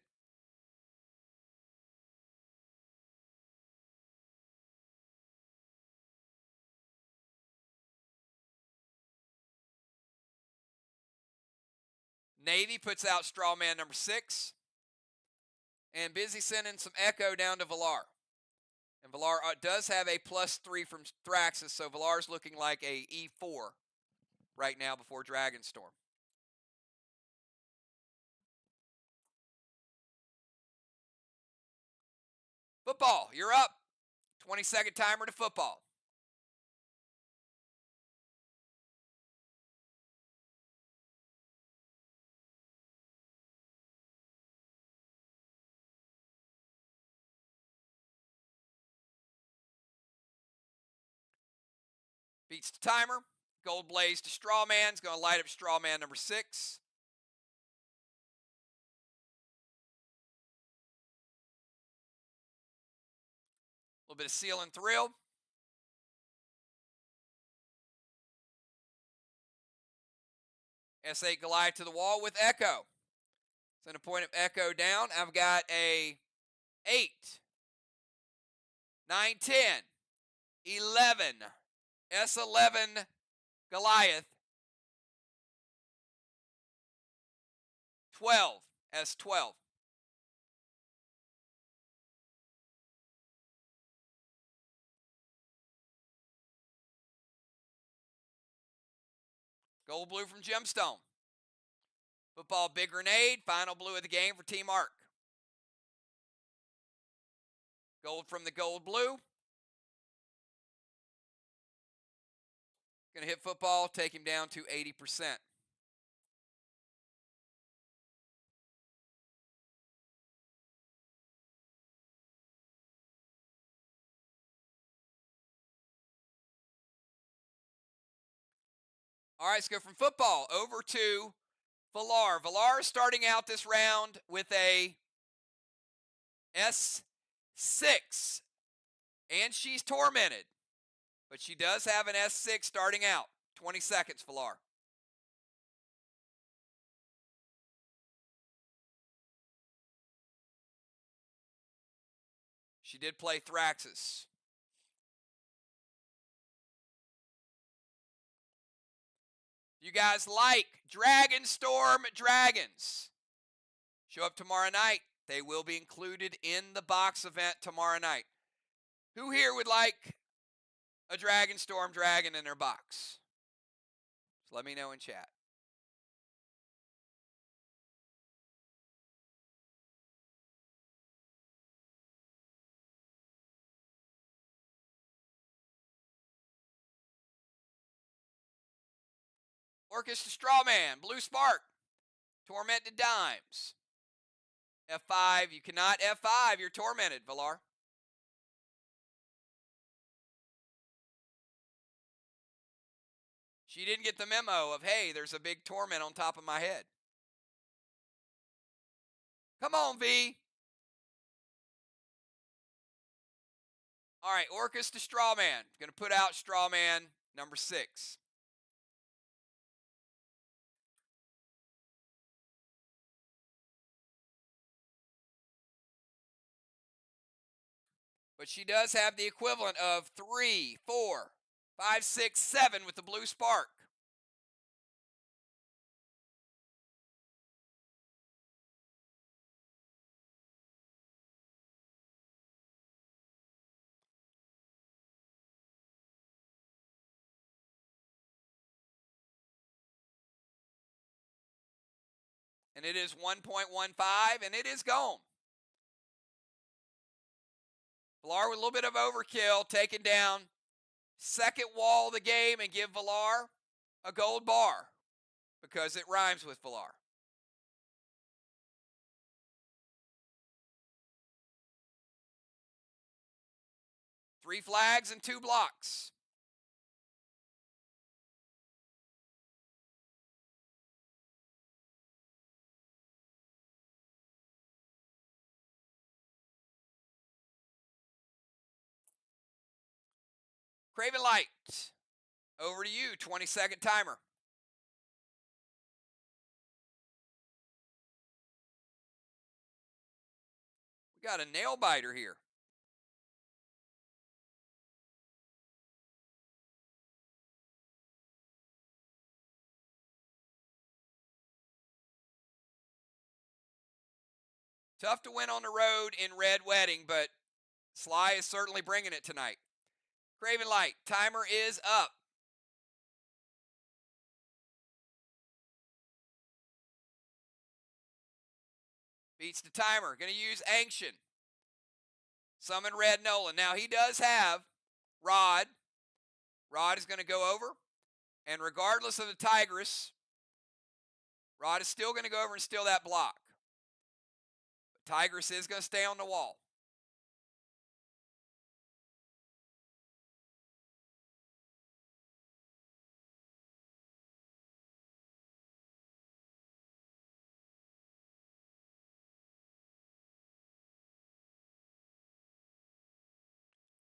Navy puts out Strawman number 6. And Busy sending some Echo down to Valar. And Valar does have a +3 from Thraxus, so Valar's looking like a E4 right now before Dragonstorm. Football, you're up. 20-second timer to football. Beats the timer. Gold Blaze to Strawman. Is going to light up Strawman number 6. A little bit of Seal and Thrill. S8 Goliath to the wall with Echo. Send a point of Echo down. I've got a 8, 9, 10, 11, S11 Goliath, 12, S12. Gold blue from Gemstone. Football Big Grenade, final blue of the game for Team Arc. Gold from the gold blue. Going to hit football, take him down to 80%. All right, let's go from football over to Villar. Villar is starting out this round with a S6, and she's tormented, but she does have an S6 starting out. 20 seconds, Villar. She did play Thraxus. You guys like Dragonstorm Dragons? Show up tomorrow night. They will be included in the box event tomorrow night. Who here would like a Dragonstorm Dragon in their box? So let me know in chat. Orcus to Strawman, Blue Spark, Tormented Dimes. F5, you cannot F5, you're tormented, Villar. She didn't get the memo of, hey, there's a big torment on top of my head. Come on, V. All right, Orcus to Strawman. Going to put out Strawman number 6. But she does have the equivalent of 3, 4, 5, 6, 7 with the Blue Spark. And it is 1.15, and it is gone. Villar with a little bit of overkill, taking down second wall of the game and give Villar a gold bar because it rhymes with Villar. Three flags and 2 blocks. Craven Light, over to you, 20-second timer. We got a nail biter here. Tough to win on the road in Red Wedding, but SLY is certainly bringing it tonight. Craven Light, timer is up. Beats the timer. Going to use Ancient. Summon Red Nolan. Now he does have Rod. Rod is going to go over. And regardless of the Tigress, Rod is still going to go over and steal that block. But Tigress is going to stay on the wall.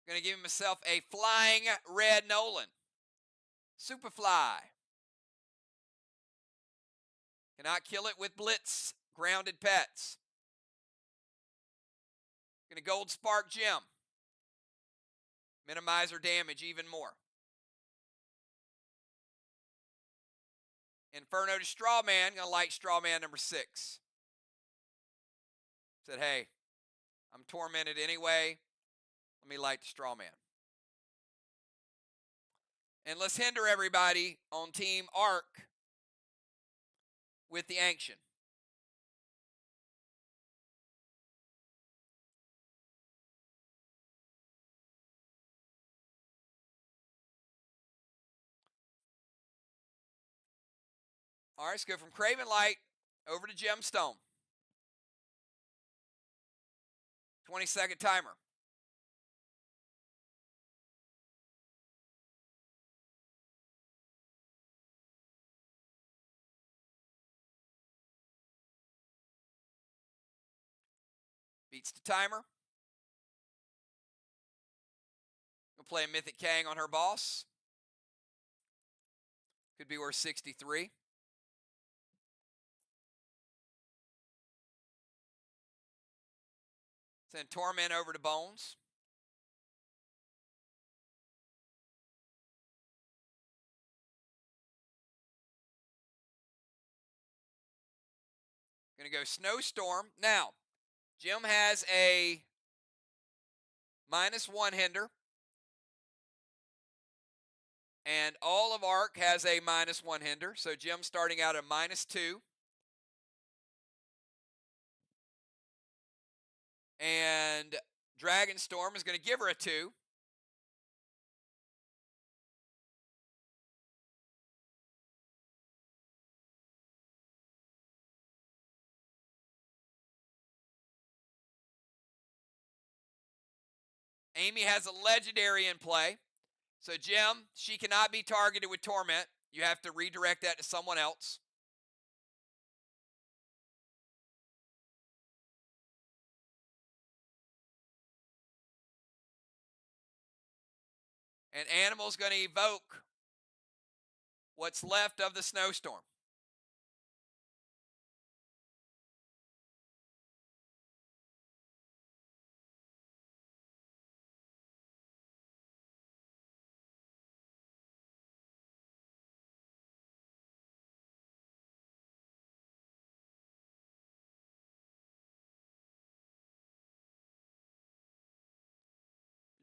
Going to give myself a flying red Nolan. Superfly. Cannot kill it with Blitz. Grounded Pets. Going to Gold Spark Gem. Minimize her damage even more. Inferno to Strawman. Going to light Strawman number 6. Said, hey, I'm tormented anyway. Let me light the Strawman. And let's hinder everybody on Team Arc with the Ancient. All right, let's go from Craven Light over to Gemstone. 20-second timer. Beats the timer. We'll play a Mythic Kang on her boss. Could be worth 63. Send Torment over to Bones. Going to go Snowstorm. Now, Jim has a -1 hinder. And all of Arc has a -1 hinder. So Jim's starting out at -2. And Dragonstorm is going to give her a 2. Amy has a legendary in play. So Jim, she cannot be targeted with Torment. You have to redirect that to someone else. And Animal's going to evoke what's left of the Snowstorm.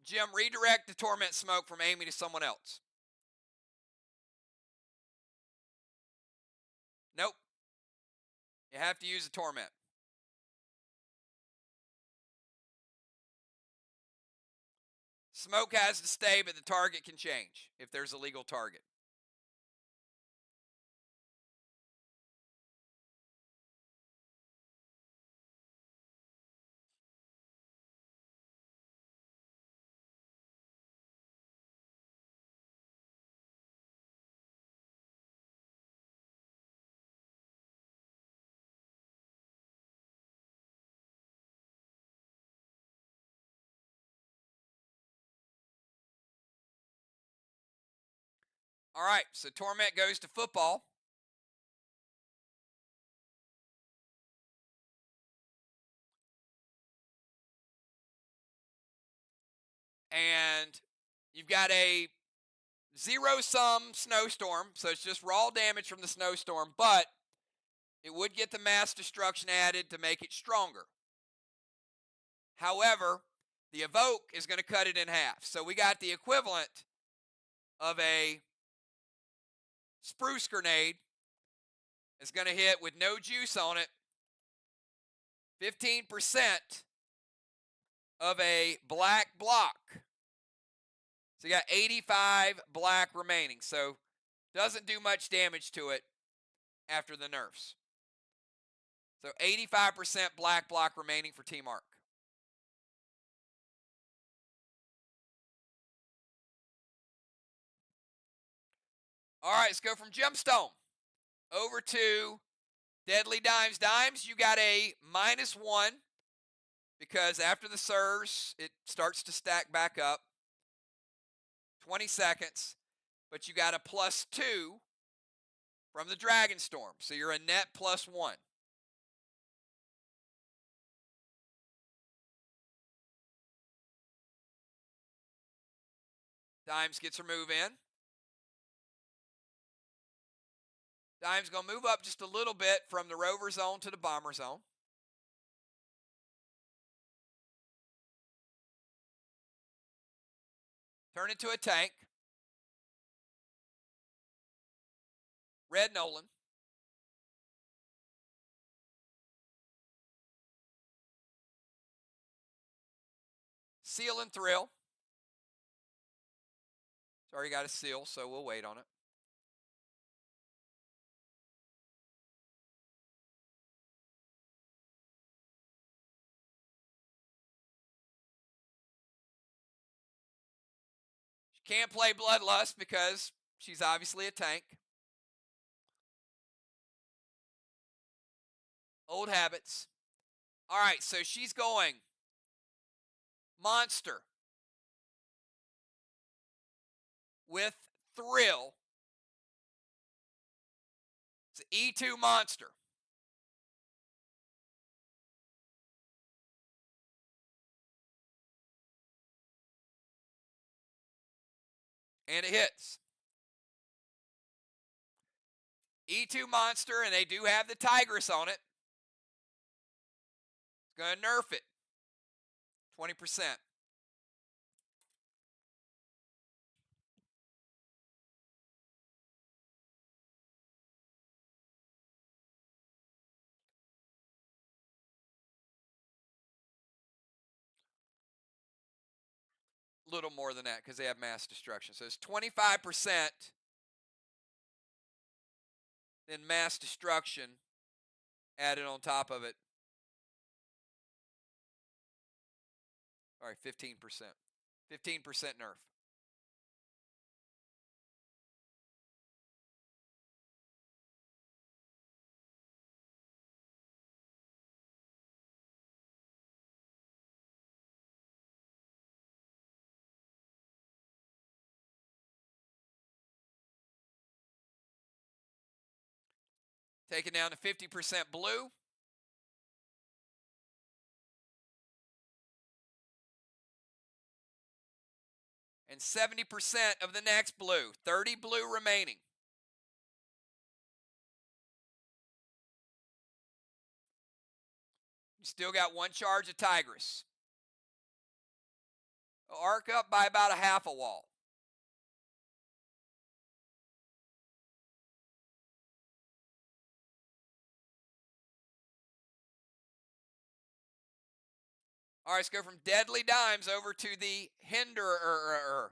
Jim, redirect the Torment Smoke from Amy to someone else. Nope. You have to use the Torment. Smoke has to stay, but the target can change if there's a legal target. All right, so Torment goes to football. And you've got a zero-sum Snowstorm, so it's just raw damage from the Snowstorm, but it would get the mass destruction added to make it stronger. However, the Evoke is going to cut it in half. So we got the equivalent of a Spruce Grenade. It's going to hit with no juice on it. 15% of a black block. So you got 85 black remaining. So doesn't do much damage to it after the nerfs. So 85% black block remaining for Team Arc. All right, let's go from Gemstone over to Deadly Dimes. Dimes, you got a -1 because after the Sirs, it starts to stack back up. 20 seconds, but you got a +2 from the Dragon Storm, so you're a net +1. Dimes gets her move in. Dimes going to move up just a little bit from the rover zone to the bomber zone. Turn into a tank. Red Nolan. Seal and Thrill. It's already got a seal, so we'll wait on it. She can't play Bloodlust because she's obviously a tank. Old habits. All right, so she's going Monster with Thrill. It's an E2 Monster. And it hits. E2 Monster, and they do have the Tigress on it. It's going to nerf it. 20%. Little more than that because they have mass destruction. So it's 25%, then mass destruction added on top of it. All right, 15%. 15% nerf. Take it down to 50% blue. And 70% of the next blue. 30 blue remaining. You still got one charge of Tigress. Arc up by about a half a wall. All right, let's go from Deadly Dimes over to the Hinderer.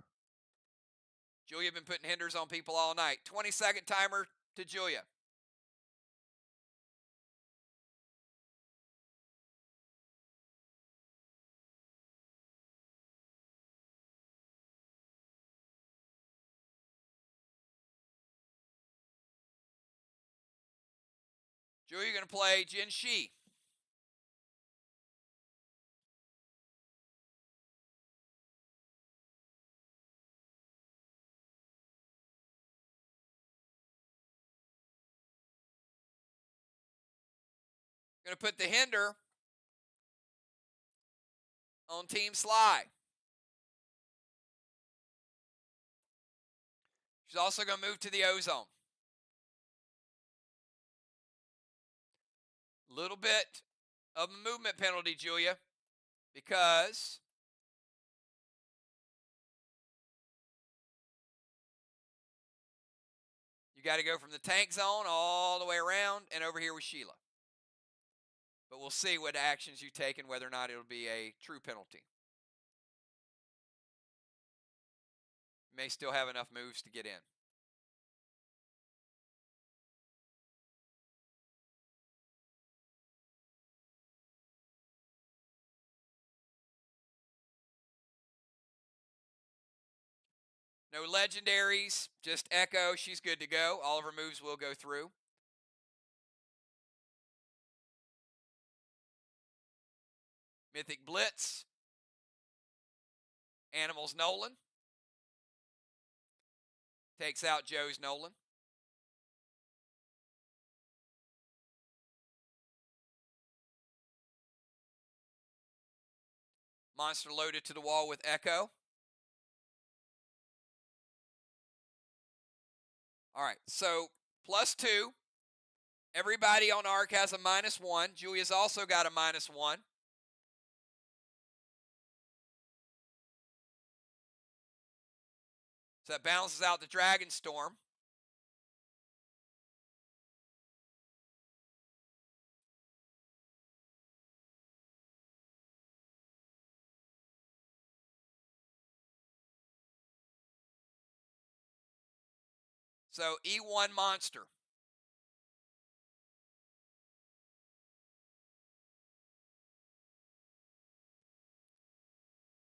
Julia been putting hinders on people all night. 20-second timer to Julia. Julia going to play Jin Shi. Going to put the hinder on Team SLY. She's also going to move to the O-Zone. Little bit of a movement penalty, Julia, because you got to go from the tank zone all the way around and over here with Sheila. But we'll see what actions you take and whether or not it'll be a true penalty. You may still have enough moves to get in. No legendaries, just Echo. She's good to go. All of her moves will go through. Mythic Blitz. Animals Nolan. Takes out Joe's Nolan. Monster loaded to the wall with Echo. All right, so +2. Everybody on Arc has a -1. Julia's also got a -1. So that balances out the Dragon Storm. So E1 Monster.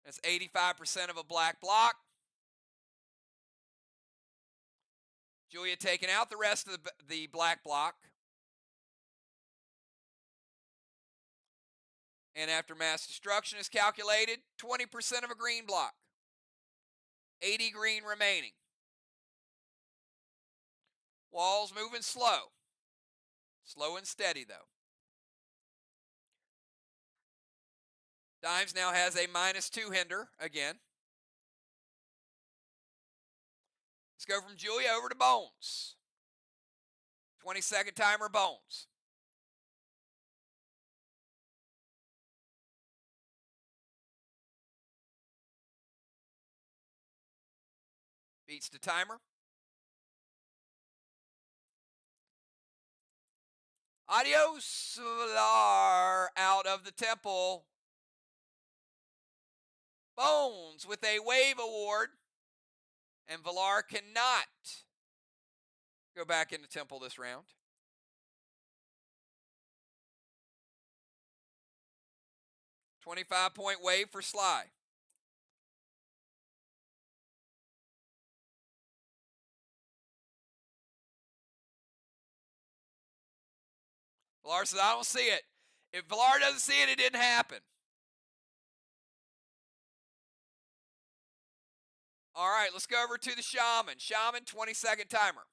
That's 85% of a black block. Julia taking out the rest of the black block. And after mass destruction is calculated, 20% of a green block. 80 green remaining. Walls moving slow. Slow and steady, though. Dimes now has a -2 hinder again. Let's go from Julia over to Bones. 20-second timer, Bones. Beats the timer. Adios, Valar, out of the temple. Bones with a wave award. And Valar cannot go back into temple this round. $25-point wave for SLY. Valar says, I don't see it. If Valar doesn't see it, it didn't happen. All right, let's go over to the Shaman. Shaman, 20-second timer.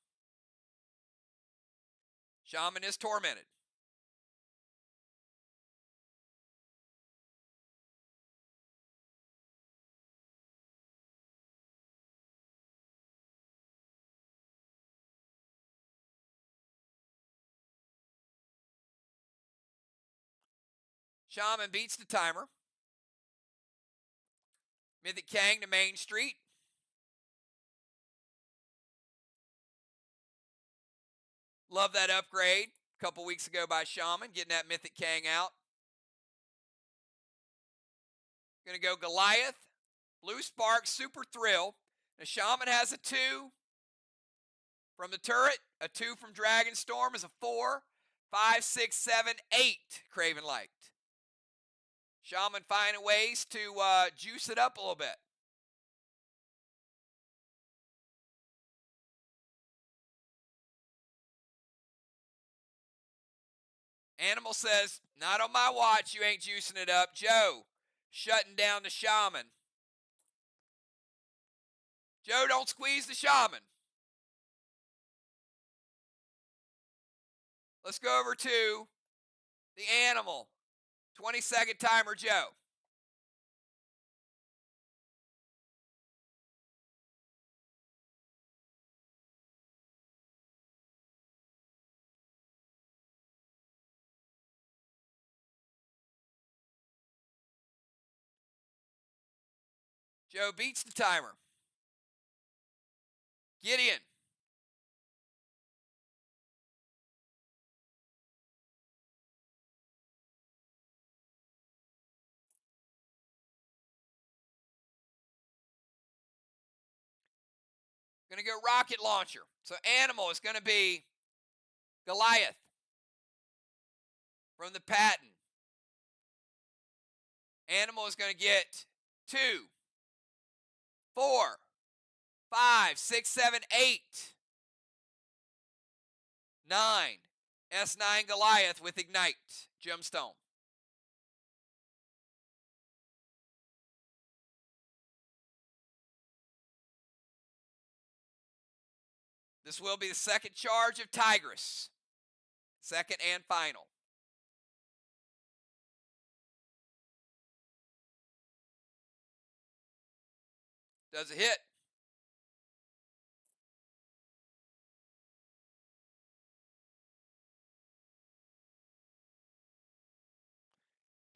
Shaman is tormented. Shaman beats the timer. Mythic Kang to Main Street. Love that upgrade a couple weeks ago by Shaman, getting that Mythic Kang out. Going to go Goliath, Blue Spark, Super Thrill. The Shaman has a 2 from the turret. A 2 from Dragon Storm is a 4. 5, 6, 7, 8 Craven Light. Shaman finding ways to juice it up a little bit. Animal says, not on my watch, you ain't juicing it up. Joe, shutting down the Shaman. Joe, don't squeeze the Shaman. Let's go over to the Animal. 20-second timer, Joe. Joe beats the timer. Gideon. Going to go rocket launcher. So Animal is going to be Goliath from the patent. Animal is going to get 2, 4, 5, 6, 7, 8, 9. S9 Goliath with Ignite Gemstone. This will be the second charge of Tigress. Second and final. Does it hit?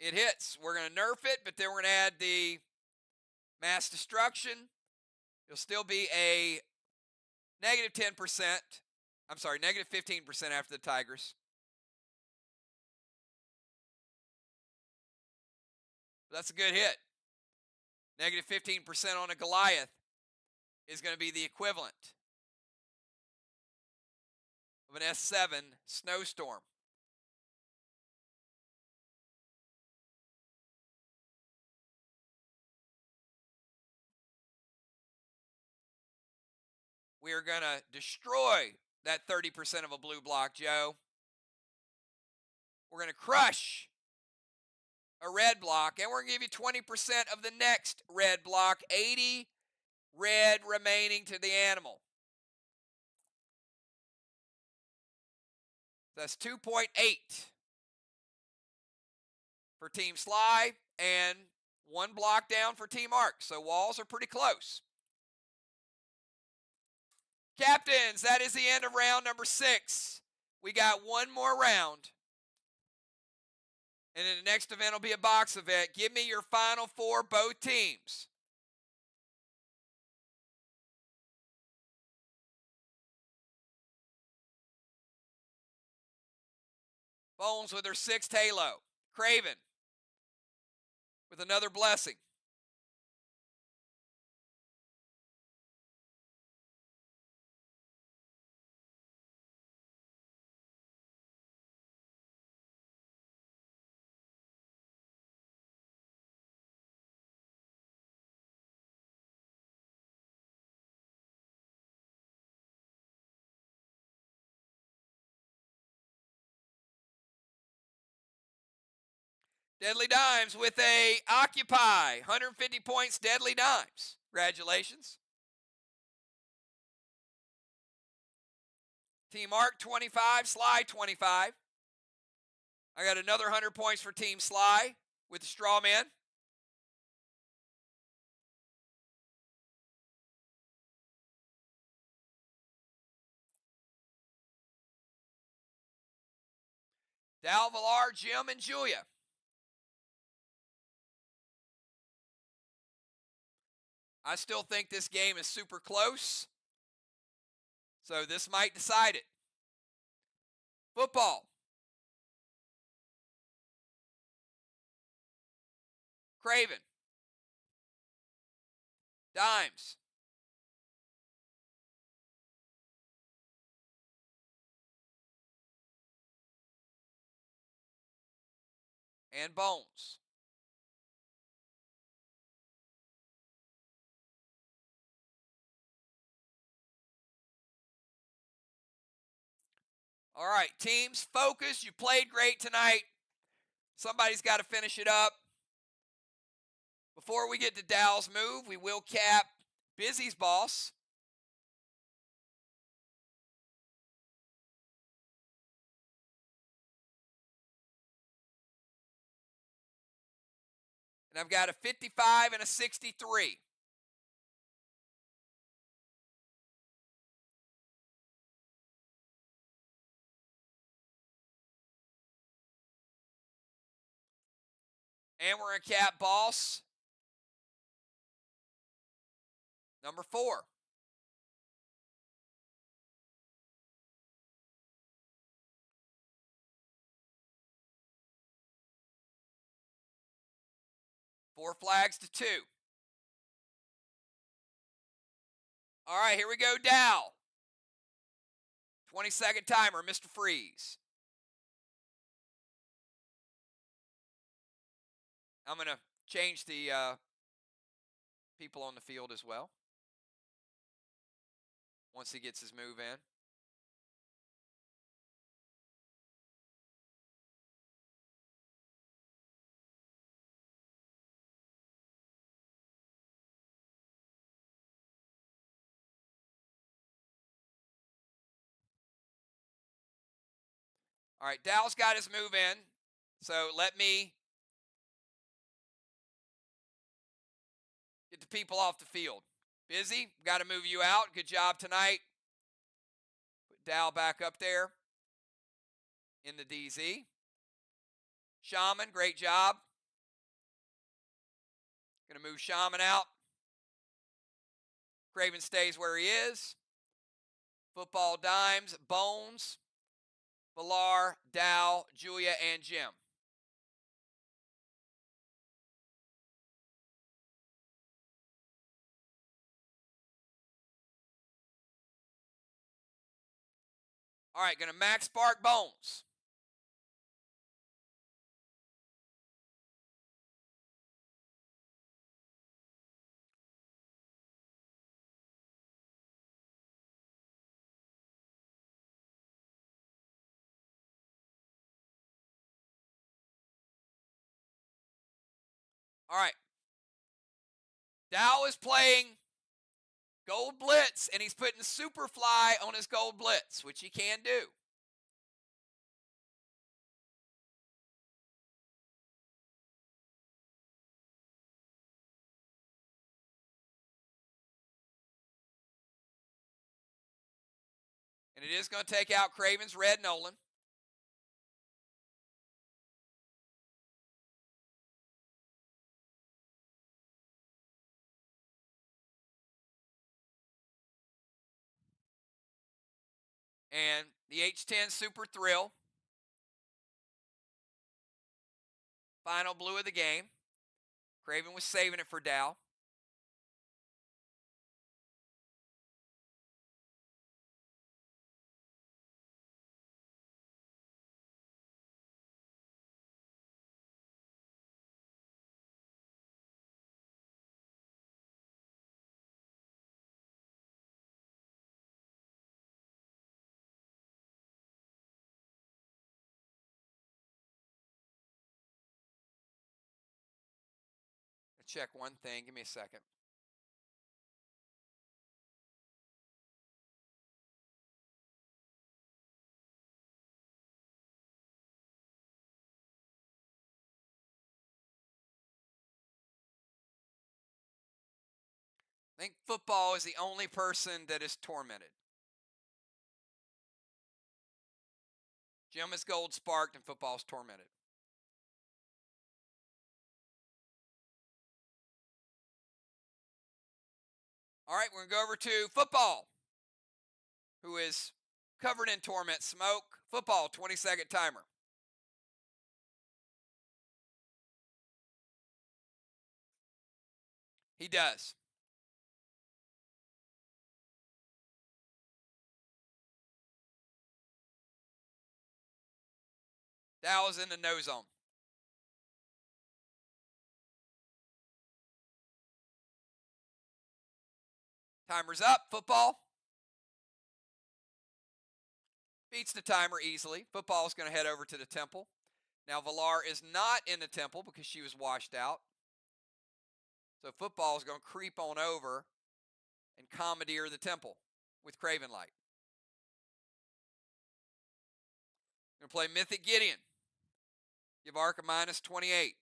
It hits. We're going to nerf it, but then we're going to add the mass destruction. It'll still be a negative 10%. I'm sorry, negative 15% after the Tigress. That's a good hit. Negative 15% on a Goliath is going to be the equivalent of an S7 Snowstorm. We are going to destroy that 30% of a blue block, Joe. We're going to crush a red block, and we're going to give you 20% of the next red block, 80 red remaining to the animal. That's 2.8 for Team SLY and 1 block down for Team ARC. So walls are pretty close. Captains, that is the end of round number 6. We got one more round. And then the next event will be a box event. Give me your final 4, both teams. Bones with her 6th halo. Craven with another blessing. Deadly Dimes with a Occupy. 150 points, Deadly Dimes. Congratulations. Team ARC 25, SLY 25. I got another 100 points for Team SLY with the straw man. Dalvalar, Jim, and Julia. I still think this game is super close, so this might decide it. Football. Craven. Dimes. And Bones. All right, teams, focus. You played great tonight. Somebody's got to finish it up. Before we get to Dow's move, we will cap Busy's boss. And I've got a 55 and a 63. And we're going to cap boss number 4. Four flags to 2. All right, here we go, Dow. 20-second timer, Mr. Freeze. I'm going to change the people on the field as well once he gets his move in. All right, Dow's got his move in. So let me get the people off the field. Busy, got to move you out. Good job tonight. Put Dow back up there in the DZ. Shaman, great job. Going to move Shaman out. Craven stays where he is. Football dimes, Bones, Villar, Dow, Julia, and Jim. All right, going to max spark Bones. All right. Dow is playing Gold Blitz, and he's putting Superfly on his Gold Blitz, which he can do. And it is going to take out Craven's Red Nolan. And the H10 Super Thrill. Final blue of the game. Craven was saving it for Dow. Check one thing. Give me a second. I think football is the only person that is tormented. Jim is gold sparked and football is tormented. All right, we're going to go over to football, who is covered in torment smoke. Football, 20-second timer. He does. Dow is in the no zone. Timer's up. Football beats the timer easily. Football is going to head over to the temple. Now, Villar is not in the temple because she was washed out. So football is going to creep on over and commandeer the temple with Craven Light. Going to play Mythic Gideon. Give Arc a -28.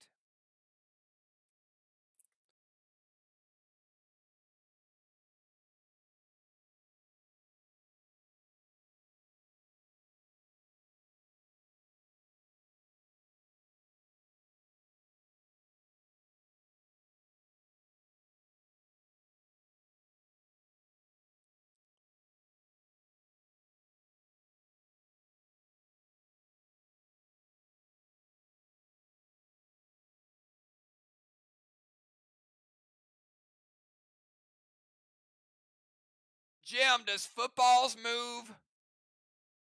Jim, does football's move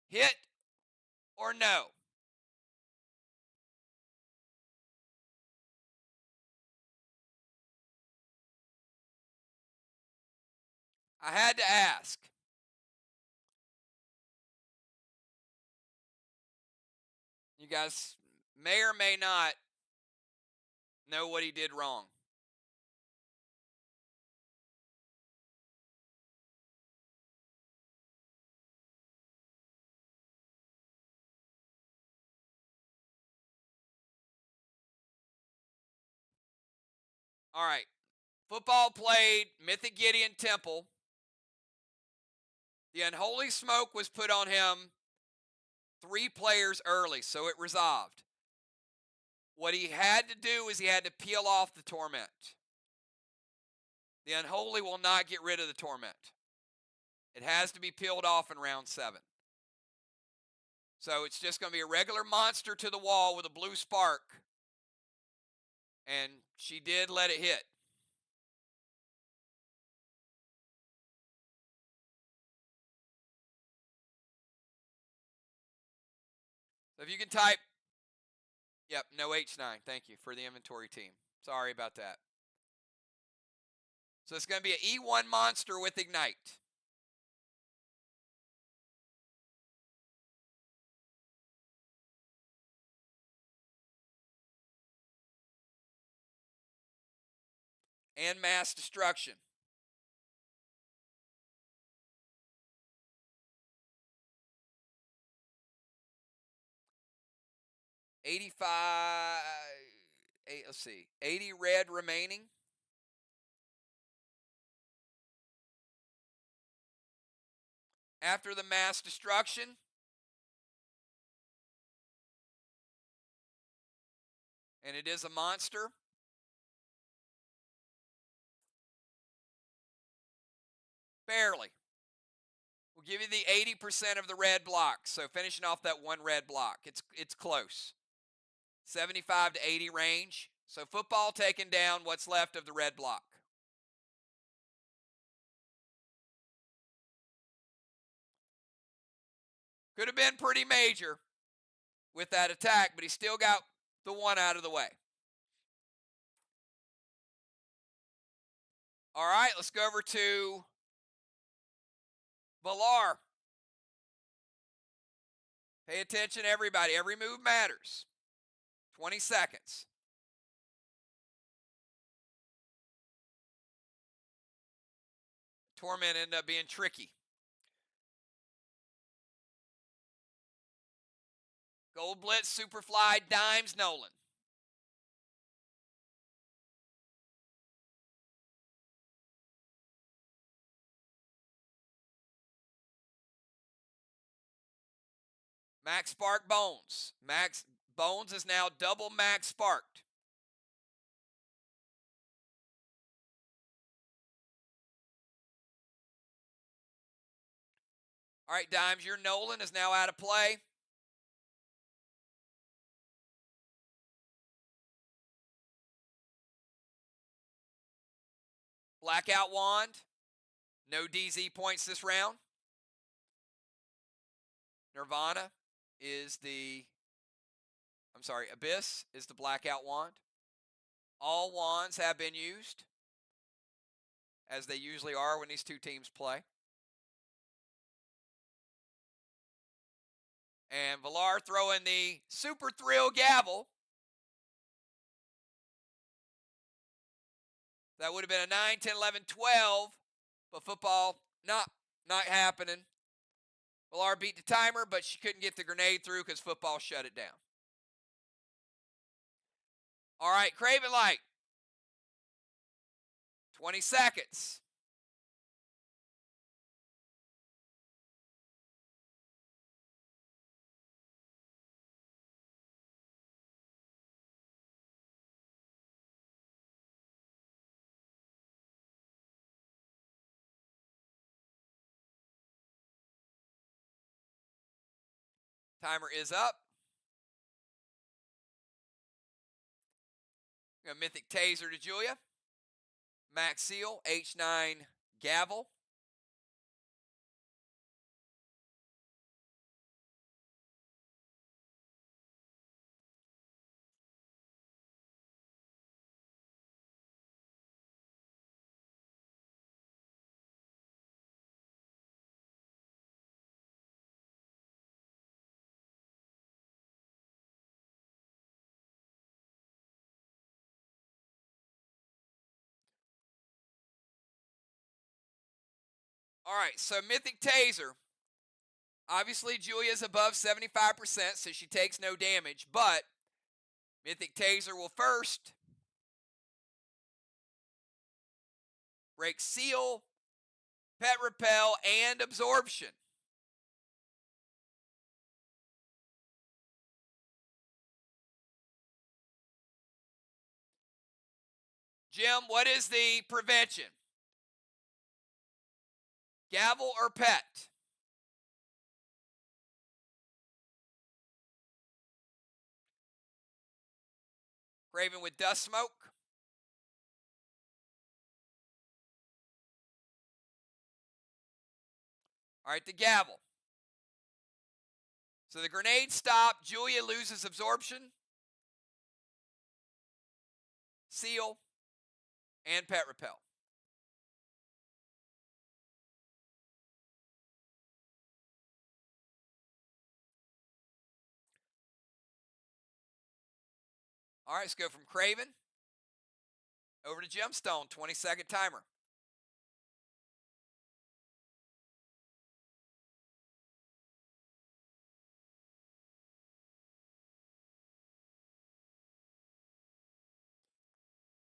hit or no? I had to ask. You guys may or may not know what he did wrong. All right. Football played Mythic Gideon Temple. The Unholy Smoke was put on him 3 players early, so it resolved. What he had to do is he had to peel off the Torment. The Unholy will not get rid of the Torment. It has to be peeled off in round 7. So it's just going to be a regular monster to the wall with a blue spark. And she did let it hit. So if you can type, yep, no H9. Thank you for the inventory team. Sorry about that. So it's going to be an E1 monster with Ignite. And Mass Destruction. Let's see, 80 red remaining. After the Mass Destruction, and it is a monster. Barely. We'll give you the 80% of the red block. So finishing off that 1 red block. It's close. 75 to 80 range. So football taking down what's left of the red block. Could have been pretty major with that attack, but he still got the 1 out of the way. All right, let's go over to Valar. Pay attention, everybody. Every move matters. 20 seconds. Torment ended up being tricky. Gold Blitz, Superfly, Dimes, Nolan. Max Spark Bones. Max Bones is now double max sparked. All right, Dimes, your Nolan is now out of play. Blackout Wand. No DZ points this round. Nirvana is the, Abyss is the Blackout Wand. All wands have been used, as they usually are when these two teams play. And Valar throwing the Super Thrill Gavel. That would have been a 9, 10, 11, 12, but football, not happening. Valar beat the timer, but she couldn't get the grenade through because football shut it down. All right, Craven Light. 20 seconds. Timer is up. Mythic Taser to Julia. Max Seal, H9 Gavel. All right, so Mythic Taser. Obviously, Julia's above 75%, so she takes no damage, but Mythic Taser will first Break seal, pet repel, and absorption. Jim, what is the prevention? Gavel or pet? Craven with dust smoke. All right, the gavel. So the grenade stop. Julia loses absorption, seal, and pet repel. All right, let's go from Craven over to Gemstone. 20-second timer.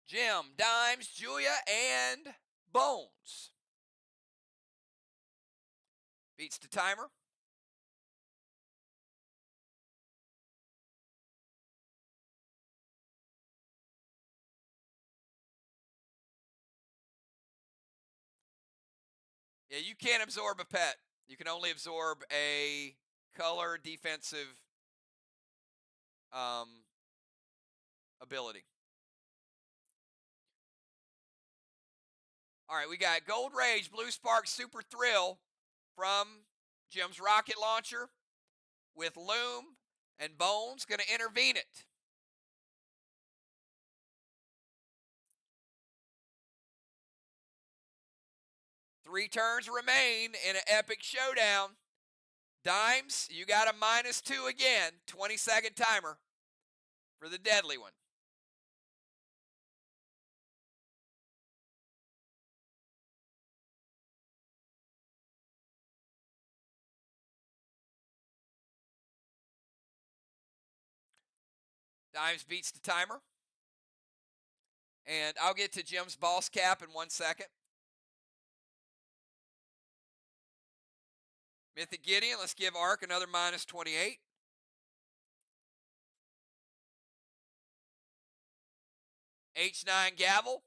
Jim, dimes, Julia, and bones. Beats the timer. Yeah, you can't absorb a pet. You can only absorb a color defensive ability. All right, we got Gold Rage, Blue Spark, Super Thrill from Jim's rocket launcher with Loom and Bones. Going to intervene it. Three turns remain in an epic showdown. Dimes, you got a -2 again. 20-second timer for the deadly one. Dimes beats the timer. And I'll get to Jim's boss cap in 1 second. Mythic Gideon, let's give Ark another -28. H9 Gavel,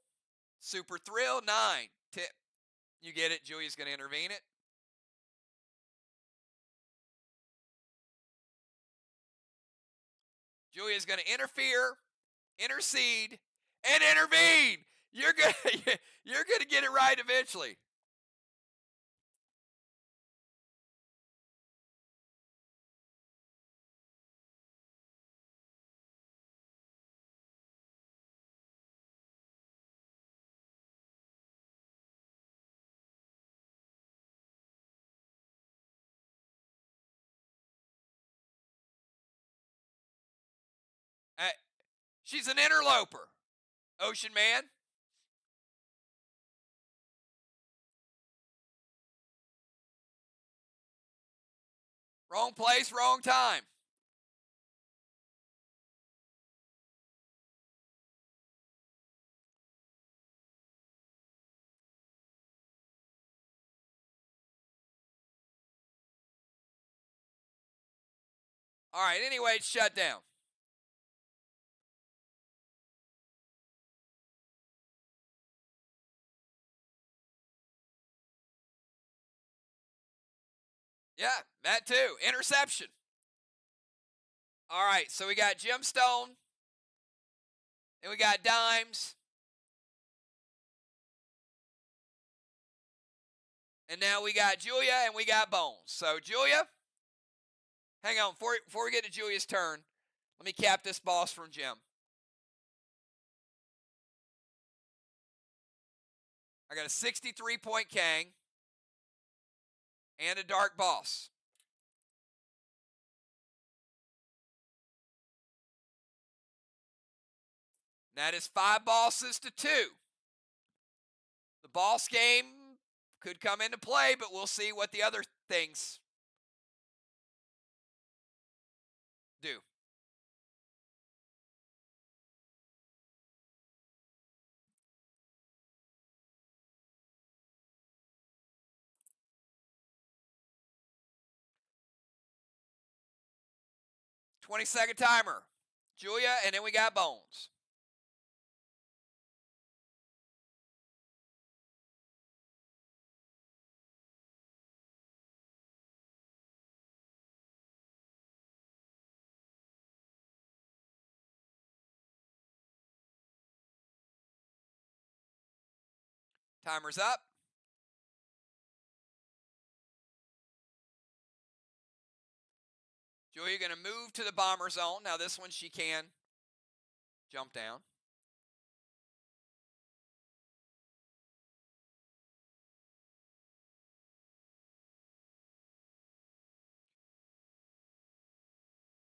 Super Thrill, 9. Tip. You get it. Julia's going to intervene it. Julia's going to interfere, intercede, and intervene. You're going to get it right eventually. She's an interloper, Ocean Man. Wrong place, wrong time. All right, anyway, it's shut down. Yeah, that too. Interception. All right, so we got Gemstone, and we got Dimes. And now we got Julia, and we got Bones. So, Julia, hang on. Before we get to Julia's turn, let me cap this boss from Jim. I got a 63-point Kang and a Dark Boss. That is 5 bosses to 2. The boss game could come into play, but we'll see what the other things do. 20-second timer. Julia, and then we got Bones. Timer's up. Julia going to move to the bomber zone. Now this one she can jump down.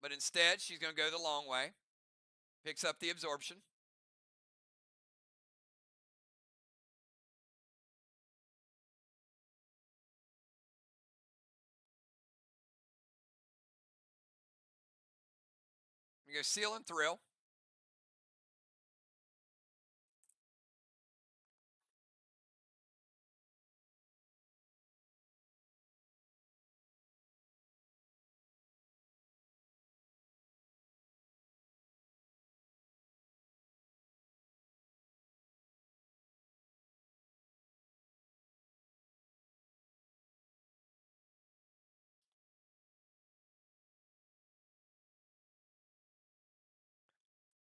But instead, she's going to go the long way. Picks up the absorption. We go seal and thrill.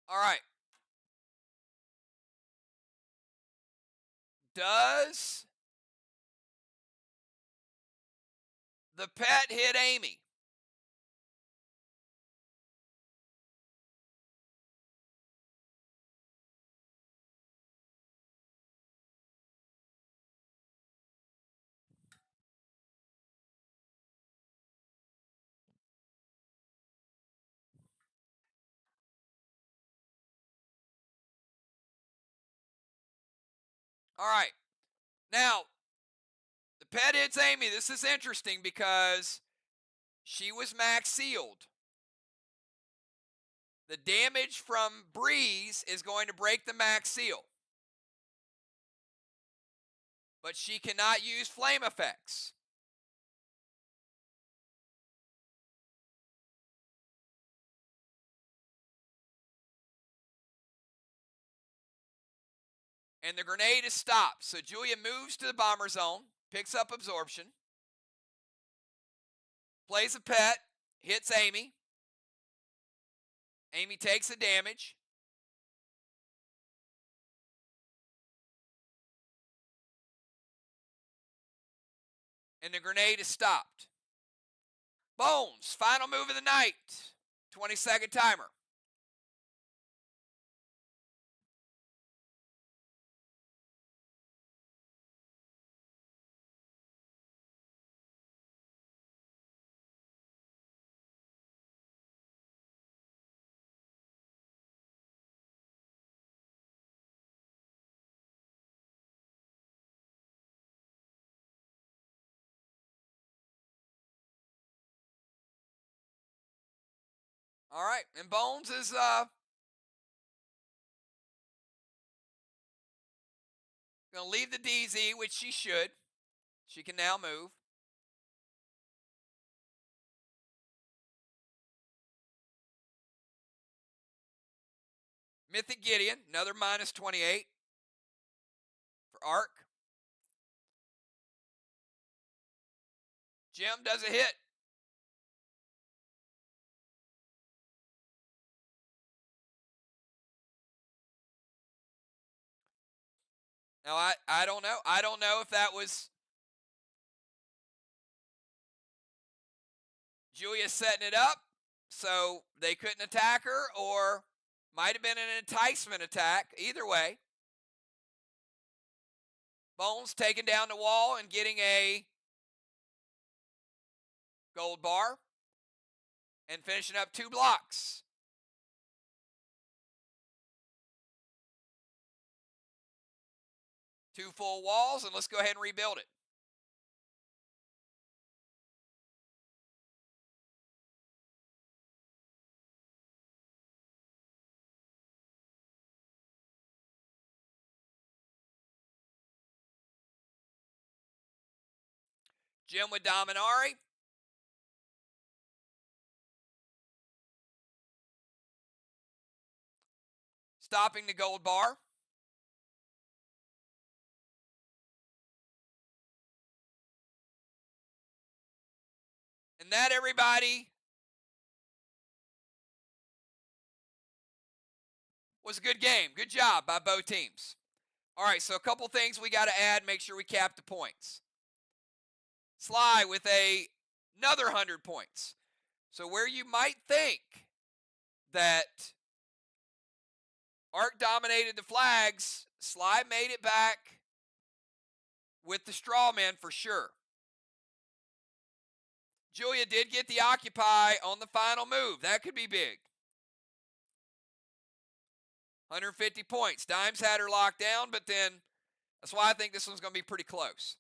All right. Does the pet hit Amy? All right. Now, the pet hits Amy. This is interesting because she was max sealed. The damage from Breeze is going to break the max seal. But she cannot use flame effects. And the grenade is stopped. So Julia moves to the bomber zone, picks up absorption, plays a pet, hits Amy. Amy takes the damage. And the grenade is stopped. Bones, final move of the night. 20-second timer. All right, and Bones is going to leave the DZ, which she should. She can now move. Mythic Gideon, another minus 28 for Arc. Jim does a hit. Now, I don't know. I don't know if that was Julia setting it up so they couldn't attack her, or might have been an enticement attack. Either way, Bones taking down the wall and getting a gold bar and finishing up 2 blocks. Two full walls, and let's go ahead and rebuild it. Jim with Dominari. stopping the gold bar. And that, everybody, was a good game. Good job by both teams. All right, so a couple things we got to add, make sure we cap the points. SLY with another 100 points. So where you might think that Arc dominated the flags, SLY made it back with the straw man for sure. Julia did get the occupy on the final move. That could be big. 150 points. Dimes had her locked down, but then that's why I think this one's going to be pretty close.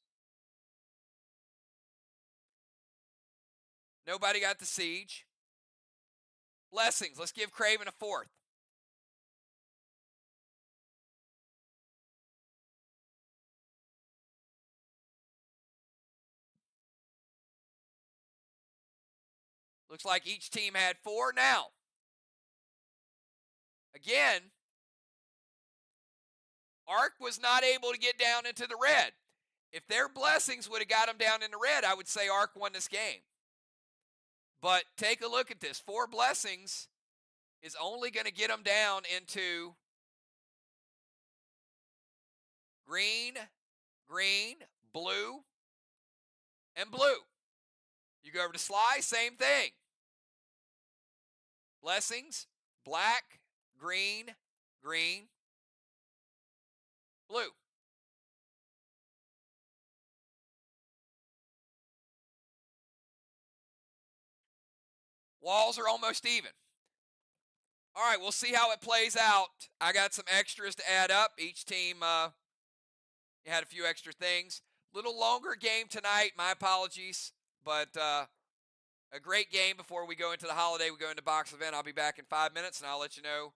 Nobody got the siege. Blessings. Let's give Craven a fourth. Looks like each team had 4. Now, again, Arc was not able to get down into the red. If their blessings would have got them down in the red, I would say Arc won this game. But take a look at this. 4 blessings is only going to get them down into green, green, blue, and blue. You go over to SLY, same thing. Blessings, black, green, green, blue. Walls are almost even. All right, we'll see how it plays out. I got some extras to add up. Each team had a few extra things. Little longer game tonight. My apologies. But a great game before we go into the holiday. We go into box event. I'll be back in 5 minutes, and I'll let you know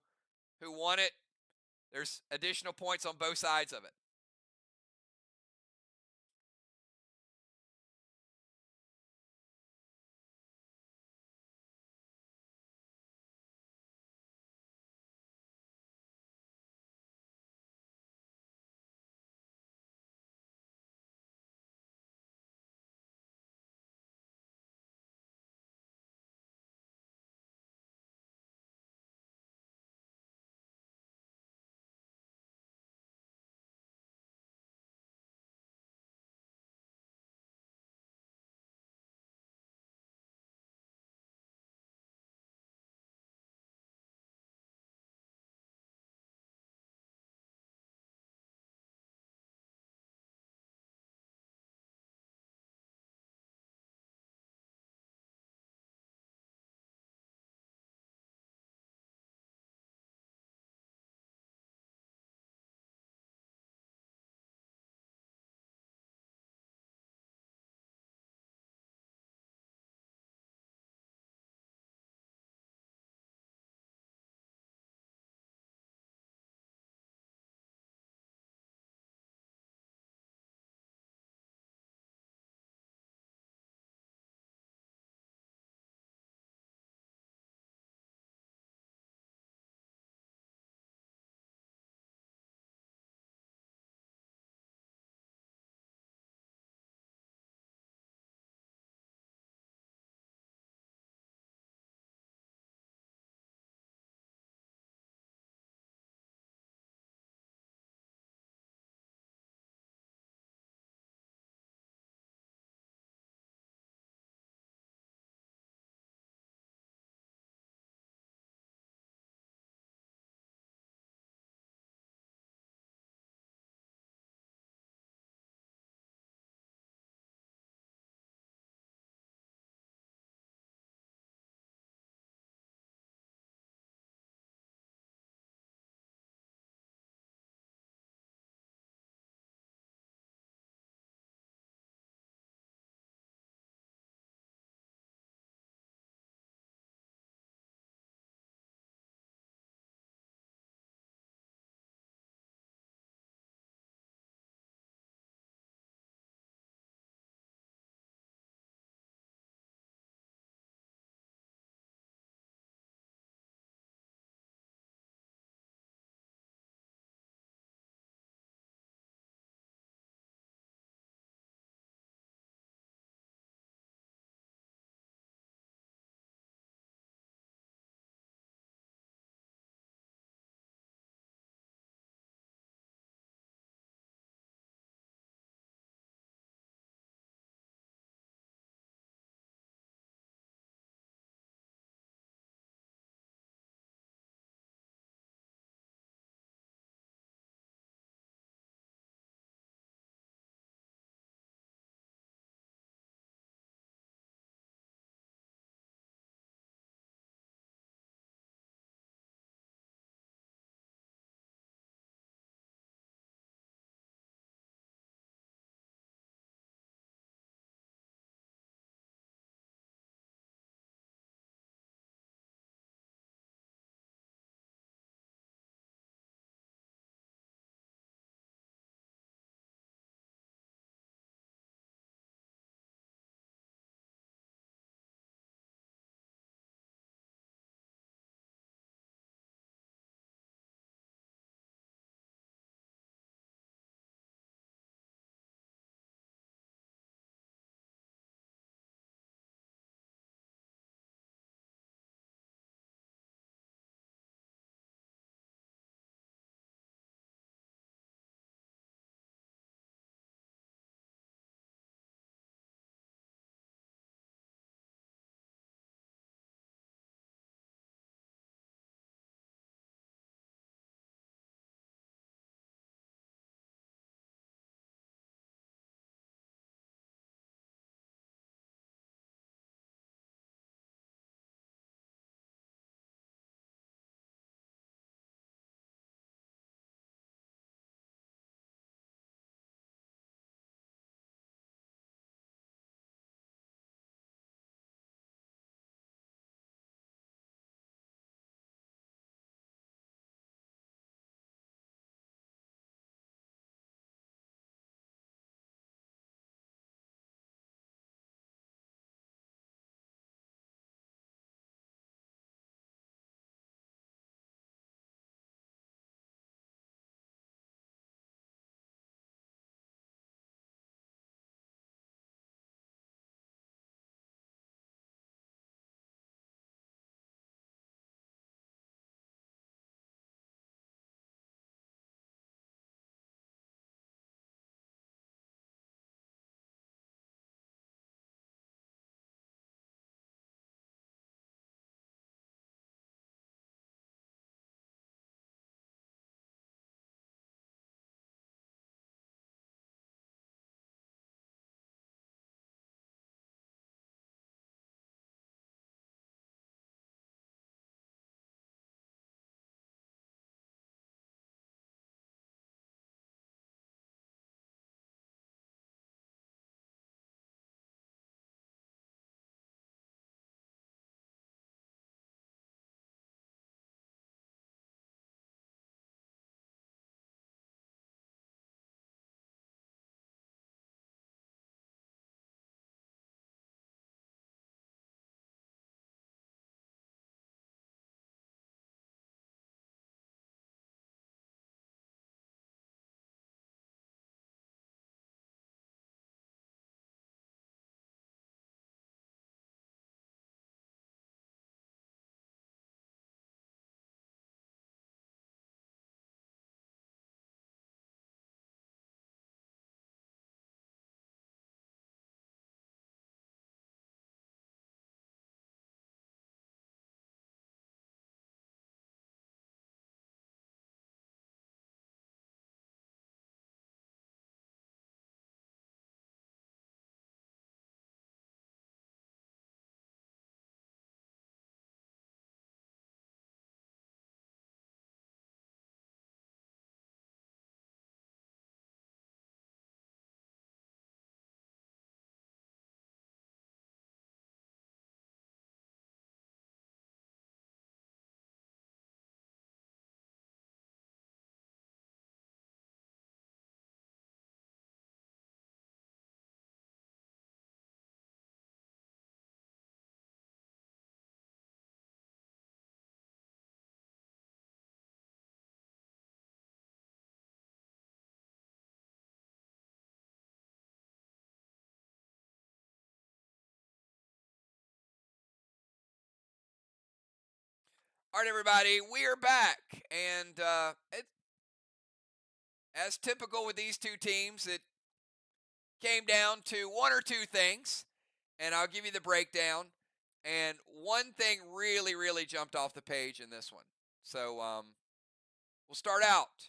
who won it. There's additional points on both sides of it. All right, everybody, we are back, and as typical with these two teams, it came down to one or two things, and I'll give you the breakdown. And one thing really, really jumped off the page in this one. So we'll start out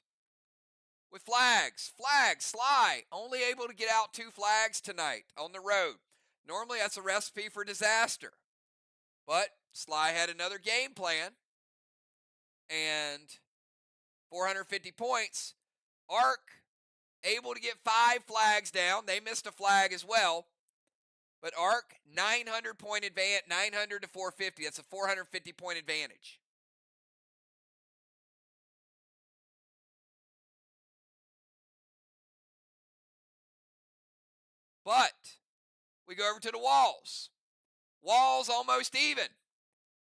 with flags. Flags, SLY, only able to get out 2 flags tonight on the road. Normally, that's a recipe for disaster. But SLY had another game plan, and 450 points. ARC able to get 5 flags down. They missed a flag as well. But ARC, 900 point advantage, 900 to 450. That's a 450 point advantage. But we go over to the walls. Walls almost even.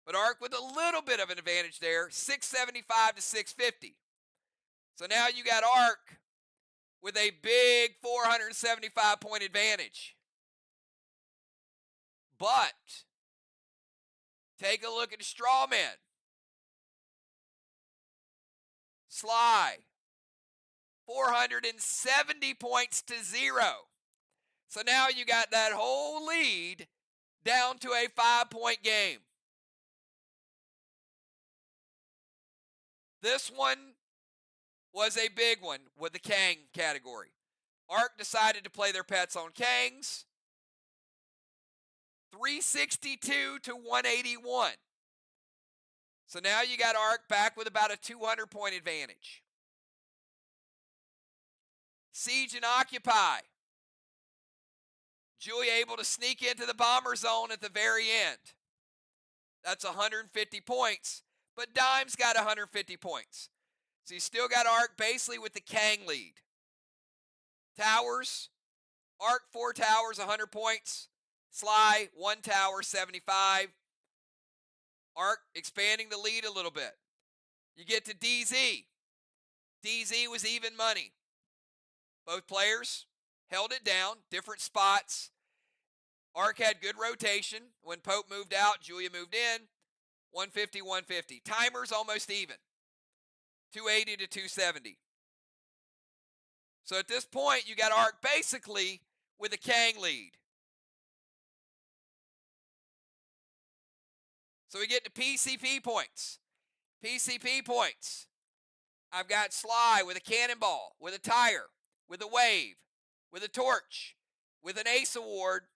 But ARC with a little bit of an advantage there, 675 to 650. So now you got ARC with a big 475 point advantage. But take a look at the straw men. SLY, 470 points to 0. So now you got that whole lead down to a 5-point game. This one was a big one with the Kang category. ARC decided to play their pets on Kangs. 362 to 181. So now you got ARC back with about a 200 point advantage. Siege and Occupy. Julia able to sneak into the bomber zone at the very end. That's 150 points, but Dime's got 150 points. So you still got ARC basically with the Kang lead. Towers, ARC 4 towers, 100 points. SLY 1 tower, 75. ARC expanding the lead a little bit. You get to DZ. DZ was even money. Both players held it down, different spots. ARC had good rotation. When Pope moved out, Julia moved in. 150, 150. Timers almost even. 280 to 270. So at this point, you got ARC basically with a Kang lead. So we get to PCP points. PCP points. I've got SLY with a cannonball, with a tire, with a wave, with a torch, with an ace award,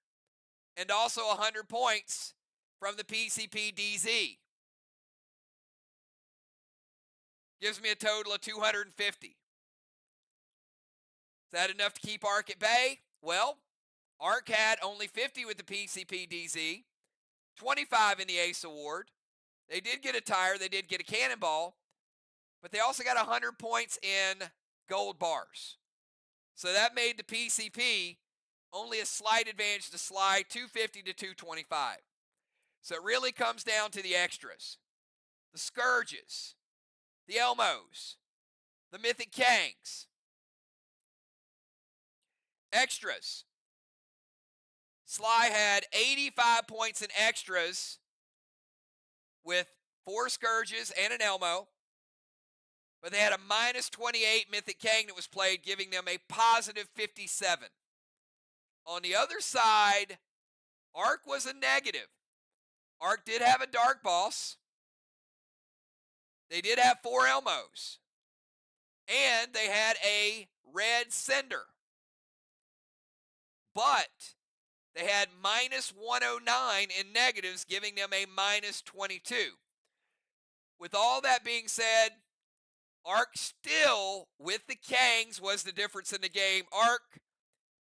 and also 100 points from the PCP DZ. Gives me a total of 250. Is that enough to keep ARC at bay? Well, ARC had only 50 with the PCP DZ, 25 in the ace award. They did get a tire, they did get a cannonball, but they also got 100 points in gold bars. So that made the PCP only a slight advantage to SLY, 250 to 225. So it really comes down to the extras. The Scourges, the Elmos, the Mythic Kangs. Extras. SLY had 85 points in extras with 4 Scourges and an Elmo. But they had a minus 28 Mythic Kang that was played, giving them a positive 57. On the other side, ARC was a negative. ARC did have a Dark Boss. They did have 4 Elmos. And they had a Red Cinder. But they had minus 109 in negatives, giving them a minus 22. With all that being said, ARC still, with the Kangs, was the difference in the game. ARC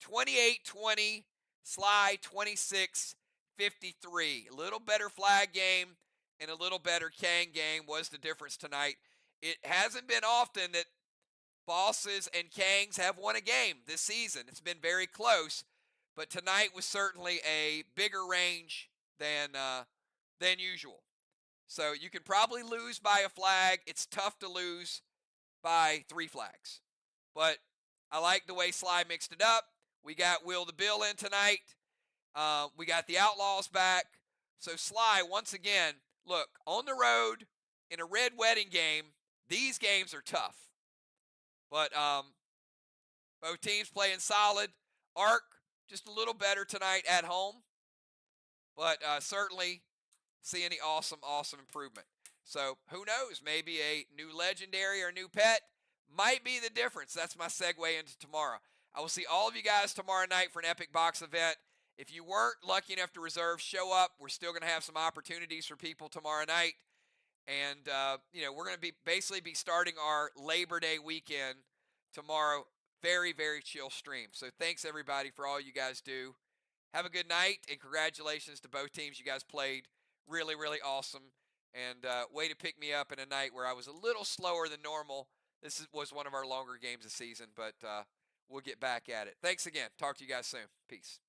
28-20, SLY 26-53. A little better flag game and a little better Kang game was the difference tonight. It hasn't been often that bosses and Kangs have won a game this season. It's been very close, but tonight was certainly a bigger range than usual. So you can probably lose by a flag. It's tough to lose by 3 flags. But I like the way SLY mixed it up. We got Will the Bill in tonight. We got the Outlaws back. So SLY, once again, look, on the road, in a red wedding game, these games are tough. But both teams playing solid. Arc just a little better tonight at home, but certainly seeing the awesome improvement. So who knows? Maybe a new legendary or new pet might be the difference. That's my segue into tomorrow. I will see all of you guys tomorrow night for an Epic Box event. If you weren't lucky enough to reserve, show up. We're still going to have some opportunities for people tomorrow night. And, we're going to be starting our Labor Day weekend tomorrow. Very chill stream. So thanks, everybody, for all you guys do. Have a good night, and congratulations to both teams. You guys played really awesome. And way to pick me up in a night where I was a little slower than normal. Was one of our longer games of the season, but we'll get back at it. Thanks again. Talk to you guys soon. Peace.